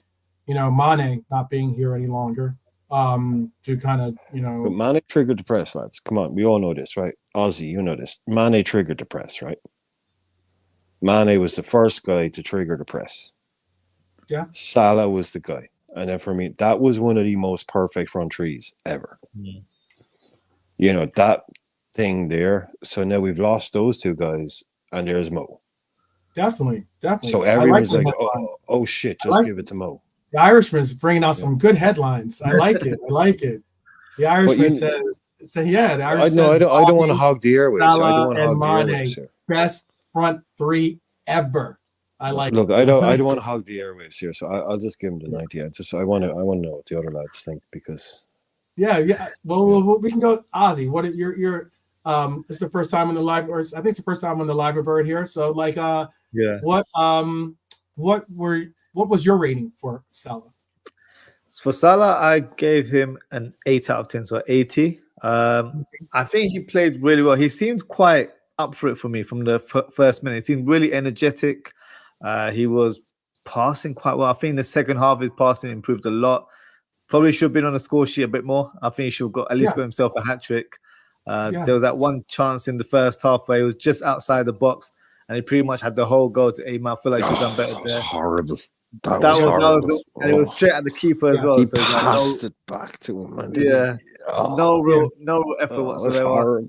Mane not being here any longer. To kind of, But Mane triggered the press, lads. Come on, we all know this, right? Ozzy, you know this. Mane triggered the press, right? Mane was the first guy to trigger the press. Yeah. Salah was the guy. And then for me, that was one of the most perfect front threes ever. Mm. That thing there. So now we've lost those two guys, and there's Mo. Definitely. So everyone's like, oh shit, just give it to Mo. The Irishman's bringing out some good headlines. I like it. The Irishman says, the Irishman says, I don't want to hog the airwaves. Salah I don't want to hog the Mane, airwaves here. Best front three ever. I like. Look, I don't want to hog the airwaves here, so I'll just give him the 90. I want to know what the other lads think, because. Yeah. Well, we can go Ozzy. What your this is the first time on the live, or I think it's the first time on the live bird here. So what was your rating for Salah? For Salah, I gave him an 8 out of 10, so 80. I think he played really well. He seemed quite up for it for me from the first minute. He seemed really energetic. He was passing quite well. I think the second half his passing improved a lot. Probably should have been on the score sheet a bit more. I think he should have got himself a hat trick. There was that one chance in the first half where he was just outside the box and he pretty much had the whole goal to aim. I feel like he's done better there. That was horrible. That was horrible. And it was straight at the keeper as well. He passed it back to him. No real effort whatsoever.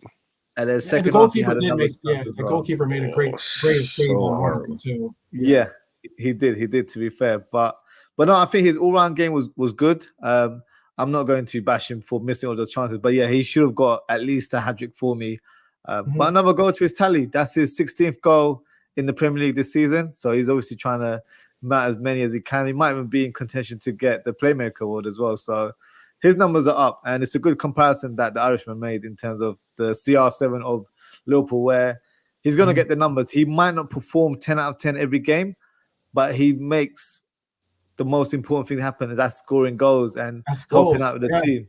And then second half, the goalkeeper made a great save on him too. Yeah, he did. To be fair, but no, I think his all-round game was good. I'm not going to bash him for missing all those chances, but he should have got at least a hat-trick for me. But another goal to his tally. That's his 16th goal in the Premier League this season. So he's obviously trying to mat as many as he can. He might even be in contention to get the Playmaker Award as well. So his numbers are up, and it's a good comparison that the Irishman made in terms of the CR7 of Liverpool, where he's going to get the numbers. He might not perform 10 out of 10 every game, but he makes the most important thing happen, is that scoring goals and helping out with the team.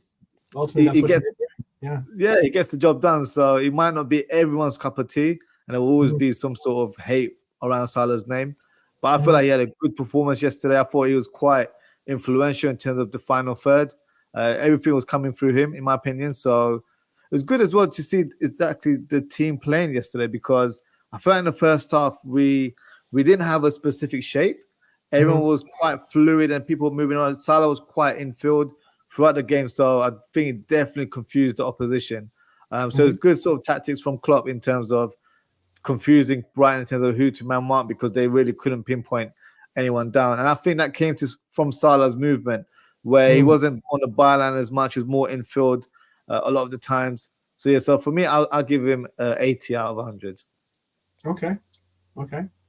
Ultimately, he gets the job done. So it might not be everyone's cup of tea, and there will always be some sort of hate around Salah's name. But I feel like he had a good performance yesterday. I thought he was quite influential in terms of the final third. Everything was coming through him, in my opinion. So it was good as well to see exactly the team playing yesterday, because I felt in the first half we didn't have a specific shape. Everyone was quite fluid and people were moving on. Salah was quite infield throughout the game. So I think it definitely confused the opposition. So it's good sort of tactics from Klopp in terms of confusing Brighton in terms of who to man mark, because they really couldn't pinpoint anyone down. And I think that came from Salah's movement, where he wasn't on the byline as much, he was more infield a lot of the times. So yeah, so for me, I'll give him 80 out of 100. Okay.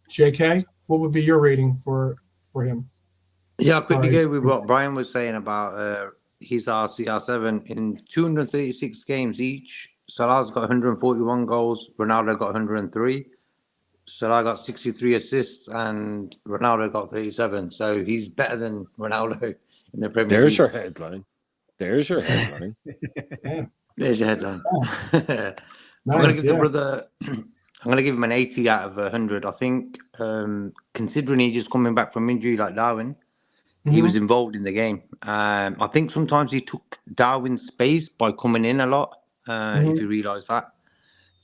JK, what would be your rating for him? Yeah, I'll quickly go with what Brian was saying about his CR7 in 236 games each. Salah's got 141 goals, Ronaldo got 103. Salah got 63 assists and Ronaldo got 37. So he's better than Ronaldo in the Premier League. There's your headline. There's your headline. There's your headline. Nice, I'm going to give the brother... I'm going to give him an 80 out of 100. I think, considering he's just coming back from injury like Darwin, he was involved in the game. I think sometimes he took Darwin's space by coming in a lot, if you realise that.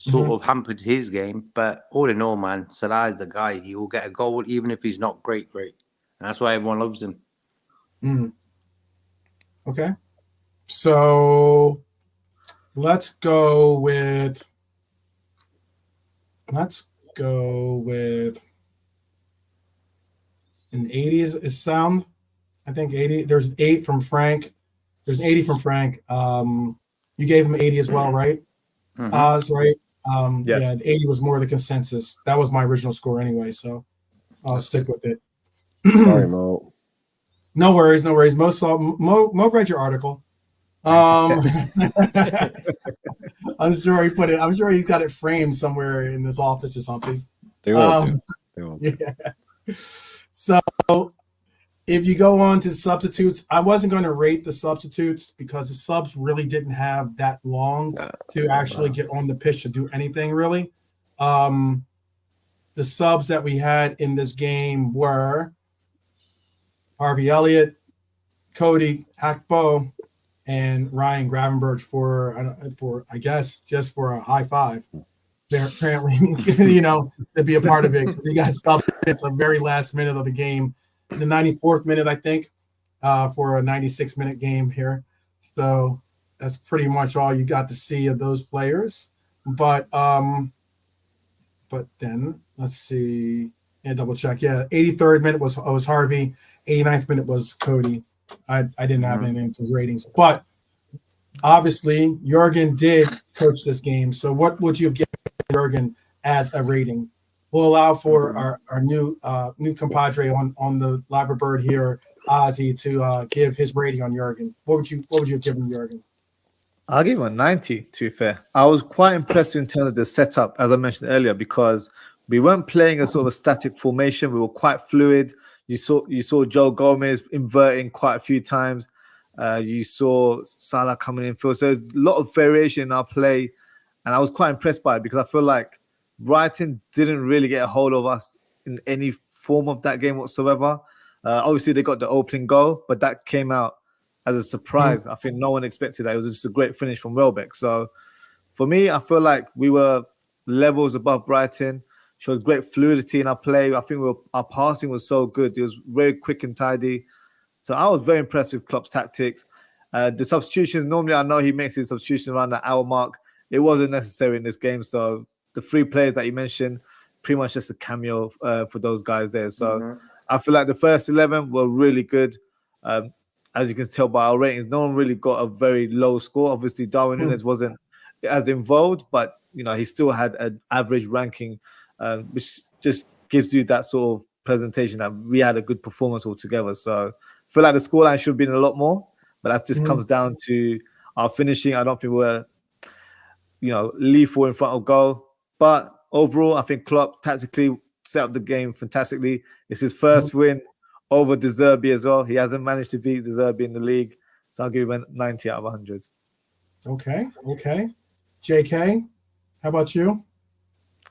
Sort of hampered his game. But all in all, man, Salah is the guy. He will get a goal even if he's not great. And that's why everyone loves him. Okay. So let's go with an 80 is sound. I think 80. There's an 8 from Frank. There's an 80 from Frank. You gave him 80 as well, right? Oz, right? Yeah, 80 was more the consensus. That was my original score anyway, so I'll stick with it. Sorry, Mo. No worries. Mo read your article. I'm sure he put it. I'm sure he's got it framed somewhere in this office or something. They won't. They won't. Yeah. So, if you go on to substitutes, I wasn't going to rate the substitutes because the subs really didn't have that long to actually get on the pitch to do anything really. The subs that we had in this game were Harvey Elliott, Cody Hakpo, and Ryan Gravenberch for I guess just for a high five. There apparently, to be a part of it because he got stopped at the very last minute of the game, the 94th minute, I think, for a 96-minute game here. So that's pretty much all you got to see of those players. But then let's see. Yeah, double check. Yeah, 83rd minute was Harvey. 89th minute was Cody. I didn't have anything to ratings, but obviously Jurgen did coach this game. So what would you have given Jurgen as a rating? We'll allow for our new compadre on the Live Bird here, Ozzy, to give his rating on Jurgen. What would you have given Jurgen? I'll give him a 90, to be fair. I was quite impressed in terms of the setup, as I mentioned earlier, because we weren't playing a sort of a static formation. We were quite fluid. You saw Joe Gomez inverting quite a few times. You saw Salah coming in field. So there's a lot of variation in our play. And I was quite impressed by it because I feel like Brighton didn't really get a hold of us in any form of that game whatsoever. Obviously, they got the opening goal, but that came out as a surprise. I think no one expected that. It was just a great finish from Welbeck. So for me, I feel like we were levels above Brighton. Showed great fluidity in our play. I think our passing was so good. It was very quick and tidy. So I was very impressed with Klopp's tactics. The substitutions, normally I know he makes his substitution around the hour mark. It wasn't necessary in this game. So the 3 players that you mentioned, pretty much just a cameo for those guys there. So I feel like the first 11 were really good. As you can tell by our ratings, no one really got a very low score. Obviously, Darwin Núñez wasn't as involved, but he still had an average ranking, which just gives you that sort of presentation that we had a good performance altogether. So I feel like the scoreline should have been a lot more, but that just comes down to our finishing. I don't think we're, lethal in front of goal. But overall, I think Klopp tactically set up the game fantastically. It's his first win over De Zerbi as well. He hasn't managed to beat De Zerbi in the league. So I'll give him a 90 out of 100. Okay. JK, how about you?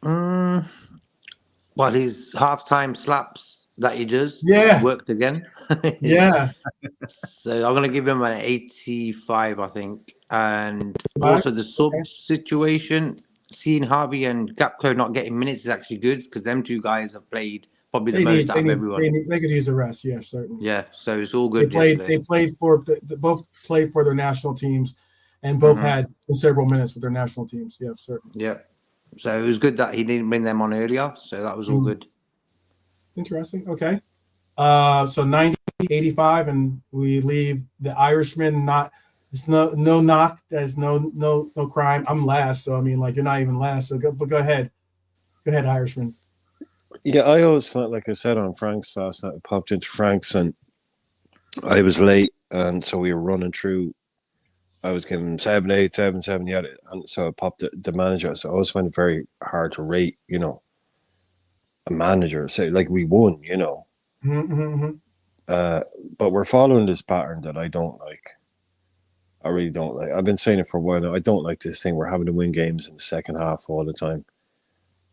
Well, his halftime slaps that he does. Yeah. Worked again. Yeah. So I'm going to give him an 85, I think. And Right. also the sub situation, seeing Harvey and Gapco not getting minutes is actually good because them two guys have played probably the most out of everyone. They could use a rest. Yeah, certainly. Yeah, so it's all good. They played for both played for their national teams, and both had considerable minutes with their national teams. Yeah, certainly. Yeah, so it was good that he didn't bring them on earlier. So that was all good. Interesting. Okay. So 90, 85, and we leave the Irishman. Not it's no knock. There's no crime. I'm last, so I mean, like, you're not even last. So go ahead, Irishman. Yeah, I always felt, like I said on Frank's last night, I popped into Frank's and I was late, and so we were running through. I was giving 7, 8, 7, 7, yeah, and so I popped the manager. So I always find it very hard to rate, a manager. Say, like, we won, but we're following this pattern that I don't like. I really don't like. I've been saying it for a while now. I don't like this thing. We're having to win games in the second half all the time.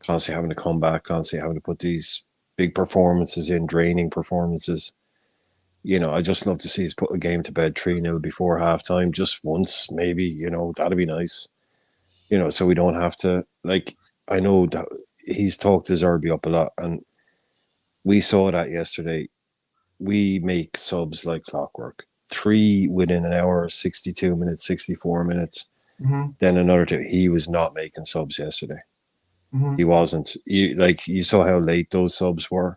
Constantly having to come back, constantly having to put these big performances in, draining performances. I just love to see us put a game to bed 3-0 before halftime, just once, maybe, that'd be nice. So we don't have to, like, I know that he's talked his Zerbi up a lot, and we saw that yesterday. We make subs like clockwork. 3 within an hour, 62 minutes, 64 minutes. Then another 2. He was not making subs yesterday. He wasn't. You saw how late those subs were.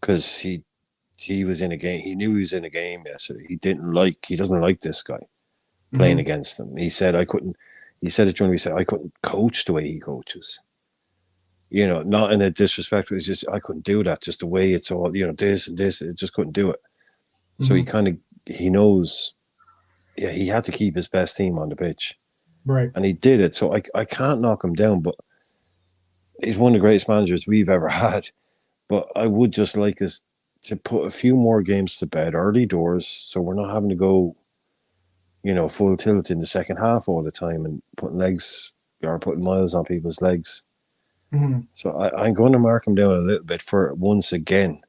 Because he was in a game. He knew he was in a game yesterday. He doesn't like this guy playing against him. He said, I couldn't coach the way he coaches. Not in a disrespectful, it's just, I couldn't do that. Just the way it's all, this and this, it just couldn't do it. So he knows, he had to keep his best team on the pitch. Right. And he did it. So I can't knock him down, but he's one of the greatest managers we've ever had. But I would just like us to put a few more games to bed early doors, so we're not having to go, full tilt in the second half all the time and putting miles on people's legs. So I'm going to mark him down a little bit for once again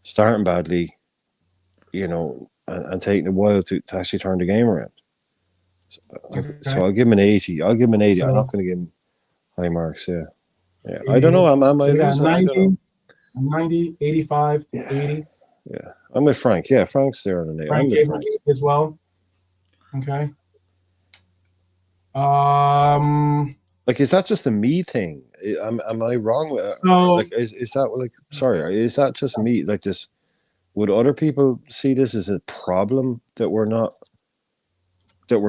starting badly, and taking a while to actually turn the game around. So I'll give him an 80. I'm not going to give him high marks. Yeah. I don't know. Am I losing? 90, 85, 80. Yeah. I'm with Frank. Yeah, Frank's there on the 8. Frank gave Frank as well. Okay. Like, is that just a me thing? Am I wrong with is that like, sorry, is that just me? Like, this, would other people see this as a problem that we're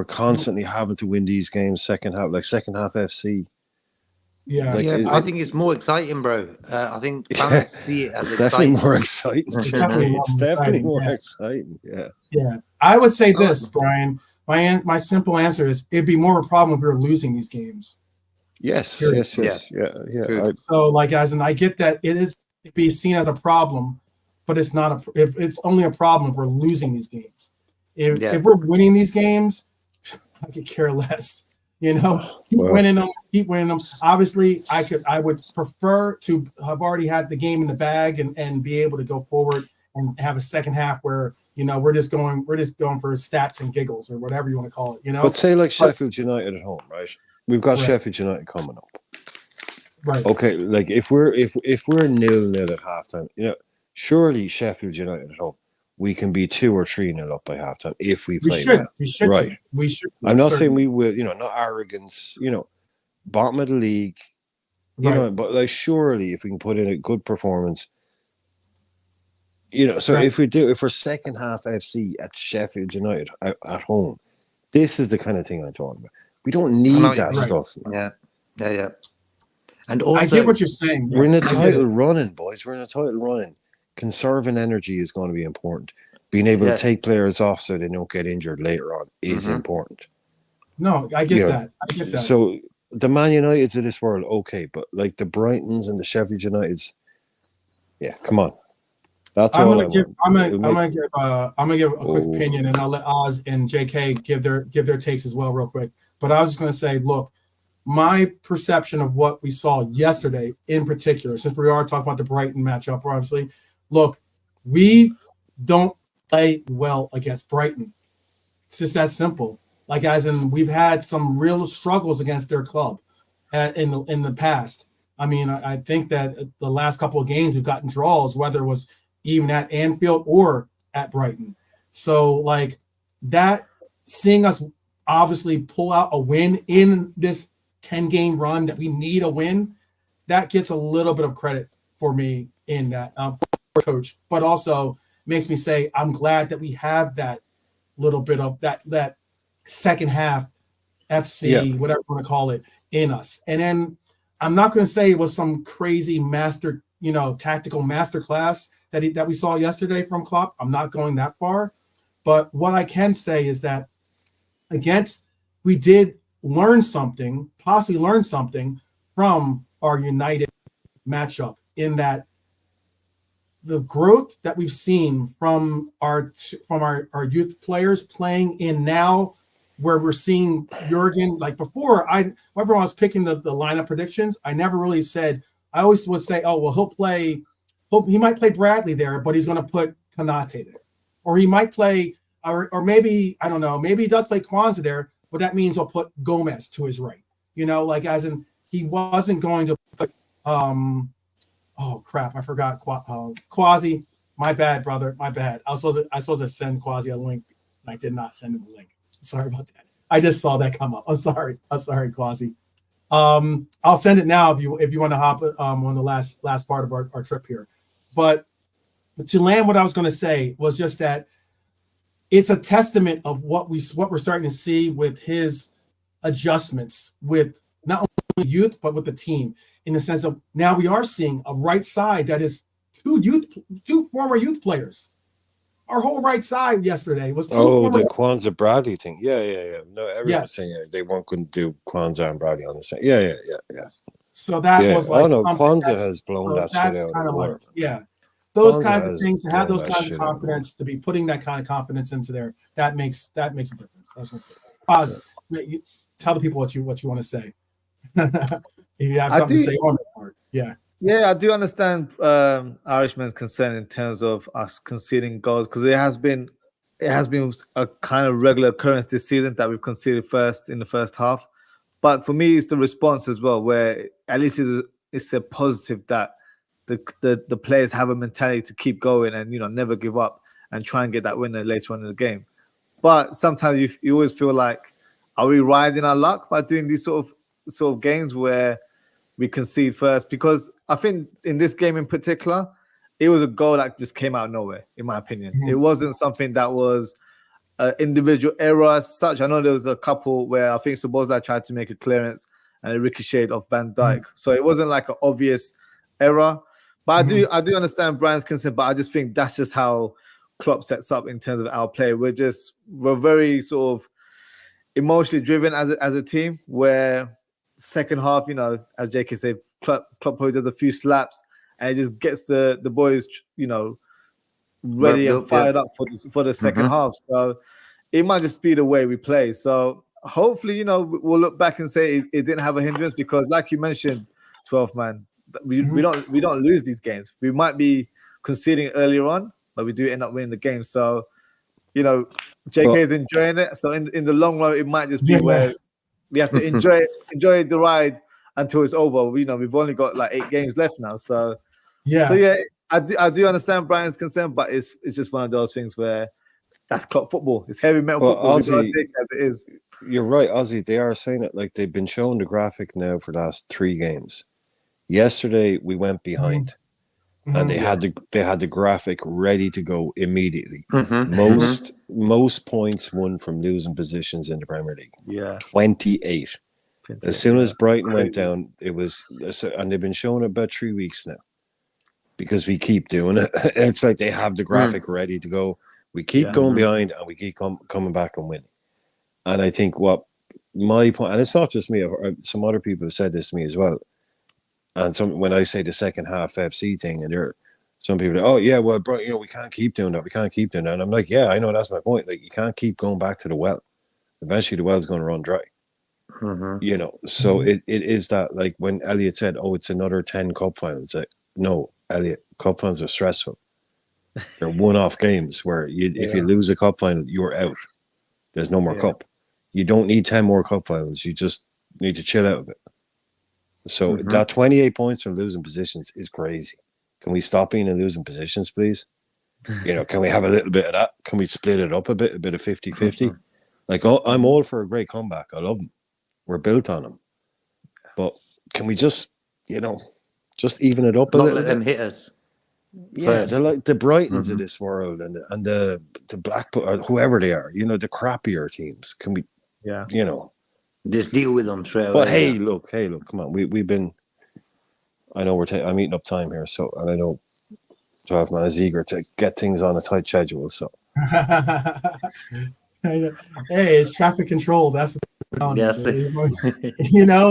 constantly having to win these games second half FC? Yeah, I think it's more exciting, bro. I think fans see it as definitely more exciting. It's definitely more exciting. Yeah. Yeah. I would say this, Brian. My simple answer is it'd be more of a problem if we were losing these games. Yes. Period. Yes. Yeah. So, like, as in, I get that it be seen as a problem, but it's not it's only a problem if we're losing these games. If we're winning these games, I could care less. Keep winning them. Obviously, I would prefer to have already had the game in the bag and be able to go forward and have a second half where we're just going for stats and giggles or whatever you want to call it. But say like Sheffield United at home, right? We've got Sheffield United coming up. Right. Okay, like if we're 0-0 at halftime, surely Sheffield United at home, we can be 2 or 3-0 up by halftime if we play well. We should. Right. We should. I'm not saying we will, not arrogance, bottom of the league, but like, surely if we can put in a good performance, so if we're second half FC at Sheffield United at home, this is the kind of thing I'm talking about. We don't need that stuff. Yeah. And also, I get what you're saying. We're in a title running, boys. We're in a title running. Conserving energy is going to be important. Being able to take players off so they don't get injured later on is important. No, I get that. So the Man Uniteds of this world, okay, but like the Brightons and the Sheffield Uniteds, come on. That's all I'm gonna give a quick opinion, and I'll let Oz and JK give their takes as well, real quick. But I was just gonna say, look, my perception of what we saw yesterday in particular, since we are talking about the Brighton matchup, obviously, look, we don't play well against Brighton. It's just that simple. Like, as in, we've had some real struggles against their club in the past. I mean, I think that the last couple of games we've gotten draws, whether it was even at Anfield or at Brighton. So, like, that, seeing us obviously pull out a win in this 10-game run that we need a win, that gets a little bit of credit for me in that for coach, but also makes me say I'm glad that we have that little bit of that second half FC, whatever you want to call it, in us. And then I'm not going to say it was some crazy tactical masterclass that we saw yesterday from Klopp. I'm not going that far, but what I can say is that we did possibly learn something from our United matchup, in that the growth that we've seen from our youth players playing in now, where we're seeing Jurgen, like before, whenever I was picking the lineup predictions, I never really said, I always would say, oh, well, he might play Bradley there, but he's going to put Konate there. Or he might play, or maybe, I don't know, maybe he does play Kwanzaa there, but that means he'll put Gomez to his right. Like, as in, he wasn't going to put, oh crap, I forgot Quasi. My bad, brother. My bad. I was supposed to send Quasi a link, and I did not send him a link. Sorry about that. I just saw that come up. I'm sorry, Quasi. I'll send it now if you want to hop on the last part of our trip here. But to land, what I was going to say was just that it's a testament of what we're starting to see with his adjustments with not only youth but with the team, in the sense of now we are seeing a right side that is two former youth players. Our whole right side yesterday was the Kwanzaa Bradley thing. Yeah. No, everyone was saying they weren't going to do Kwanzaa and Bradley on the same. Yeah. So that was like, Kwanzaa has blown that shit out. Kind of like, those Kwanzaa kinds of things, to have those kinds of confidence, to be putting that kind of confidence into there, that makes a difference. That's what I'm saying. Tell the people what you want to say. If you have something to say on that part, Yeah, I do understand Irishman's concern in terms of us conceding goals, because it has been a kind of regular occurrence this season that we've conceded first in the first half. But for me, it's the response as well, where at least it's a positive that the players have a mentality to keep going and never give up and try and get that winner later on in the game. But sometimes you always feel like, are we riding our luck by doing these sort of games where we concede first? Because I think in this game in particular, it was a goal that just came out of nowhere, in my opinion. Mm-hmm. It wasn't something that was an individual error as such. I know there was a couple where I think Szoboszlai tried to make a clearance and it ricocheted off Van Dijk. Mm-hmm. So it wasn't like an obvious error. But I do understand Brian's concern, but I just think that's just how Klopp sets up in terms of our play. We're very sort of emotionally driven as a team, where second half, as JK said, Klopp probably does a few slaps and it just gets the boys, ready and fired up for the second half. So it might just be the way we play. So hopefully, we'll look back and say it didn't have a hindrance, because like you mentioned, 12 man, we don't lose these games. We might be conceding earlier on, but we do end up winning the game. So, JK is enjoying it. So in the long run, it might just be where we have to enjoy the ride until it's over. We've only got like 8 games left now. So I do understand Brian's concern, but it's just one of those things where that's Klopp football. It's heavy metal football. Ozzy, take it as it is. You're right, Ozzy. They are saying it like they've been showing the graphic now for the last 3 games. Yesterday we went behind, and they had the graphic ready to go immediately. Most points won from losing positions in the Premier League. 28. As soon as Brighton went down, it was, and they've been showing it about 3 weeks now, because we keep doing it. It's like they have the graphic ready to go. We keep going behind, and we keep coming back and winning. And I think what my point, and it's not just me, some other people have said this to me as well. And when I say the second half FC thing, and some people are, oh yeah, well, bro, we can't keep doing that. We can't keep doing that. And I'm like, yeah, I know, that's my point. Like, you can't keep going back to the well. Eventually, the well's going to run dry. You know, so it is that, like when Elliot said, "Oh, it's another 10 cup finals." Like, no, Elliot, cup finals are stressful. They're one-off games where if you lose a cup final, you're out. There's no more cup. You don't need 10 more cup finals. You just need to chill out a bit. So that 28 points from losing positions is crazy. Can we stop being in losing positions, please? You know, can we have a little bit of that? Can we split it up a bit of 50-50? Like, I'm all for a great comeback. I love them. We're built on them. But can we just, just even it up a little Not let bit? them hit us. Yeah, they're like the Brightons of this world and the Blackpool, or whoever they are, the crappier teams. Can we, just deal with them straight away. But hey, look, come on. We've been, I know I'm eating up time here, and I know 12 man is eager to get things on a tight schedule, so. Hey, it's traffic control. That's yes.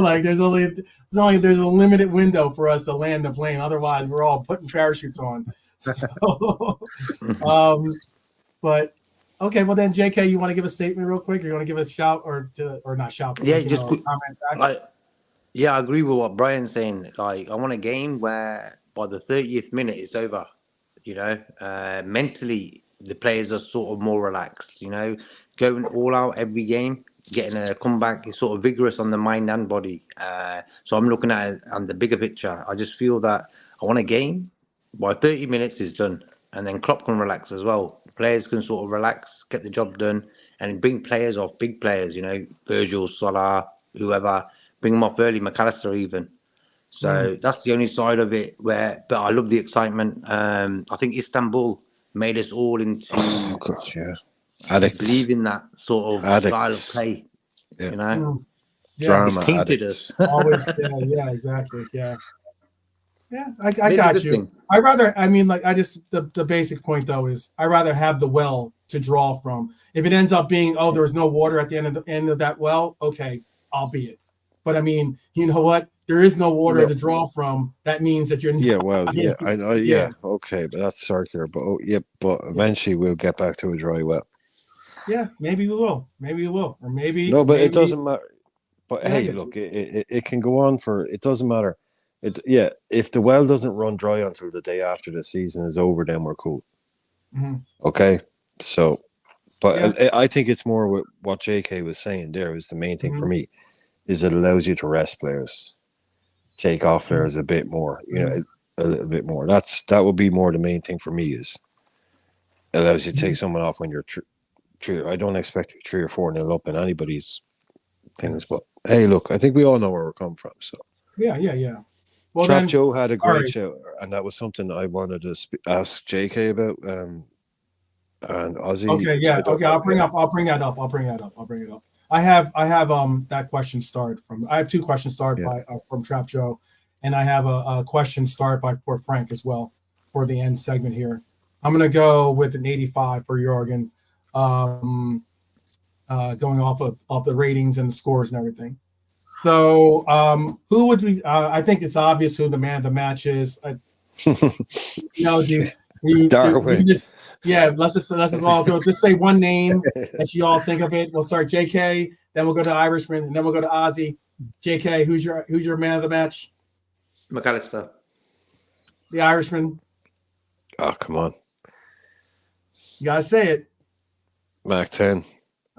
Like there's a limited window for us to land the plane. Otherwise, we're all putting parachutes on. So, but okay. Well, then, JK, you want to give a statement real quick? Or you want to give a shout or not shout? But just quick. I agree with what Brian's saying. Like, I want a game where by the 30th minute it's over. Mentally, the players are sort of more relaxed, going all out every game, getting a comeback, sort of vigorous on the mind and body. So I'm looking at it on the bigger picture. I just feel that I want a game by 30 minutes is done, and then Klopp can relax as well. The players can sort of relax, get the job done, and bring players off, big players, Virgil, Salah, whoever, bring them off early, McAllister even. So that's the only side of it but I love the excitement. I think Istanbul made us all into addicts. Believe in that sort of style of play. Drama painted addicts. us. Always, exactly. Yeah, I got you. The basic point though is I rather have the well to draw from. If it ends up being, there was no water at the end of that well, okay, I'll be it. But I mean, you know what? There is no water to draw from. That means that you're I know. Okay, but that's circular. But but eventually we'll get back to a dry well. Yeah, maybe we will. Or maybe no, but it doesn't matter. But hey, look, it can go on for. It doesn't matter. If the well doesn't run dry until the day after the season is over, then we're cool. Okay, so, but I think it's more what JK was saying. There is the main thing for me, is it allows you to rest players. Take off players a bit more, a little bit more. That would be more the main thing for me, is allows you to take someone off when you're true. I don't expect to be 3 or 4-0 up in anybody's things, but hey, look, I think we all know where we're coming from. So yeah. Well, Trap Joe had a great show, and that was something I wanted to ask JK about. And Ozzy. Okay, I'll bring that up. I have that question starred from. I have 2 questions starred from Trap Joe, and I have a question starred for Frank as well for the end segment here. I'm gonna go with an 85 for Jorgen, going off the ratings and the scores and everything. So who would we? I think it's obvious who the man of the match is. Darwin. Let's just all go. Just say one name that you all think of it. We'll start JK, then we'll go to Irishman, and then we'll go to Ozzy. JK, who's your man of the match? McAllister. The Irishman. Oh, come on. You gotta say it. Mac 10.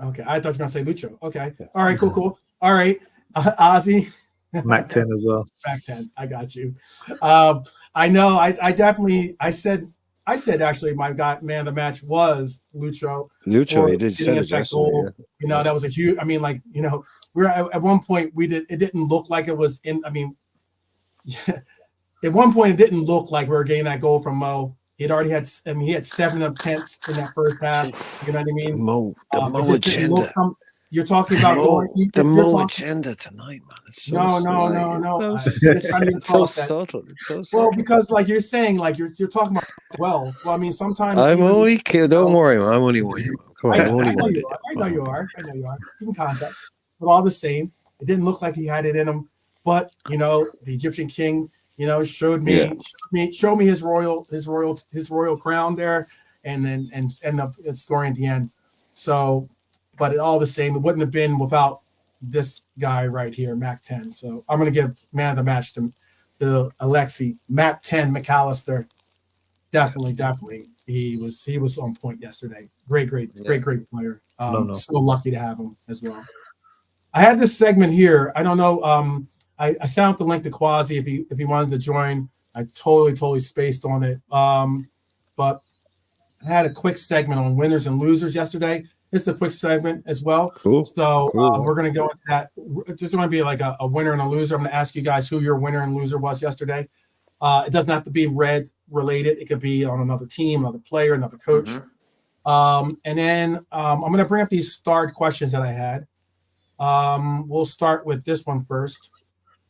Okay, I thought you were gonna say Lucho. Okay, all right, cool. All right, Ozzy. Mac 10 as well. Mac 10. I got you. I know. I definitely. I said actually my man of the match was Lucho. He did say that goal. Yeah. That was a huge. I mean, we're at one point it didn't look like it was in. I mean, at one point it didn't look like we were getting that goal from Mo. He had 7 attempts in that first half. You know what I mean? The Mo agenda. You're talking about the Mo agenda tonight, man. It's so no. It's so subtle. Well, because you're saying you're talking about well. I mean, sometimes I'm only kidding. Don't worry, man. I'm only one. Come on, I know you are. Even context, but all the same, it didn't look like he had it in him. But the Egyptian king, showed me his royal crown there, and end up scoring at the end. So. But all the same, it wouldn't have been without this guy right here, Mac 10. So I'm going to give man of the match to Alexi. Mac 10 McAllister. Definitely. He was on point yesterday. Great player. So lucky to have him as well. I had this segment here. I don't know. I sent out the link to Quasi if he wanted to join. I totally spaced on it. But I had a quick segment on winners and losers yesterday. It's a quick segment as well. Cool. So we're going to go into that. There's going to be like a winner and a loser. I'm going to ask you guys who your winner and loser was yesterday. It doesn't have to be Red related. It could be on another team, another player, another coach. And then I'm going to bring up these starred questions that I had. We'll start with this one first.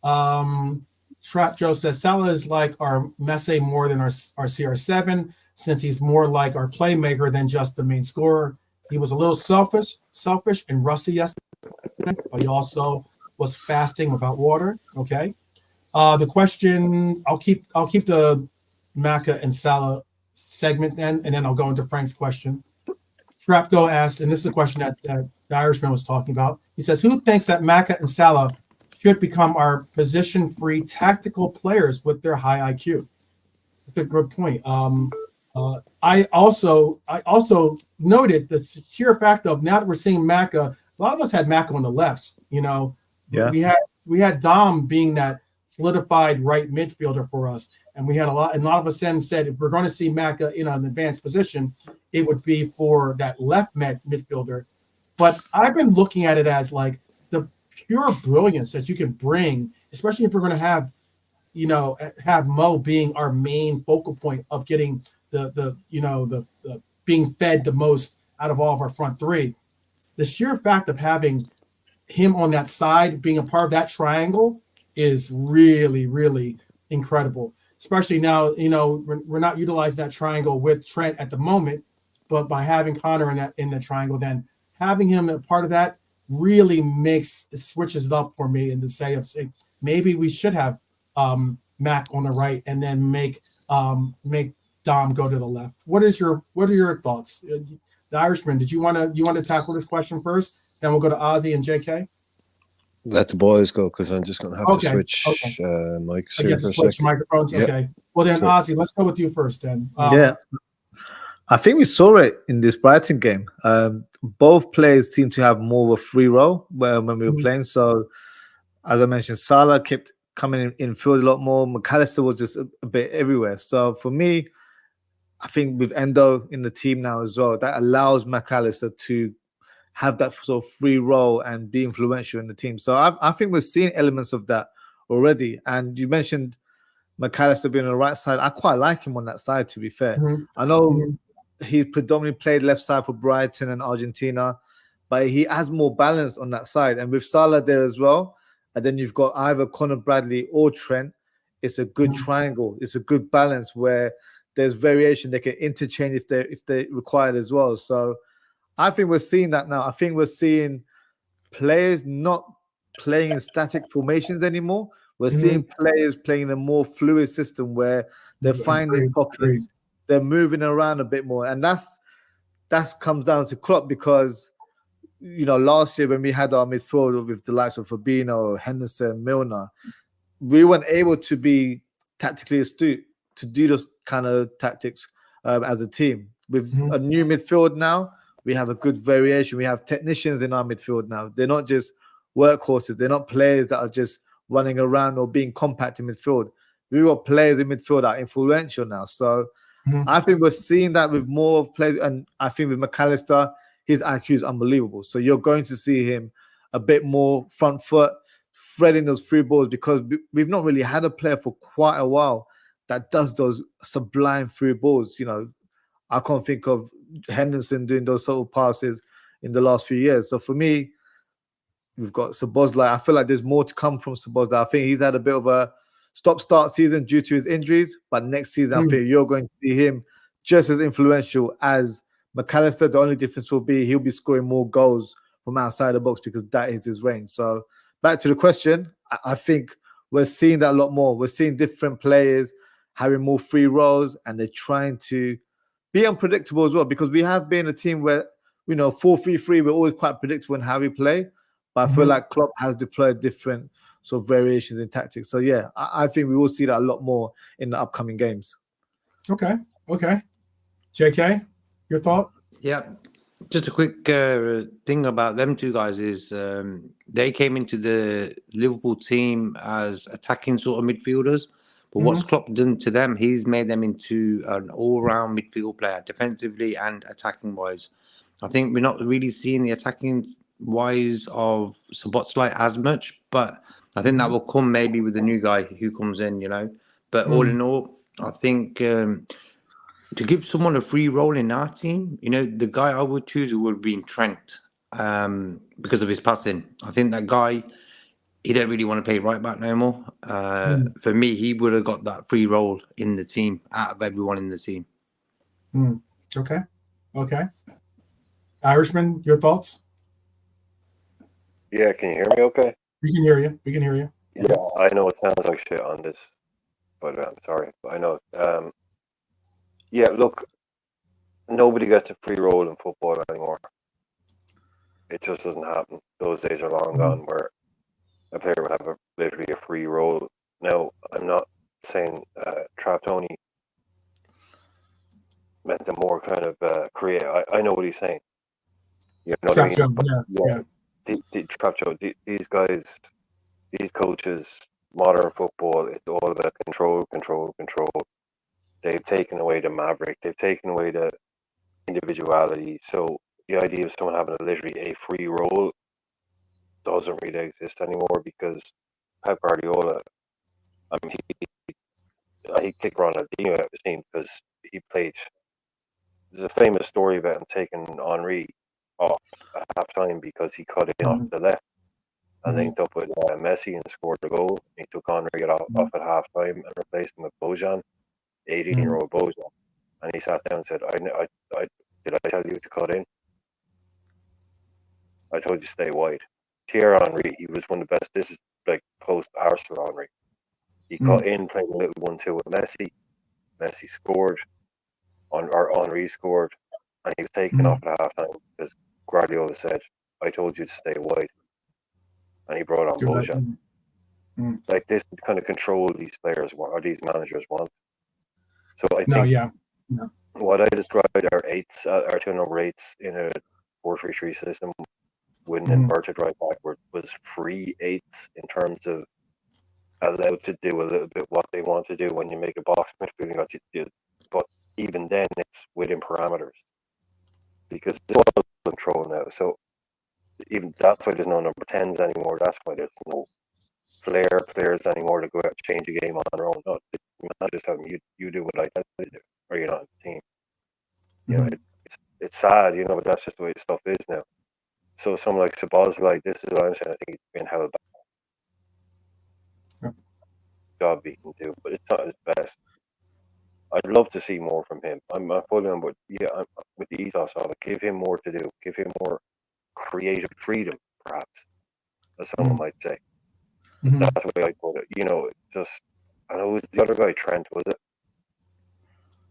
Trap Joe says Salah is like our Messi more than our CR7, since he's more like our playmaker than just the main scorer. He was a little selfish and rusty yesterday, but he also was fasting without water. Okay. The question, I'll keep the Maka and Salah segment then, and then I'll go into Frank's question. Trapgo asked, and this is the question that the Irishman was talking about. He says, who thinks that Maka and Salah should become our position-free tactical players with their high IQ? That's a good point. I also noted the sheer fact of now that we're seeing Maka, a lot of us had Maka on the lefts. We had Dom being that solidified right midfielder for us, and we had a lot of us then said if we're going to see Maka in an advanced position, it would be for that left midfielder. But I've been looking at it as like the pure brilliance that you can bring, especially if we're going to have Mo being our main focal point of getting the being fed the most out of all of our front three. The sheer fact of having him on that side, being a part of that triangle, is really, really incredible. Especially now, we're not utilizing that triangle with Trent at the moment, but by having Connor in the triangle, then having him a part of that really switches it up for me in the say maybe we should have Mac on the right and then make Dom go to the left. What are your thoughts? The Irishman, did you want to tackle this question first? Then we'll go to Ozzy and JK. Let the boys go because I'm just going to have to switch mics here for a second. Microphones. Yep. Okay. Well then, Ozzy, let's go with you first. Then. I think we saw it in this Brighton game. Both players seem to have more of a free role when we were playing. So, as I mentioned, Salah kept coming in field a lot more. McAllister was just a bit everywhere. So for me, I think with Endo in the team now as well, that allows McAllister to have that sort of free role and be influential in the team. So I think we're seeing elements of that already. And you mentioned McAllister being on the right side. I quite like him on that side, to be fair. I know he's predominantly played left side for Brighton and Argentina, but he has more balance on that side. And with Salah there as well, and then you've got either Conor Bradley or Trent, it's a good triangle. It's a good balance where there's variation. They can interchange if they required as well. So I think we're seeing that now. I think we're seeing players not playing in static formations anymore. We're seeing players playing in a more fluid system where they're finding pockets, they're moving around a bit more. And that's comes down to Klopp because, last year when we had our midfield with the likes of Fabinho, Henderson, Milner, we weren't able to be tactically astute to do those kind of tactics as a team. With a new midfield now, we have a good variation. We have technicians in our midfield now. They're not just workhorses. They're not players that are just running around or being compact in midfield. We've got players in midfield that are influential now. So I think we're seeing that with more of play. And I think with McAllister, his IQ is unbelievable. So you're going to see him a bit more front foot, threading those free balls because we've not really had a player for quite a while that does those sublime free balls. I can't think of Henderson doing those sort of passes in the last few years. So for me, we've got Szoboszlai. I feel like there's more to come from Szoboszlai. I think he's had a bit of a stop-start season due to his injuries, but next season I think you're going to see him just as influential as McAllister. The only difference will be he'll be scoring more goals from outside the box because that is his range. So back to the question, I think we're seeing that a lot more. We're seeing different players having more free roles and they're trying to be unpredictable as well because we have been a team where, 4-3-3, we're always quite predictable in how we play. But I feel like Klopp has deployed different sort of variations in tactics. So yeah, I think we will see that a lot more in the upcoming games. Okay. JK, your thought? Yeah, just a quick thing about them two guys is they came into the Liverpool team as attacking sort of midfielders. But what's Klopp done to them? He's made them into an all-round midfield player, defensively and attacking-wise. I think we're not really seeing the attacking-wise of Szoboszlai as much, but I think that will come maybe with the new guy who comes in, you know. But all in all, I think to give someone a free role in our team, you know, the guy I would choose would be Trent because of his passing. I think that guy, he don't really want to play right back no more. For me, he would have got that free role in the team out of everyone in the team. Okay. Irishman, your thoughts? Yeah, can you hear me okay? We can hear you. Yeah, I know it sounds like shit on this, but I'm sorry. I know. Yeah, look, nobody gets a free role in football anymore. It just doesn't happen. Those days are long gone where a player would have literally a free role. Now, I'm not saying Trapattoni meant a more kind of creative. I know what he's saying. You know what I mean? Yeah. These guys, these coaches, modern football, it's all about control. They've taken away the maverick. They've taken away the individuality. So the idea of someone having literally a free role doesn't really exist anymore because Pep Guardiola, I mean, he kicked Ronaldinho out of his team because he played. There's a famous story about him taking Henry off at halftime because he cut in off the left and linked up with Messi and scored the goal. He took Henry off at halftime and replaced him with Bojan, 18-year-old Bojan. And he sat down and said, did I tell you to cut in? I told you to stay wide. Thierry Henry, he was one of the best. This is like post-Arsenal Henry. He cut in, played a little 1-2 with Messi. Messi scored, or Henry scored, and he was taken off at halftime because Guardiola said, I told you to stay wide. And he brought on Bojan. Like this kind of control these players want, or these managers want. So I think what I described our two number eights in a 4-3-3 system with an inverted right back was free eights in terms of allowed to do a little bit what they want to do when you make a box midfield. But even then, it's within parameters because it's all control now. So even that's why there's no number 10s anymore. That's why there's no flair players anymore to go out and change the game on their own. No, not just tell them you do what I tell you to do, or you're not in the team. You know, it's sad, you know, but that's just the way stuff is now. So someone like Szoboszlai, this is what I'm saying. I think he's been held back. Job he can do, but it's not his best. I'd love to see more from him. I'm fully on board. I'm with the ethos of it. Give him more to do. Give him more creative freedom, perhaps, as someone might say. That's the way I put it. You know, just I know it was the other guy, Trent, was it?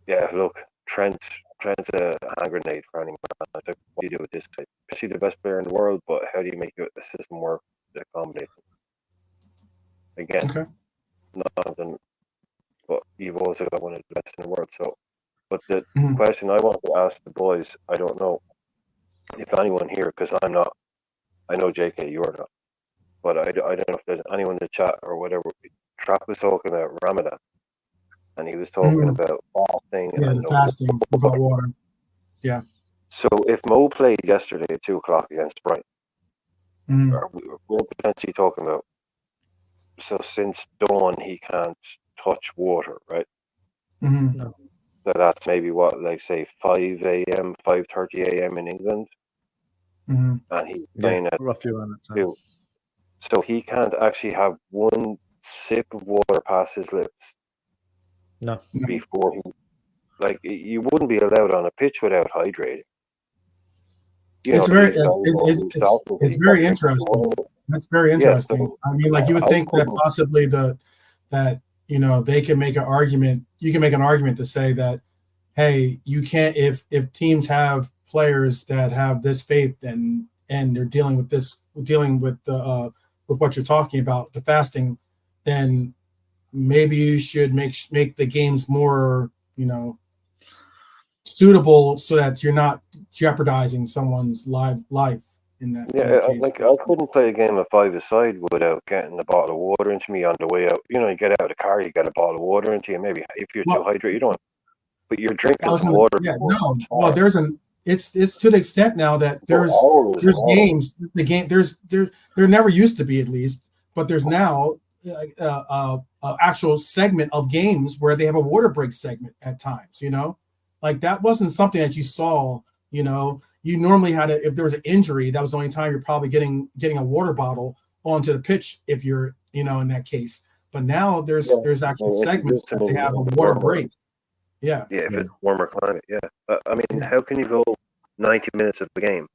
Yeah, look, Trent's a hand grenade for any man. Like, what do you do with this guy? Is he the best player in the world? But how do you make the system work to accommodate him? Again, nothing. But you've also got one of the best in the world. So, but the question I want to ask the boys, I don't know if anyone here, because I'm not. I know JK, you're not. But I don't know if there's anyone in the chat or whatever. Trap was talking about Ramadan, and he was talking about fasting. Yeah, the fasting without water. Yeah. So if Mo played yesterday at 2:00 against Brighton, we're potentially talking about. So since dawn, he can't touch water, right? No. So that's maybe what, like say 5 a.m., 5:30 a.m. in England, and he's playing at roughly around that time. 2. So he can't actually have one sip of water past his lips. No. Before he, like, you wouldn't be allowed on a pitch without hydrating. It's very interesting. That's very interesting. So, I mean, like you would think that possibly that you know they can make an argument. You can make an argument to say that, hey, you can't if teams have players that have this faith and and they're dealing with what you're talking about, the fasting, then maybe you should make the games more, suitable so that you're not jeopardizing someone's life in that case. Like I couldn't play a game of five-a-side without getting a bottle of water into me on the way out. You get out of the car, you get a bottle of water into you. Maybe if you're too hydrated, you don't. But you're drinking some water. Yeah, no. Well, it's to the extent now that there's games. There never used to be, at least, but there's now actual segment of games where they have a water break segment at times. Like that wasn't something that you saw. You normally had if there was an injury, that was the only time you're probably getting a water bottle onto the pitch if you're in that case. But now there's actual segments that they have a water break. Yeah, if it's warmer climate, how can you go 90 minutes of the game?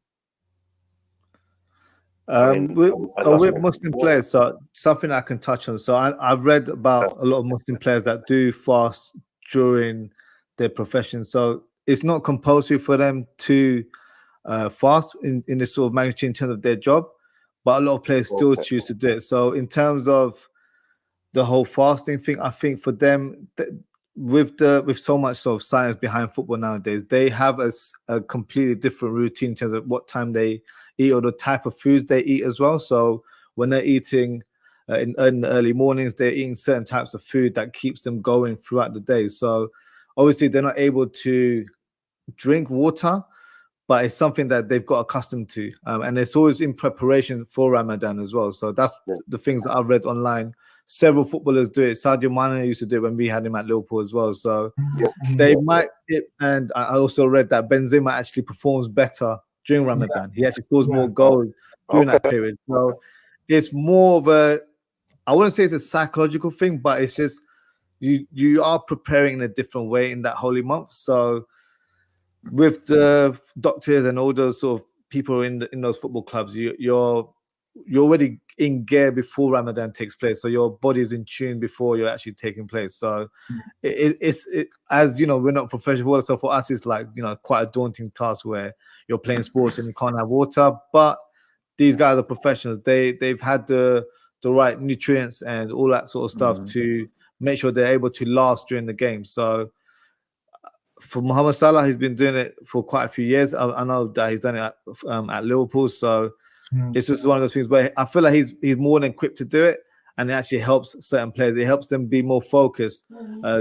With Muslim players, so something I can touch on. So I've read about a lot of Muslim players that do fast during their profession. So it's not compulsory for them to fast in this sort of magnitude in terms of their job, but a lot of players still choose to do it. So in terms of the whole fasting thing, I think for them, with so much sort of science behind football nowadays, they have a completely different routine in terms of what time they eat or the type of foods they eat as well. So when they're eating in the early mornings, they're eating certain types of food that keeps them going throughout the day. So obviously they're not able to drink water, but it's something that they've got accustomed to. And it's always in preparation for Ramadan as well. So that's the things that I've read online. Several footballers do it. Sadio Mane used to do it when we had him at Liverpool as well. So they might, and I also read that Benzema actually performs better during Ramadan. He actually scores more goals during that period. So it's more of I wouldn't say it's a psychological thing, but it's just you are preparing in a different way in that holy month. So with the doctors and all those sort of people in those football clubs, you're already in gear before Ramadan takes place, so your body is in tune before you're actually taking place. So it's as we're not professional, so for us it's like quite a daunting task where you're playing sports and you can't have water. But these guys are professionals. They've had the right nutrients and all that sort of stuff to make sure they're able to last during the game. So for Mohamed Salah, he's been doing it for quite a few years. I know that he's done it at Liverpool. So it's just one of those things where I feel like he's more than equipped to do it, and it actually helps certain players. It helps them be more focused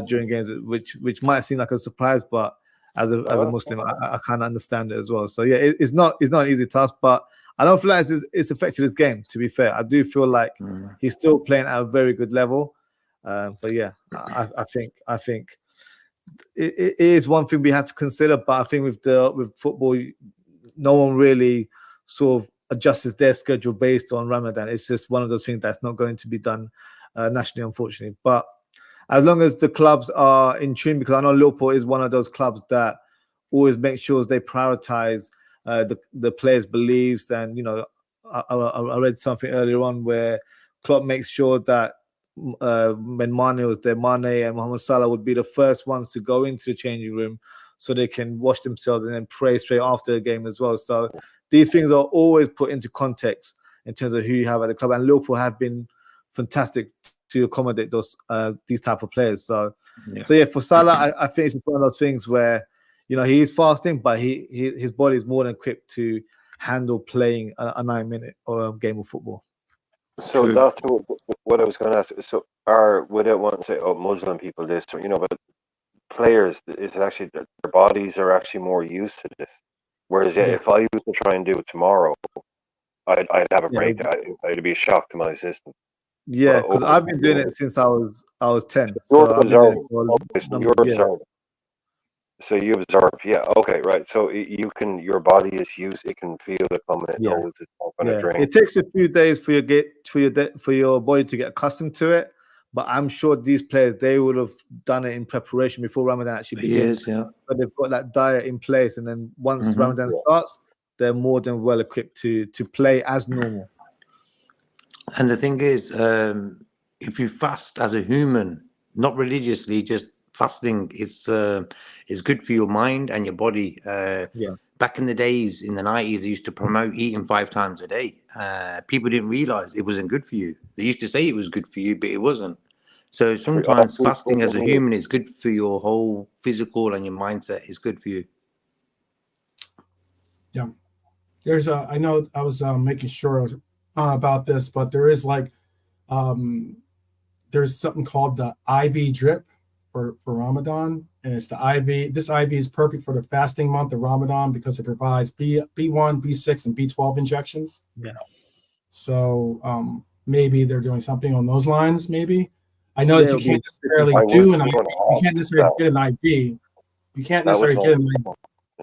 during games, which might seem like a surprise, but as a Muslim, I kind of understand it as well. So yeah, it's not an easy task, but I don't feel like it's affected his game. To be fair, I do feel like he's still playing at a very good level. But yeah, I think it is one thing we have to consider. But I think with football, no one really sort of adjusts their schedule based on Ramadan. It's just one of those things that's not going to be done nationally, unfortunately. But as long as the clubs are in tune, because I know Liverpool is one of those clubs that always make sure they prioritize the players' beliefs. And I read something earlier on where Klopp makes sure that when Mane was there, Mane and Mohamed Salah would be the first ones to go into the changing room so they can wash themselves and then pray straight after the game as well. So these things are always put into context in terms of who you have at the club, and Liverpool have been fantastic to accommodate these type of players. So for Salah, I think it's one of those things where he is fasting, but his body is more than equipped to handle playing a 9-minute game of football. So that's what I was going to ask. So we don't want to say, Muslim people this, or but players, is it actually their bodies are actually more used to this? Whereas if I was to try and do it tomorrow, I'd have a break. It'd be a shock to my system. Yeah, because I've been doing it since I was 10. So you observe, okay, right. So your body is used. It can feel it coming. It knows it's not going to drink. It takes a few days for your body to get accustomed to it. But I'm sure these players, they would have done it in preparation before Ramadan actually begins. So they've got that diet in place, and then once Ramadan starts, they're more than well equipped to play as normal. And the thing is, if you fast as a human, not religiously, just fasting, it's good for your mind and your body. back in the days in the 90s, they used to promote eating 5 times a day. People didn't realize it wasn't good for you. They used to say it was good for you, but it wasn't. So sometimes fasting as a human is good for your whole physical and your mindset is good for you. Yeah. There's I know I was making sure about this, but there is like there's something called the IV drip for Ramadan, and it's the IV. This IV is perfect for the fasting month of Ramadan because it provides B1, B6, and B12 injections. Yeah. So maybe they're doing something on those lines. Maybe I know that you They'll can't be- necessarily do an IV. You can't necessarily get an IV. You can't necessarily get an IV.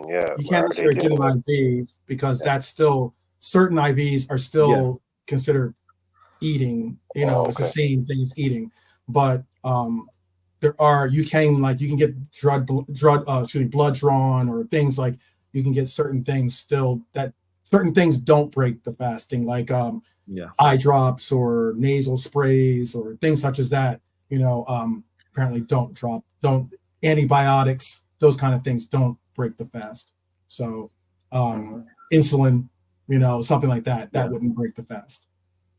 Yeah, You can't necessarily get an IV because that's still certain IVs are still considered eating. You know, it's the same thing as eating, but there are you can get blood drawn or things like you can get certain things still that certain things don't break the fasting, like eye drops or nasal sprays or things such as that. You know, apparently don't antibiotics, those kind of things don't break the fast. So insulin, you know, something like that wouldn't break the fast.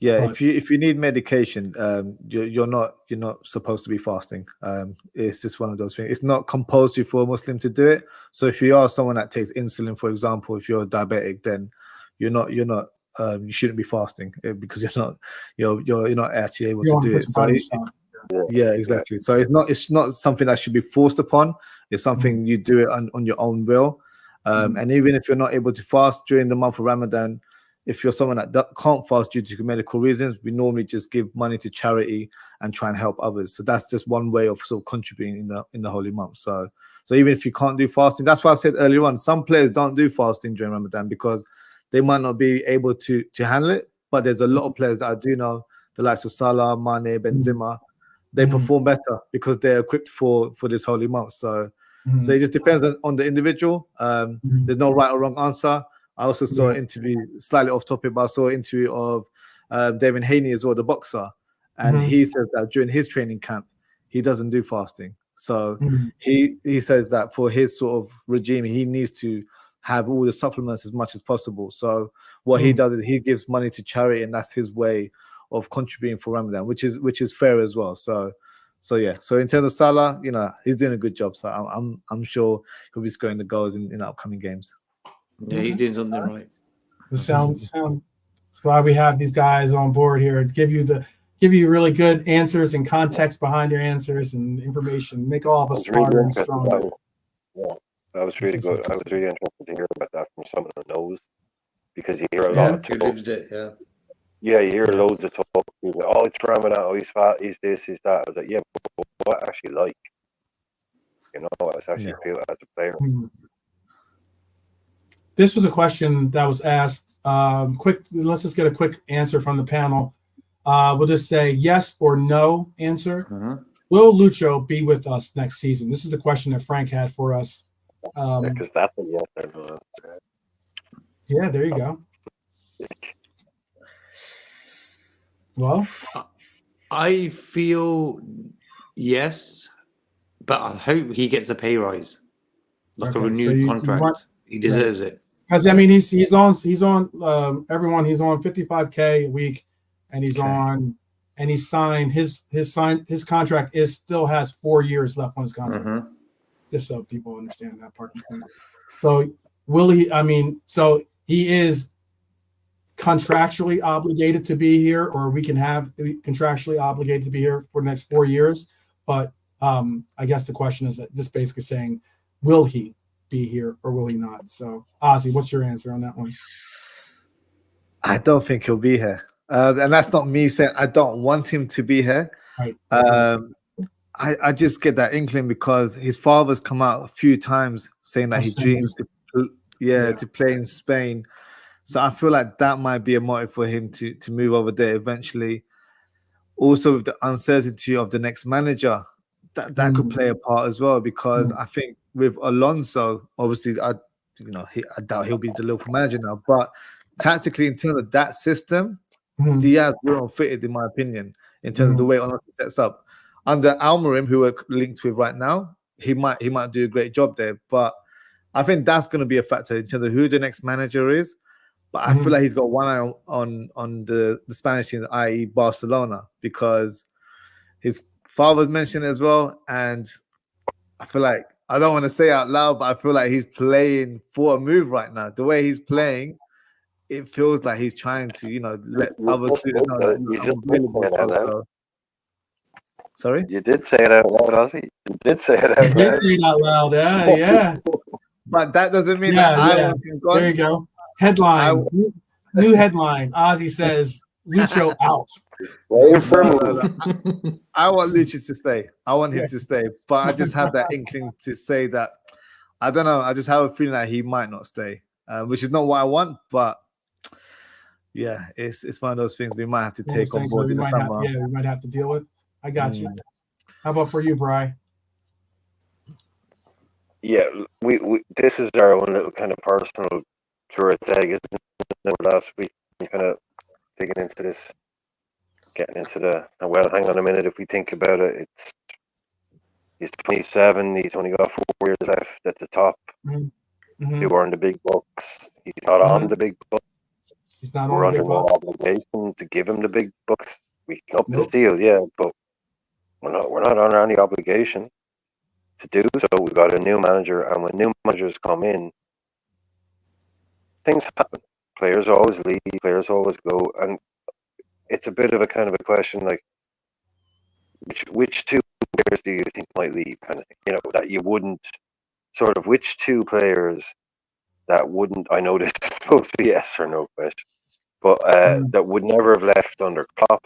Yeah, But if you need medication, you're not supposed to be fasting. It's just one of those things. It's not compulsory for a Muslim to do it. So if you are someone that takes insulin, for example, if you're diabetic, then you shouldn't be fasting because you're not actually able to do it. So yeah, exactly. So it's not something that should be forced upon. It's something you do it on your own will. And even if you're not able to fast during the month of Ramadan, if you're someone that can't fast due to medical reasons, we normally just give money to charity and try and help others. So that's just one way of sort of contributing in the holy month. So even if you can't do fasting, that's why I said earlier on, some players don't do fasting during Ramadan because they might not be able to handle it. But there's a lot of players that I do know, the likes of Salah, Mane, Benzema, they perform better because they're equipped for this holy month. So it just depends on the individual. There's no right or wrong answer. I also saw an interview, slightly off topic, but I saw an interview of David Haney as well, the boxer. And he says that during his training camp, he doesn't do fasting. So he says that for his sort of regime, he needs to have all the supplements as much as possible. So what he does is he gives money to charity, and that's his way of contributing for Ramadan, which is fair as well. So yeah. So in terms of Salah, you know, he's doing a good job. So I'm sure he'll be scoring the goals in the upcoming games. Yeah, he's doing something right. It sounds. That's why we have these guys on board here to give you really good answers and context behind their answers and information, make all of us smarter and stronger. Yeah, that was really good. I was really interested to hear about that from someone who knows, because you hear a lot of talk. Yeah, you hear loads of talk. Oh, it's Ramadan. Oh, he's fat. He's this. He's that. I was like, yeah, but what I actually like? You know, what's actually feel as a player. This was a question that was asked. Let's just get a quick answer from the panel. We'll just say yes or no answer. Will Lucho be with us next season? This is the question that Frank had for us. Because that's a yes or no. Yeah, there you go. Well, I feel yes, but I hope he gets a pay rise, like a renewed contract. He deserves it. Because I mean, he's on everyone. He's on 55K a week, and he's on, and he signed his contract still has 4 years left on his contract. Just so people understand that part. So will he? I mean, so he is contractually obligated to be here, or we can have contractually obligated to be here for the next 4 years. But I guess the question is just basically saying, will he be here or will he not? So Ozzy, what's your answer on that one? I don't think he'll be here, and that's not me saying I don't want him to be here. Right. I just get that inkling because his father's come out a few times saying that he dreams to play in Spain. So I feel like that might be a motive for him to move over there eventually. Also, with the uncertainty of the next manager, that could play a part as well, because I think with Alonso, obviously, I doubt he'll be the Liverpool manager now. But tactically, in terms of that system, Diaz will fit it, in my opinion, in terms of the way Alonso sets up. Under Almerim, who we're linked with right now, he might do a great job there. But I think that's going to be a factor in terms of who the next manager is. But I feel like he's got one eye on the Spanish team, i.e. Barcelona, because his father's mentioned it as well. And I feel like, I don't want to say it out loud, but I feel like he's playing for a move right now. The way he's playing, it feels like he's trying to, let other students know that You I'm just available. said that. So. Sorry? You did say it out loud, Ozzy. You did say it out I loud. did say it out loud. Yeah. But that doesn't mean that I want him gone. There you go. Headline. New headline. Ozzy says Lucho out. No. I want Lucho to stay. I want him to stay. But I just have that inkling to say that, I don't know. I just have a feeling that he might not stay, which is not what I want. But yeah, it's one of those things we might have to take on board in the summer. We might have to deal with. I got you. How about for you, Bri? Yeah, we this is our own little kind of personal tourist egg, isn't it? Last week, we kind of digging into this, getting into the. Well, hang on a minute. If we think about it, he's 27. He's only got 4 years left at the top. Who are in the big bucks? He's not on the big bucks. He's not We're on the under big no bucks. obligation to give him the big bucks. We can up this deal, yeah, but we're not under any obligation to do so. We've got a new manager, and when new managers come in, things happen. Players always leave, players always go, and it's a bit of a kind of a question like, which 2 players do you think might leave, kind of thing, that you wouldn't sort of, which 2 players that wouldn't, I know this is supposed to be yes or no question, but that would never have left under Klopp,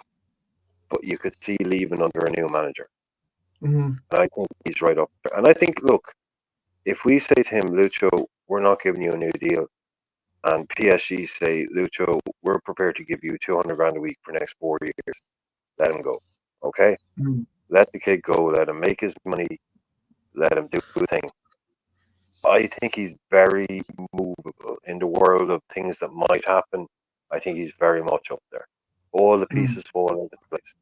but you could see leaving under a new manager. And I think he's right up there. And I think, look, if we say to him, Lucho, we're not giving you a new deal, and PSG say, Lucho, we're prepared to give you 200 grand a week for the next 4 years, let him go. Okay? Let the kid go, let him make his money, let him do the thing. I think he's very movable in the world of things that might happen. I think he's very much up there. All the pieces fall into place.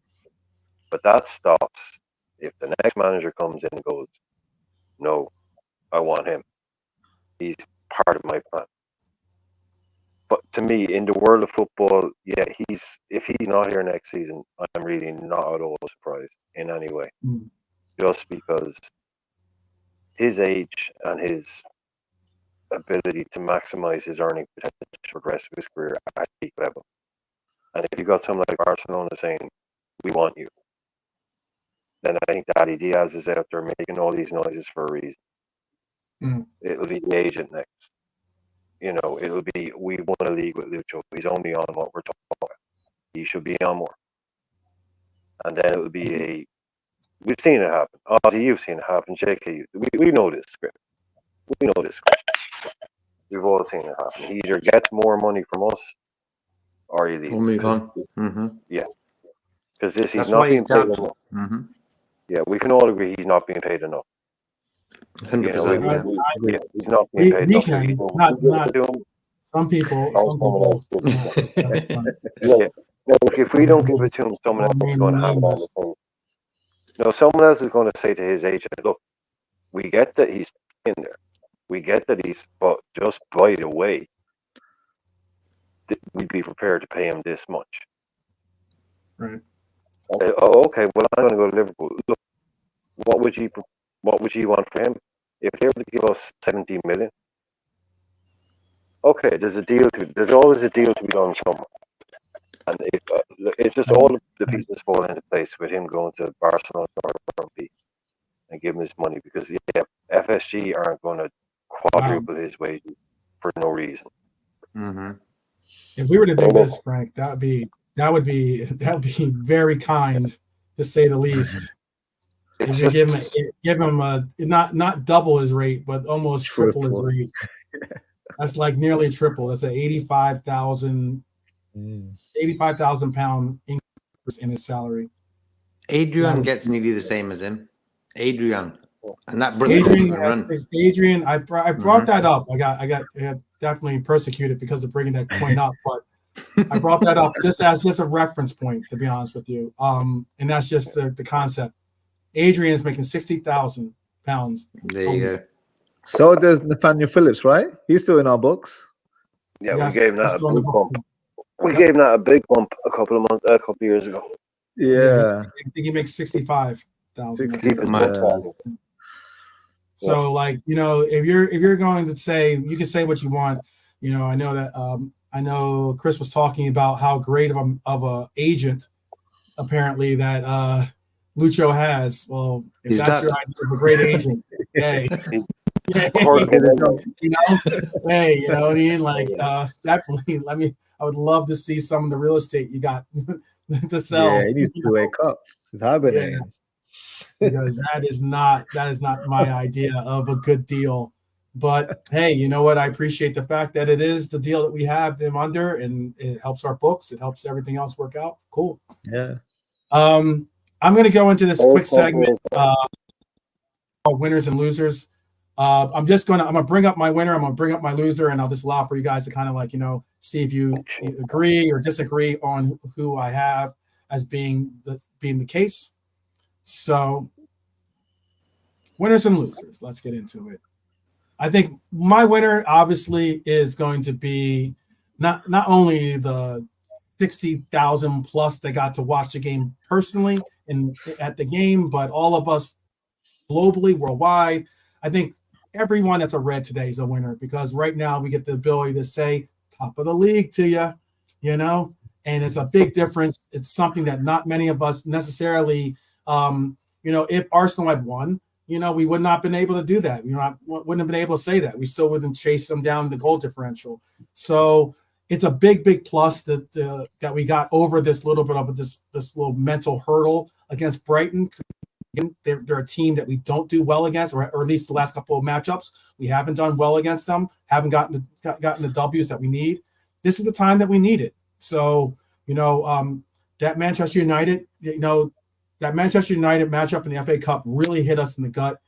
But that stops if the next manager comes in and goes, no, I want him. He's part of my plan. But to me, in the world of football, yeah, if he's not here next season, I'm really not at all surprised in any way. Just because his age and his ability to maximize his earning potential for the rest of his career at peak level. And if you got someone like Barcelona saying, we want you, then I think Daddy Diaz is out there making all these noises for a reason. It'll be the agent next. It'll be, we won a league with Lucho. He's only on what we're talking about. He should be on more. And then it will be we've seen it happen. Ozzy, you've seen it happen. JK, we know this script. We know this script. We've all seen it happen. He either gets more money from us or he leaves. We'll move on. Yeah. Because he's That's not why being he's paid enough. Yeah, we can all agree he's not being paid enough. 100%. He's not being paid enough. Not some people. Yeah. No, if we don't give it to him, someone else is going to have it on the phone. No, someone else is going to say to his agent, look, we get that he's in there. We get that but just by the way, we'd be prepared to pay him this much. Right. Okay, well, I'm going to go to Liverpool. Look, what would you want for him? If they were to give us 70 million, okay, there's always a deal to be done somewhere. And it's just all of the pieces fall into place with him going to Barcelona or and give him his money, because FSG aren't going to quadruple his wages for no reason. If we were to do this, Frank, that would be very kind, to say the least. If you give him not double his rate, but almost triple his rate. That's like nearly triple. That's an 85,000 pound increase in his salary. Adrian gets nearly the same as him. Adrian, and that Adrian, I brought that up. I got definitely persecuted because of bringing that point up, but I brought that up just as a reference point, to be honest with you. And that's just the concept. Adrian is making 60,000 pounds. There you go. So does Nathaniel Phillips, right? He's still in our books. Yeah, Yes, we gave him he's that still a on the big book. bump. We Yep. gave him that a big bump a couple of years ago. Yeah. I think he makes 65,000. 60, Keep his yeah. books on. So, like, you know, if you're going to say, you can say what you want. You know, I know that I know Chris was talking about how great of a agent apparently that Lucho has. Well, if He's that's dad. your idea of a great agent, hey, hey, Court Get it done. you know, hey, you know what I mean? Like, definitely. I would love to see some of the real estate you got to sell. Yeah, he needs to wake up. He's hibernating. Because that is not my idea of a good deal. But hey, you know what? I appreciate the fact that it is the deal that we have him under, and it helps our books. It helps everything else work out. Cool. Yeah. I'm going to go into this quick segment, called winners and losers. I'm gonna bring up my winner. I'm gonna bring up my loser, and I'll just allow for you guys to kind of, like, you know, see if you agree or disagree on who I have as being the case. So, winners and losers. Let's get into it. I think my winner obviously is going to be not only the 60,000 plus that got to watch the game personally and at the game, but all of us globally, worldwide. I think everyone that's a Red today is a winner, because right now we get the ability to say top of the league to you, you know, and it's a big difference. It's something that not many of us necessarily, you know, if Arsenal had won, you know, we would not have been able to do that. Wouldn't have been able to say that. We still wouldn't chase them down the goal differential. So it's a big plus that we got over this little bit of this little mental hurdle against Brighton. They're a team that we don't do well against, or at least the last couple of matchups we haven't done well against them. Haven't gotten the W's that we need. This is the time that we need it. So, you know, that Manchester United, you know, that Manchester United matchup in the FA Cup really hit us in the gut.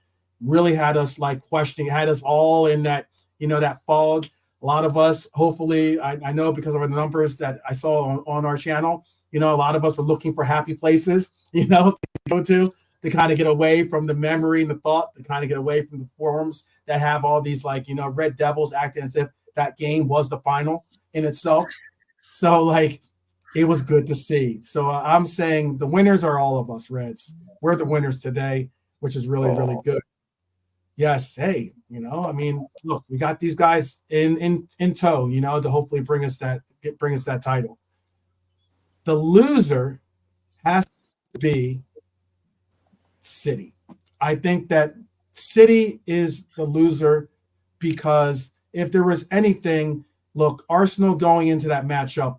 Really had us like questioning. Had us all in that, you know, that fog. A lot of us, hopefully, I know because of the numbers that I saw on our channel, you know, a lot of us were looking for happy places, you know, to go to kind of get away from the memory and the thought, to kind of get away from the forums that have all these, like, you know, Red Devils acting as if that game was the final in itself. So, like, it was good to see. So I'm saying the winners are all of us Reds. We're the winners today, which is really, really good. Yes. Hey, you know, I mean, look, we got these guys in tow, you know, to hopefully bring us that title. The loser has to be City. I think that City is the loser, because if there was anything, look, Arsenal going into that matchup,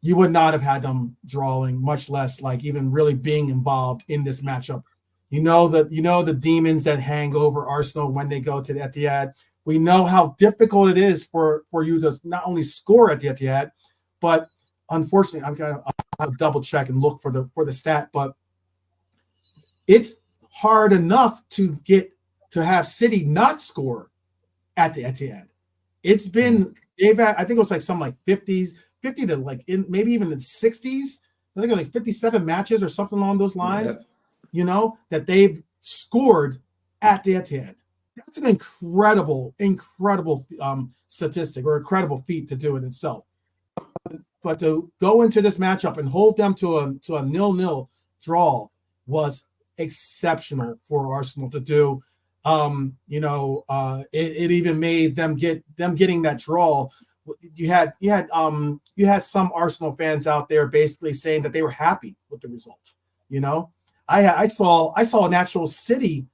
you would not have had them drawing, much less like even really being involved in this matchup. You know the demons that hang over Arsenal when they go to the Etihad. We know how difficult it is for you to not only score at the Etihad, but unfortunately, I've got to double check and look for the stat, but it's hard enough to have City not score at the Etihad. It's been, they've had, I think it was like some like 50 to like maybe even the 60s. I think like 57 matches or something along those lines, you know, that they've scored at the Etihad. That's an incredible statistic, or incredible feat to do it itself. But to go into this matchup and hold them to a 0-0 draw was exceptional for Arsenal to do. You know, it even made them getting that draw. You had some Arsenal fans out there basically saying that they were happy with the result. You know, I saw an actual City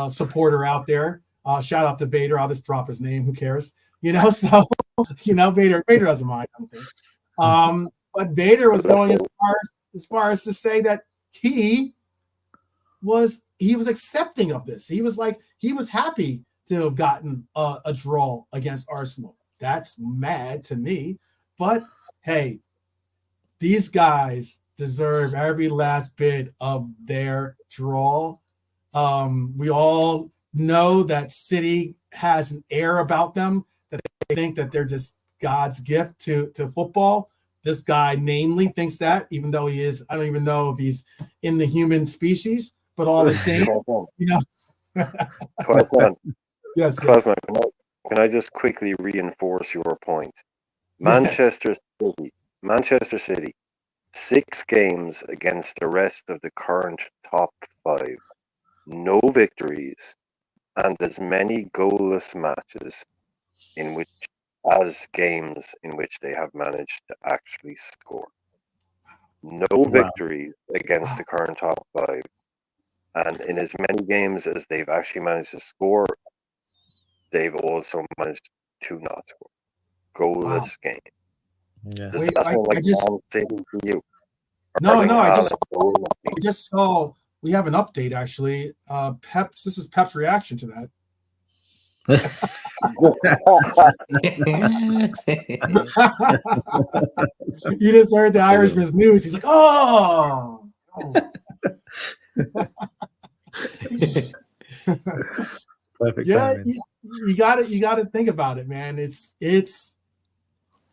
supporter out there. Shout out to Vader. I'll just drop his name. Who cares? You know, so you know, Vader doesn't mind. I don't think. But Vader was going as far as to say that he was accepting of this. He was like, he was happy to have gotten a draw against Arsenal. That's mad to me. But hey, these guys deserve every last bit of their draw. We all know that City has an air about them, that they think that they're just God's gift to football. This guy, namely, thinks that, even though he is, I don't even know if he's in the human species, but all the same, 12 man. you know. 12 man. Yes, 12 yes. man. Can I just quickly reinforce your point? Yes. Manchester City, 6 games against the rest of the current top 5, no victories, and as many goalless matches as games in which they have managed to actually score. No victories against the current top 5, and in as many games as they've actually managed to score, they've also managed to not score. Goalless game. Yeah. Does Wait, that sound like I just Man City to you? no, Erling no. I Haaland, just saw. We have an update actually. Pep's. This is Pep's reaction to that. You just heard the Irishman's news. He's like, oh. Perfect Yeah, timing. you got to think about it, man. It's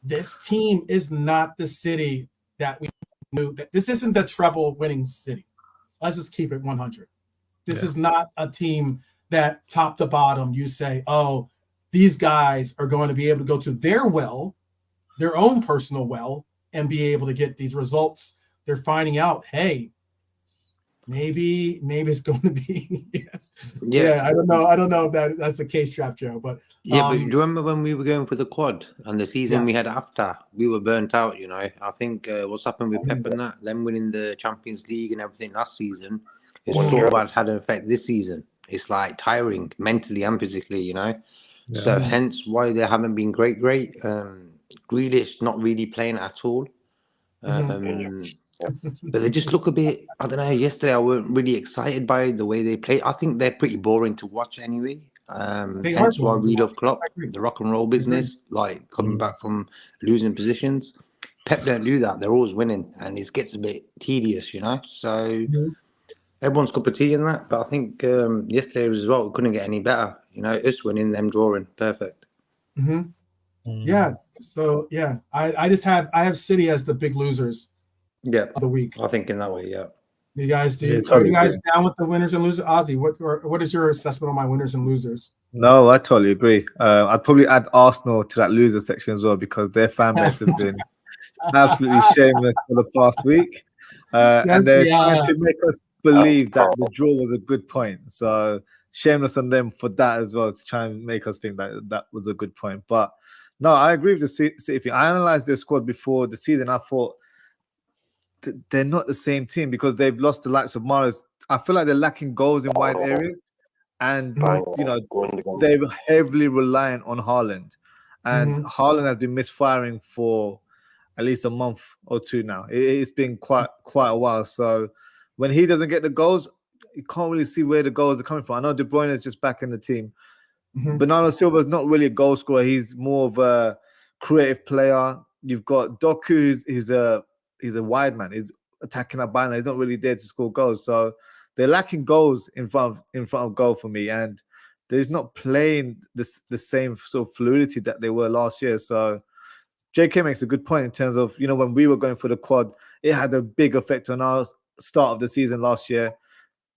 this team is not the City that we knew. This isn't the treble winning City. Let's just keep it 100. This is not a team that top to bottom you say, oh, these guys are going to be able to go to their own personal well, and be able to get these results. They're finding out, hey, maybe it's going to be I don't know if that's the case, Trap Joe, but but do you remember when we were going for the quad and the season we had after, we were burnt out, you know. I think what's happened with Pep and that, them winning the Champions League and everything last season, it's sort of had an effect this season. It's like tiring mentally and physically, you know. So hence why they haven't been great. Grealish not really playing at all. But they just look a bit, I don't know, yesterday I weren't really excited by the way they play. I think they're pretty boring to watch anyway. Hence why we love Klopp, the rock and roll business, like coming back from losing positions. Pep don't do that. They're always winning, and it gets a bit tedious, you know. So everyone's cup of tea in that. But I think yesterday was as well, we couldn't get any better. You know, us winning, them drawing, perfect. Yeah. So yeah, I have City as the big losers. Yeah, of the week. I think in that way, yeah. You guys do? Yeah, Are you guys down with the winners and losers? Ozzy, what is your assessment on my winners and losers? No, I totally agree. I'd probably add Arsenal to that loser section as well, because their fan base have been absolutely shameless for the past week. And they're trying to make us believe that the draw was a good point. So shameless on them for that as well, to try and make us think that that was a good point. But no, I agree with the City thing. I analyzed their squad before the season. I thought they're not the same team, because they've lost the likes of Mahrez. I feel like they're lacking goals in wide areas, and you know, they're heavily reliant on Haaland, and Haaland has been misfiring for at least a month or two now. It's been quite a while. So when he doesn't get the goals, you can't really see where the goals are coming from. I know De Bruyne is just back in the team. Bernardo Silva is not really a goal scorer. He's more of a creative player. You've got Doku, who's a wide man. He's attacking a byline. He's not really there to score goals. So they're lacking goals in front of goal for me, and they're not playing the same sort of fluidity that they were last year. So JK makes a good point in terms of, you know, when we were going for the quad, it had a big effect on our start of the season last year.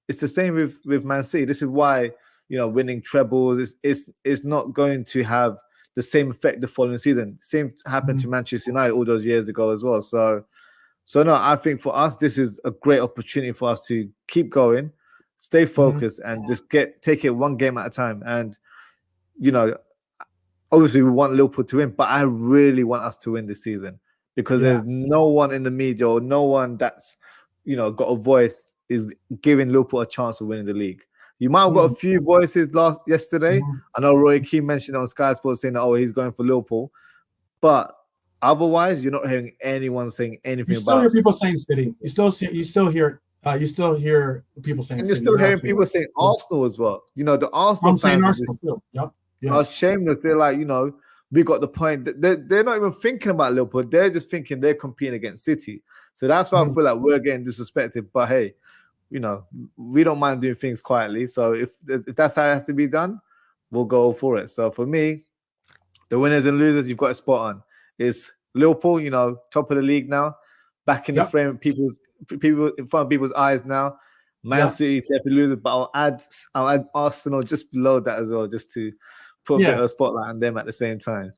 It's the same with Man City. This is why, you know, winning trebles is not going to have the same effect the following season. Same happened to Manchester United all those years ago as well. So no, I think for us, this is a great opportunity for us to keep going, stay focused, and just take it one game at a time. And, you know, obviously we want Liverpool to win, but I really want us to win this season, because there's no one in the media or no one that's, you know, got a voice is giving Liverpool a chance of winning the league. You might have got a few voices yesterday. I know Roy Keane mentioned on Sky Sports saying that, oh, he's going for Liverpool, but otherwise, you're not hearing anyone saying anything. You still hear people saying City. You still hear people saying City. And you're still hearing people saying Arsenal as well. You know, the Arsenal I'm saying fans Arsenal too. Yep. are shameless. They're like, you know, we got the point. They're not even thinking about Liverpool. They're just thinking they're competing against City. So that's why I feel like we're getting disrespected. But hey, you know, we don't mind doing things quietly. So if that's how it has to be done, we'll go for it. So for me, the winners and losers, you've got a spot on. It's Liverpool, you know, top of the league now, back in the frame of people in front of people's eyes now. Man City definitely loses, but I'll add Arsenal just below that as well, just to put a bit of a spotlight on them at the same time.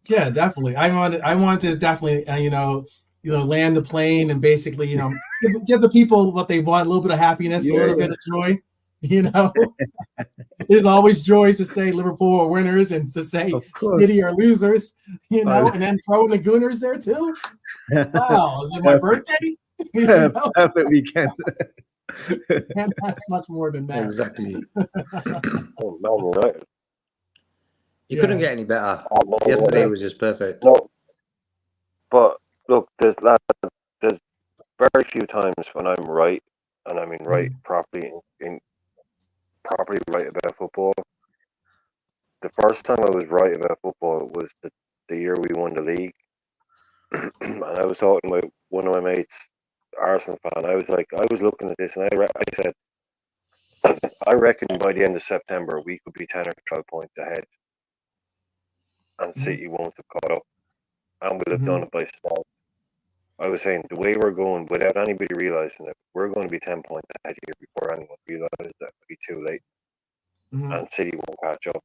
Yeah, definitely. I wanted to definitely land the plane and basically give the people what they want, a little bit of happiness, a little bit of joy. There's always joys to say Liverpool are winners and to say City are losers, and then throw in the Gooners there too. Wow, is it my birthday? Perfect weekend. And that's much more than that. Exactly. Oh, Man United. You couldn't get any better. Yesterday was just perfect. No, but look, there's very few times when I'm right, and I mean right properly right about football. The first time I was right about football was the year we won the league, and I was talking with one of my mates, Arsenal fan. I was looking at this, and I said, I reckon by the end of September we could be 10 or 12 points ahead, and City won't have caught up, and we'll have done it by start. I was saying the way we're going, without anybody realizing it, we're going to be 10 points ahead here before anyone realizes that it'll be too late, and City won't catch up.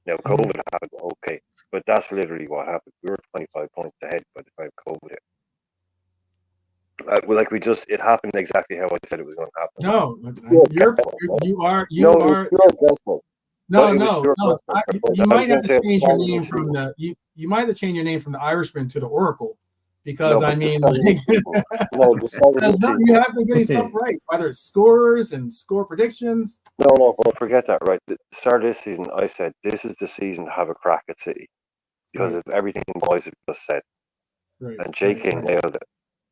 Now COVID happened, okay, but that's literally what happened. We were 25 points ahead by the time COVID hit. It happened exactly how I said it was going to happen. No, you are. You might have to change your name from the. You might have to change your name from the Irishman to the Oracle, because you have been getting stuff right, whether it's scores and score predictions. No, forget that. Right, the start of this season, I said this is the season to have a crack at City because of everything the boys have just said, and JK nailed it.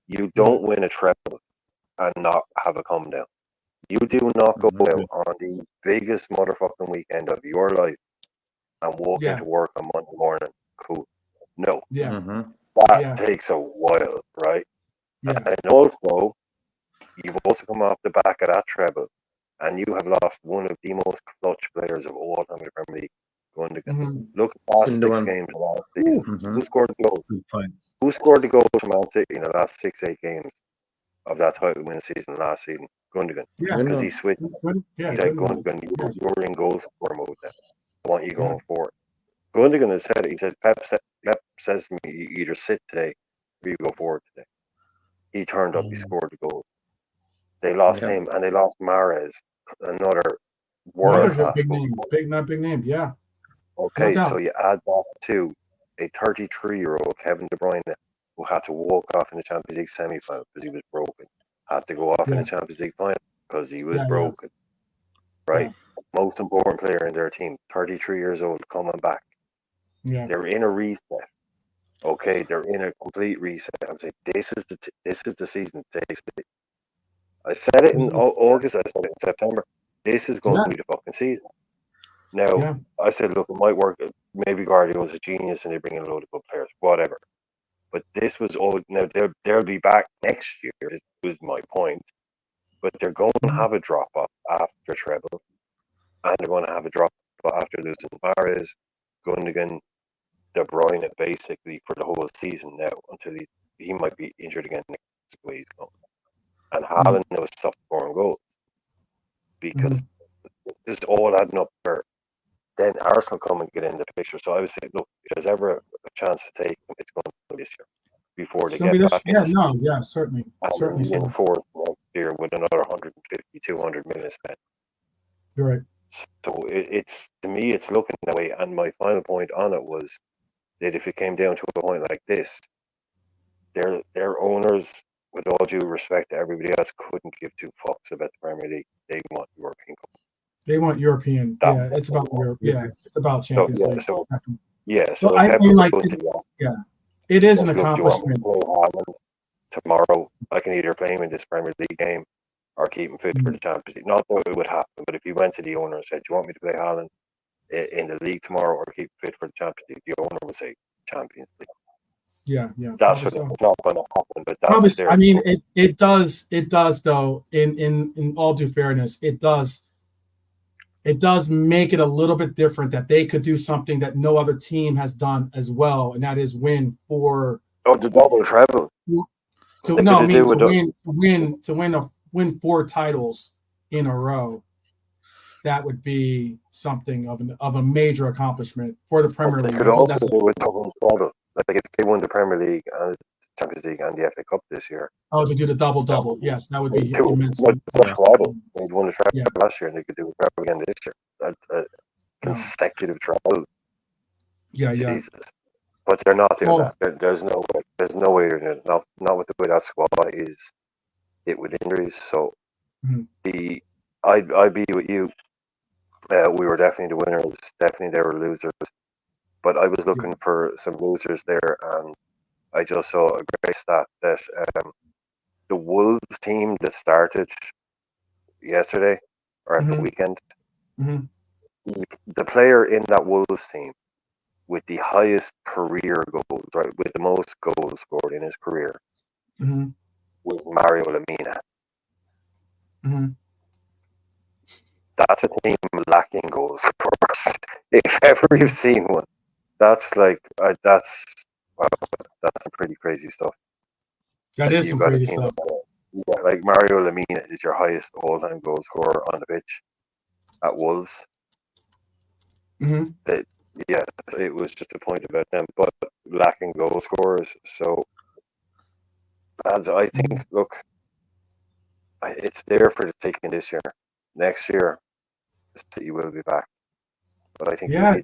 You don't win a treble and not have a come down. You do not go out on the biggest motherfucking weekend of your life and walk into work on Monday morning. Cool. No. That takes a while, right? Yeah. And also, you've also come off the back of that treble, and you have lost one of the most clutch players of all time in the Premier League. Look at the last 6 games of last season. Who scored the goal? Who scored the goal for Man City in the last 6-8 games of that title win season last season? Gundogan. Because he switched. He's like, Gundogan, you're in goal scorer mode now. I want you going forward. Gundogan has said it. He said, Pep says to me, you either sit today or you go forward today. He turned up, he scored the goal. They lost him, and they lost Mahrez, another world-class big name, yeah. Okay, so you add that to a 33-year-old Kevin De Bruyne who had to walk off in the Champions League semi-final because he was broken, had to go off in the Champions League final because he was broken, right? Most important player in their team, 33 years old, coming back. They're in a reset. Okay, they're in a complete reset. I'm saying this is the season to take it. I said it in August. I said it in September. This is going to be the fucking season. Now, I said, look, it might work. Maybe Guardiola's a genius and they bring in a load of good players, whatever. But this was all. Now they'll be back next year. Was my point. But they're going to have a drop off after treble, and they're going to have a drop off after losing Mahrez, Gundogan, De Bruyne, basically for the whole season now until he might be injured again next way he's going. And Haaland will stop scoring goals because it's all adding up there. Then Arsenal come and get in the picture. So I would say, look, if there's ever a chance to take them, it's going to be this year before they get back. Certainly. In fourth next year with another 150, 200 million spent. Right. So it's to me, it's looking that way. And my final point on it was that if it came down to a point like this, their owners, with all due respect to everybody else, couldn't give 2 fucks about the Premier League. They want European Cup. They want European. It's about Europe. It's about Champions League. So I mean, it is an accomplishment. Tomorrow, I can either play him in this Premier League game or keep him fit for the Champions League. Not that it would happen, but if you went to the owner and said, "Do you want me to play Haaland in the league tomorrow or keep him fit for the Champions League?" the owner would say Champions League. That's what it's not going to happen. But that's I mean, it does though. In all due fairness, it does make it a little bit different that they could do something that no other team has done as well, and that is win for the double treble. Win 4 titles in a row, that would be something of a major accomplishment for the Premier They League. could I think also that's do a double treble. Like if they won the Premier League and the Champions League and the FA Cup this year. to do the double. Yes, that would be They would immensely. like a treble. They'd won a treble Yeah. last year, and they could do a treble again this year. Consecutive treble. Yeah. Jesus. But they're not doing Well, that. There's no way. There's no way they're doing it. Not with the way that squad is hit with injuries. So I'd be with you. We were definitely the winners. Definitely they were losers. But I was looking for some losers there, and I just saw a great stat that the Wolves team that started yesterday or at the weekend, the player in that Wolves team with the highest career goals, right, with the most goals scored in his career, was Mario Lemina. That's a team lacking goal scorers. If ever you've seen one, that's like that's some pretty crazy stuff. That is some crazy stuff. Yeah, like Mario Lemina is your highest all-time goal scorer on the pitch at Wolves. It was just a point about them, but lacking goal scorers. So, as I think, look, it's there for the taking this year. Next year, City will be back. But I think I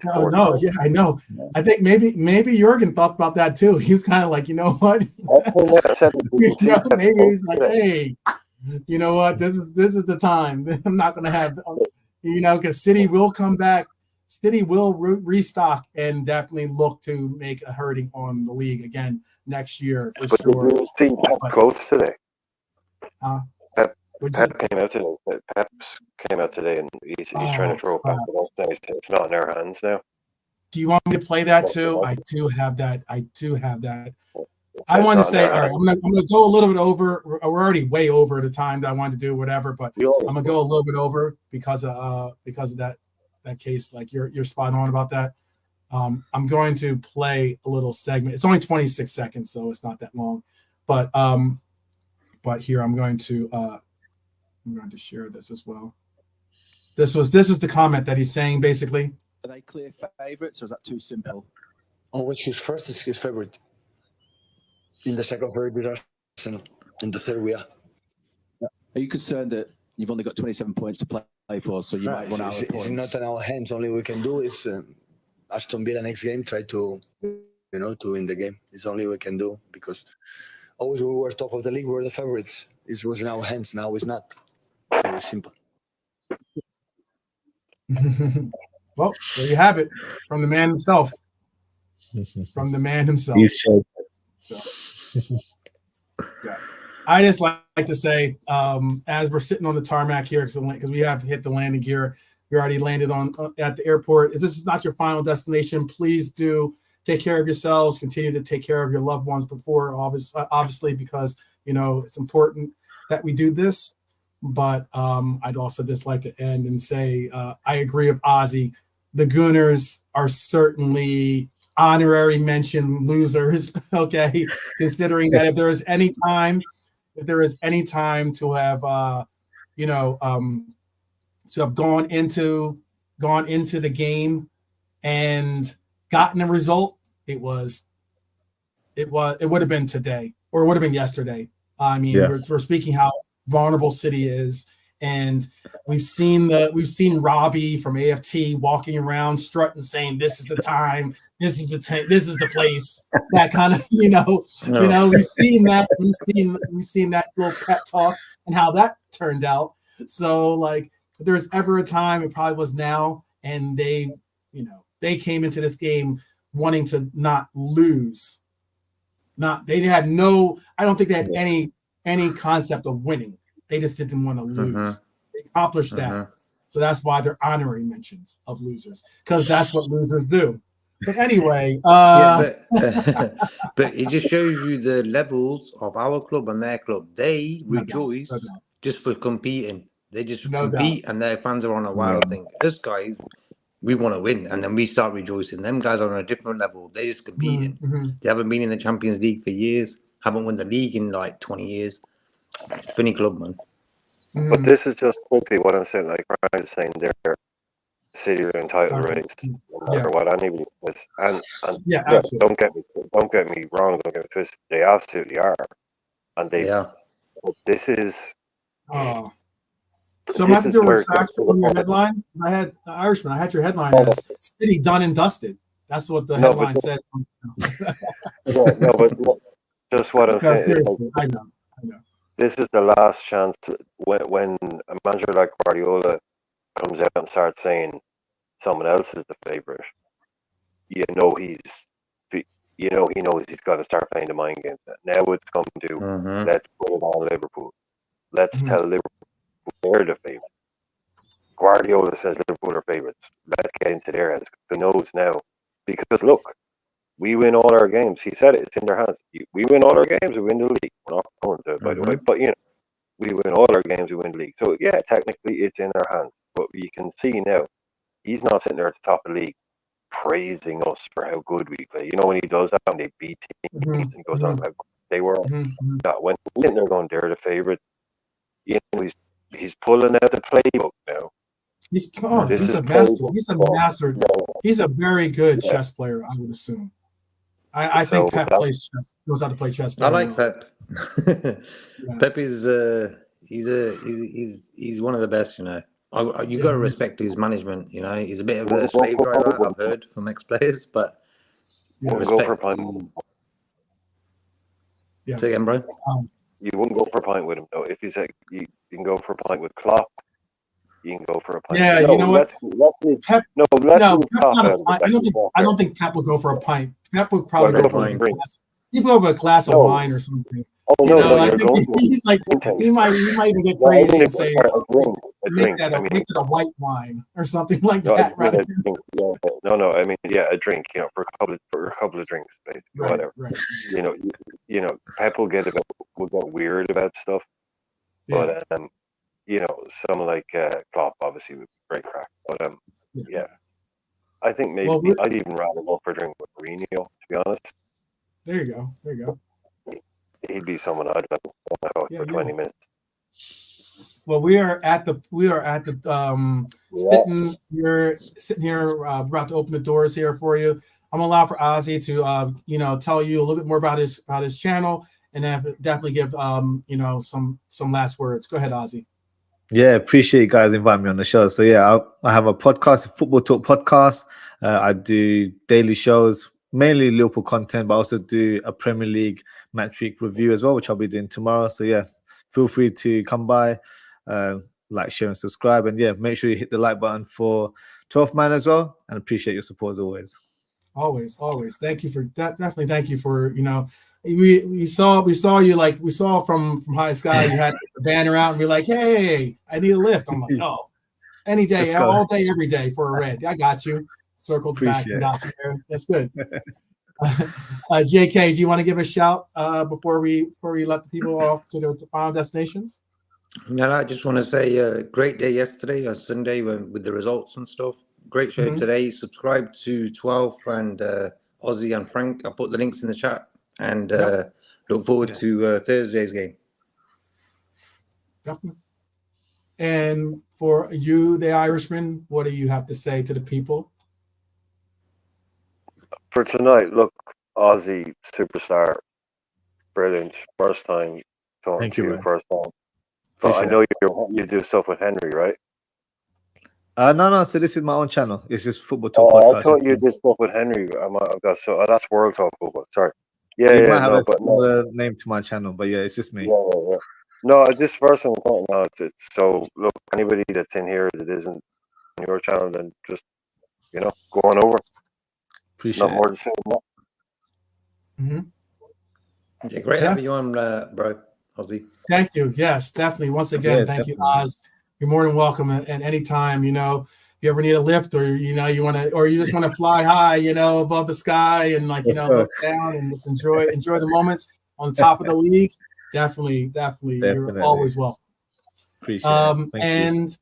know. I think maybe Jurgen thought about that too. He was kind of like, you know what? Maybe he's like, hey, you know what? This is the time. I'm not going to have, because City will come back. City will restock and definitely look to make a hurting on the league again next year for sure. Did you see Pep quotes today? Pep came out today. Pep's came out today, and he's trying to throw it back to us now. It's not in our hands now. Do you want me to play that too? I do have that. I want to say, all right, I'm gonna go a little bit over. We're already way over the time that I wanted to do whatever, but I'm gonna go a little bit over because of that case. Like you're spot on about that. I'm going to play a little segment. It's only 26 seconds, so it's not that long. But here I'm going to share this as well. This is the comment that he's saying basically. Are they clear favourites, or is that too simple? On which his first is his favourite. In the second favourite is Arsenal. In the third we are. Are you concerned that you've only got 27 points to play for, so you might run out of points? It's not in our hands. Only we can do is Aston Villa next game try to win the game. It's only we can do, because always we were top of the league, we were the favourites. It was in our hands. Now it's not. So it's simple. Well, there you have it from the man himself. He's shaking. I just like to say, as we're sitting on the tarmac here, because we have hit the landing gear, we already landed at the airport. If this is not your final destination, please do take care of yourselves. Continue to take care of your loved ones before, obviously, because it's important that we do this. But I'd also just like to end and say I agree with Ozzy. The Gooners are certainly honorary mention losers. Okay, considering that if there is any time to have to have gone into the game and gotten a result, it would have been today, or it would have been yesterday. I mean, we're speaking how vulnerable City is, and we've seen Robbie from AFT walking around strutting, saying this is the time, this is the place, that kind of we've seen that little pep talk and how that turned out. So like, if there's ever a time, it probably was now, and they came into this game wanting to not lose. I don't think they had any concept of winning. They just didn't want to lose. They accomplished that. So that's why they're honorary mentions of losers, because that's what losers do. But anyway, but it just shows you the levels of our club and their club. They rejoice just for competing. They just compete, and their fans are on a wild thing. Us guys, we want to win, and then we start rejoicing. Them guys are on a different level. They're just competing. They haven't been in the Champions League for years. Haven't won the league in like 20 years. It's a funny club, man. But this is just quickly what I'm saying. Like Ryan is saying, they're City are in title Okay. race, no matter what anybody says. And Yeah, yeah, absolutely. don't get me wrong, don't get me twisted. They absolutely are, and they. Yeah. This is. Oh. So I'm This have to is do a where it gets retraction to the on your point. headline. I had Irishman. I had your headline as City done and dusted. That's what the headline said. Yeah, no, but just what I'm No, saying. seriously, I know. This is the last chance when a manager like Guardiola comes out and starts saying someone else is the favorite. He knows he's got to start playing the mind games. Now it's come to let's put it on Liverpool. Let's tell Liverpool they're the favorite. Guardiola says Liverpool are favourites. Let's get into their heads. Who knows now? Because look, we win all our games. He said it. It's in their hands. We win all our games. We win the league. We're not going to, by the way. But we win all our games. We win the league. So yeah, technically it's in our hands. But you can see now, he's not sitting there at the top of the league praising us for how good we play. You know when he does that, when they beat teams, and he goes on how good they were. When he's sitting there going, they're the favourite. He's pulling out the playbook now. He's a master. He's a master. He's a very good chess player, I would assume. I think Pep plays chess. Knows how to play chess. I like well. Pep. Pep is he's one of the best. You know, you got to respect his management. You know, he's a bit of a slave driver. I've heard from ex-players, but go for a pint. Say again, bro. You wouldn't go for a pint with him though. If you say you can go for a pint with Klopp, you can go for a pint. Yeah, you know what? Pep, I don't think Pep would go for a pint. Pep would probably go for a glass. He'd go for a glass of wine or something. I think he's like he might even get crazy and say make it a white wine or something like that. No. I mean, a drink. You know, for a couple of drinks, basically, whatever. Right. You know, Pep will get weird about stuff, but someone like Klopp obviously would be great crack. But I think maybe I'd even rather go for a drink with Mourinho, to be honest. There you go. He'd be someone I'd like to go for 20 minutes. Well, we are at the sitting here about to open the doors here for you. I'm gonna allow for Ozzy to tell you a little bit more about his channel, and then definitely give some last words. Go ahead, Ozzy. Yeah, appreciate you guys inviting me on the show. So yeah, I have a podcast, a Football Talk podcast. I do daily shows, mainly Liverpool content, but I also do a Premier League match week review as well, which I'll be doing tomorrow. So yeah, feel free to come by, like, share, and subscribe, and yeah, make sure you hit the like button for 12th Man as well, and appreciate your support as always. Always. Thank you for that. Definitely thank you for we saw you, like we saw from High Sky. You had the banner out and be like, hey, I need a lift. I'm like, oh, any day, all day, every day for a red. I got you. Circled back and got you there. That's good. JK, do you want to give a shout before we let the people off to the final destinations? No, I just want to say great day yesterday on Sunday with the results and stuff. Great show today. Subscribe to 12 and Ozzy and Frank. I put the links in the chat, and look forward to Thursday's game. Definitely. And for you, the Irishman, what do you have to say to the people? For tonight, look, Ozzy superstar, brilliant. First time talking to you, first time. But I know you do stuff with Henry, right? No. So this is my own channel. It's just Football Talk podcast. I thought you did stuff with Henry. That's World Talk Football. Sorry. Yeah, you might have a similar name to my channel, but yeah, it's just me. Yeah. No, this first one. No, it's so look. Anybody that's in here that isn't on your channel, then just go on over. Appreciate Not more to say than that. Yeah, great having you on, bro. Ozzy. Thank you. Yes, definitely. Once again, thank you, Oz. You're more than welcome at any time. If you ever need a lift, or you want to, or you just want to fly high, above the sky, and look down and just enjoy the moments on top of the league. Definitely. You're always welcome. Appreciate it. And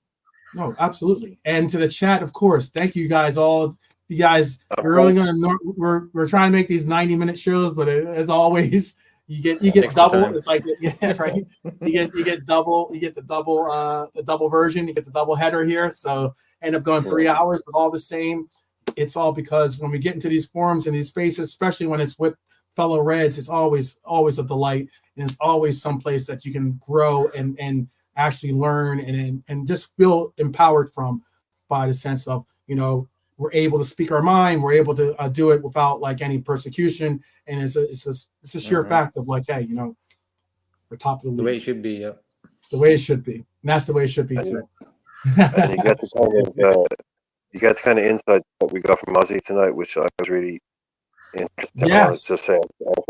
no, absolutely. And to the chat, of course. Thank you guys all. You guys, we're trying to make these 90-minute shows, but as always, You get double. It's like yeah, right. You get double. You get the double version. You get the double header here. So end up going 3 hours, but all the same. It's all because when we get into these forums and these spaces, especially when it's with fellow Reds, it's always a delight, and it's always someplace that you can grow and actually learn and just feel empowered from, by the sense of, you know, we're able to speak our mind, we're able to do it without like any persecution, and it's a sheer fact of like, hey, you know, we're top of the league. The way it should be, yeah. It's the way it should be, and that's the way it should be too. And you get the kind of insight that we got from Ozzy tonight, which I was really interested in. Yes. Just saying,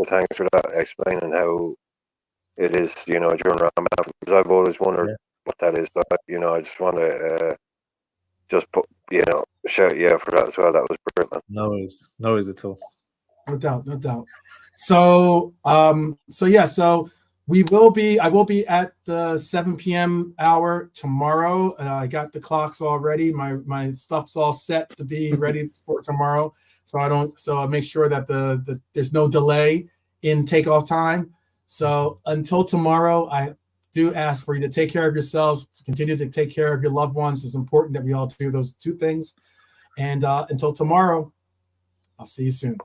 thanks for that, explaining how it is, you know, during Ramadan, because I've always wondered what that is. But you know, I just want to just put, you know, shout you out for that as well. That was brilliant. No worries at all. No doubt. So, so I will be at the 7 p.m. hour tomorrow. I got the clocks all ready. My stuff's all set to be ready for tomorrow. So I make sure that there's no delay in takeoff time. So until tomorrow, I do ask for you to take care of yourselves, continue to take care of your loved ones. It's important that we all do those two things. And until tomorrow, I'll see you soon.